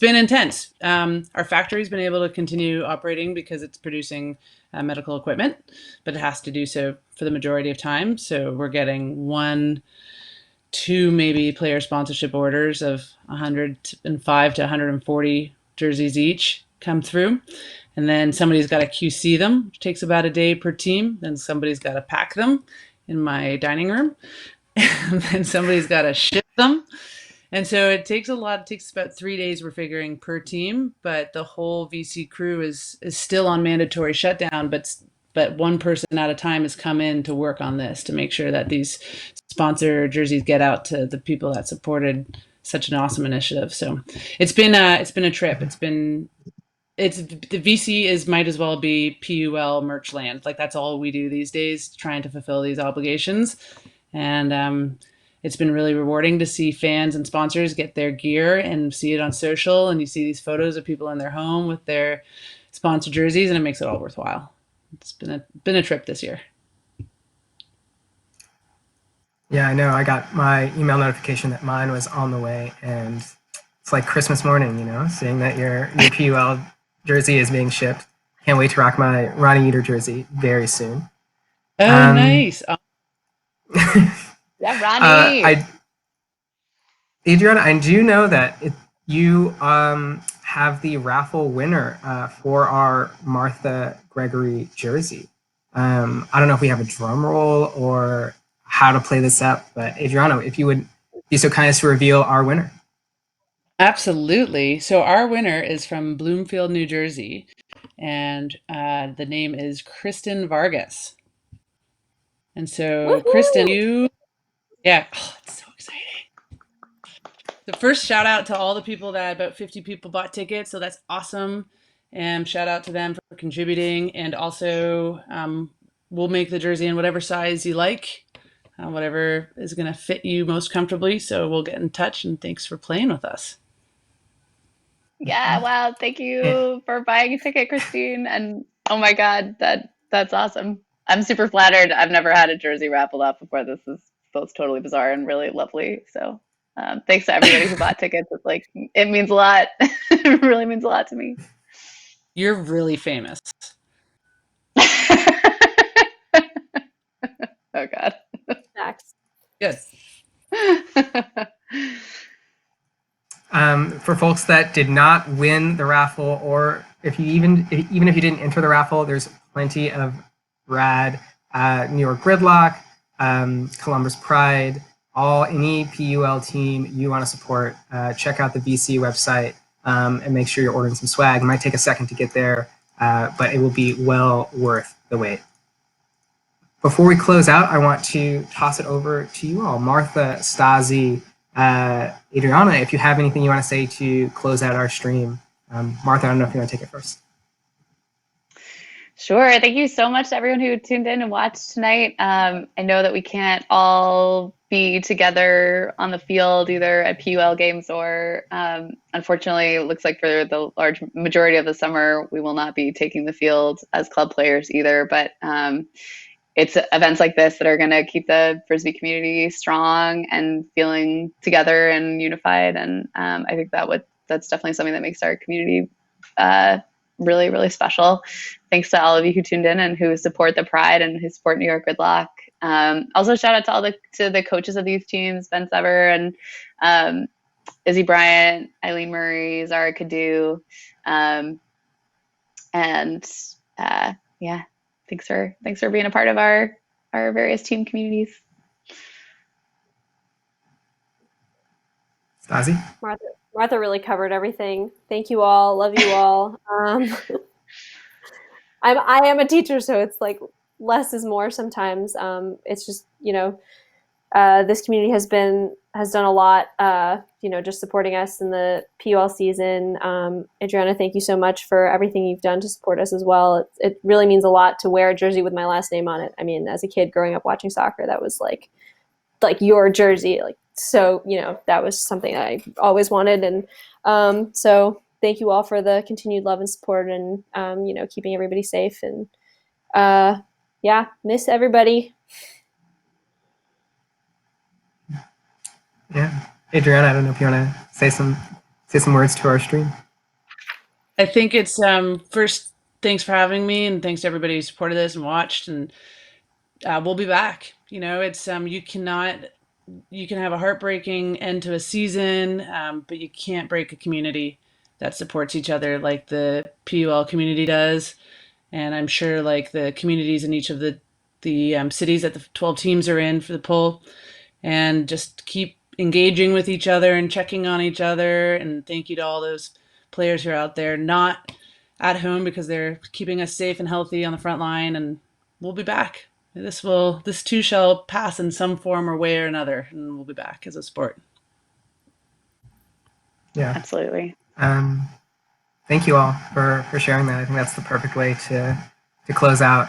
R: intense. Our factory's been able to continue operating because it's producing medical equipment, but it has to do so for the majority of time. So we're getting 2 maybe player sponsorship orders of 105 to 140 jerseys each come through. And then somebody's got to QC them, which takes about a day per team. Then somebody's got to pack them in my dining room. And then somebody's got to ship them. And so it takes a lot. It takes about 3 days, we're figuring, per team. But the whole VC crew is still on mandatory shutdown, but one person at a time has come in to work on this to make sure that these sponsor jerseys get out to the people that supported such an awesome initiative. So it's been a trip. The VC might as well be PUL merch land. Like, that's all we do these days, trying to fulfill these obligations. And it's been really rewarding to see fans and sponsors get their gear and see it on social, and you see these photos of people in their home with their sponsor jerseys, and it makes it all worthwhile. It's been a trip this year.
A: Yeah, I know. I got my email notification that mine was on the way, and it's like Christmas morning, seeing that your PUL jersey is being shipped. Can't wait to rock my Ronnie Eater jersey very soon.
R: Oh, nice.
B: Yeah, Ronnie.
A: Adriana, I do know that you have the raffle winner for our Martha Gregory jersey. I don't know if we have a drum roll or how to play this up. But Adriana, if you would be so kind as to reveal our winner.
R: Absolutely. So our winner is from Bloomfield, New Jersey, and the name is Kristinn Vargas. And so, Kristinn, yeah, it's so exciting. The first shout out to all the people that about 50 people bought tickets, so that's awesome. And shout out to them for contributing. And also, we'll make the jersey in whatever size you like, whatever is going to fit you most comfortably. So we'll get in touch, and thanks for playing with us.
B: Yeah, wow. Thank you for buying a ticket, Kristinn. And oh my God, that's awesome. I'm super flattered. I've never had a jersey raffled off before. This is both totally bizarre and really lovely. So thanks to everybody who bought tickets. It's like, it means a lot. It really means a lot to me.
R: You're really famous.
B: Oh God.
C: Max.
R: Good.
A: For folks that did not win the raffle, or if you even if you didn't enter the raffle, there's plenty of rad New York Gridlock, Columbus Pride, any PUL team you want to support. Check out the VC website and make sure you're ordering some swag. It might take a second to get there, but it will be well worth the wait. Before we close out, I want to toss it over to you all, Martha, Stazi, Adriana, if you have anything you want to say to close out our stream. Martha, I don't know if you want to take it first.
B: Sure. Thank you so much to everyone who tuned in and watched tonight. I know that we can't all be together on the field, either at PUL games or unfortunately, it looks like for the large majority of the summer, we will not be taking the field as club players either. But it's events like this that are going to keep the Frisbee community strong and feeling together and unified. And I think that's definitely something that makes our community really, really special. Thanks to all of you who tuned in and who support the Pride and who support New York Gridlock. Also, shout out to all the coaches of these teams, Ben Sever and Izzy Bryant, Eileen Murray, Zara Kadu, yeah. Thanks for being a part of our various team communities.
A: Stazi?
C: Martha really covered everything. Thank you all. Love you all. I am a teacher, so it's like less is more sometimes. It's just, this community has done a lot, just supporting us in the PUL season. Adriana, thank you so much for everything you've done to support us as well. It really means a lot to wear a jersey with my last name on it. I mean, as a kid growing up watching soccer, that was like your jersey. So, that was something I always wanted. And so thank you all for the continued love and support and, keeping everybody safe. And miss everybody.
A: Yeah. Adriana, I don't know if you want to say some words to our stream.
R: I think it's first, thanks for having me, and thanks to everybody who supported this and watched, and we'll be back. It's you can have a heartbreaking end to a season, but you can't break a community that supports each other like the PUL community does. And I'm sure like the communities in each of the cities that the 12 teams are in for the poll, and just keep engaging with each other and checking on each other. And thank you to all those players who are out there not at home because they're keeping us safe and healthy on the front line. And we'll be back. This too shall pass in some form or way or another, and we'll be back as a sport.
A: Yeah,
B: absolutely.
A: Thank you all for sharing that. I think that's the perfect way to close out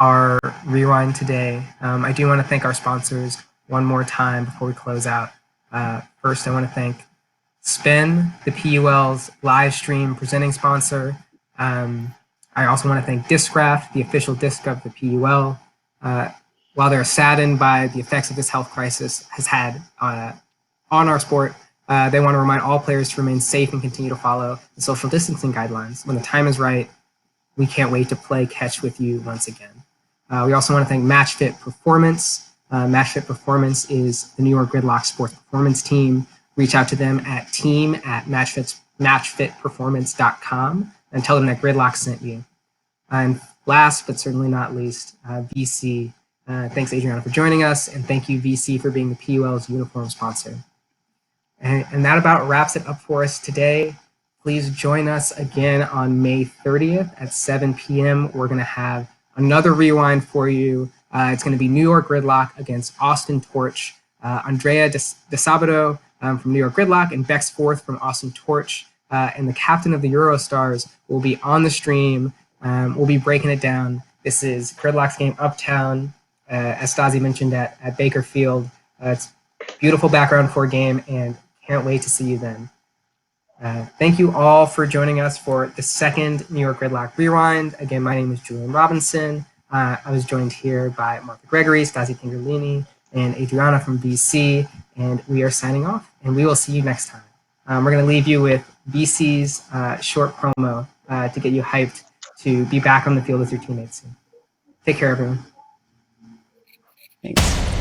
A: our rewind today. I do want to thank our sponsors one more time before we close out. First, I want to thank Spin, the PUL's live stream presenting sponsor. I also want to thank Discraft, the official disc of the PUL. While they're saddened by the effects of this health crisis has had on our sport, they want to remind all players to remain safe and continue to follow the social distancing guidelines. When the time is right, we can't wait to play catch with you once again. We also want to thank MatchFit Performance. MatchFit Performance is the New York Gridlock sports performance team. Reach out to them at team@matchfitperformance.com and tell them that Gridlock sent you. And last but certainly not least, VC. Thanks, Adriana, for joining us, and thank you, VC, for being the PUL's uniform sponsor. And that about wraps it up for us today. Please join us again on May 30th at 7 p.m. We're going to have another rewind for you. It's going to be New York Gridlock against Austin Torch. Andrea DeSabato from New York Gridlock and Bex Forth from Austin Torch and the captain of the Eurostars will be on the stream. We'll be breaking it down. This is Gridlock's game Uptown, as Stazi mentioned, at Baker Field. It's beautiful background for a game, and can't wait to see you then. Thank you all for joining us for the second New York Gridlock Rewind. Again, my name is Juleon Robinson. I was joined here by Martha Gregory, Stazi Tingerlini, and Adriana from BC, and we are signing off, and we will see you next time. We're going to leave you with BC's short promo to get you hyped to be back on the field with your teammates soon. Take care, everyone.
R: Thanks.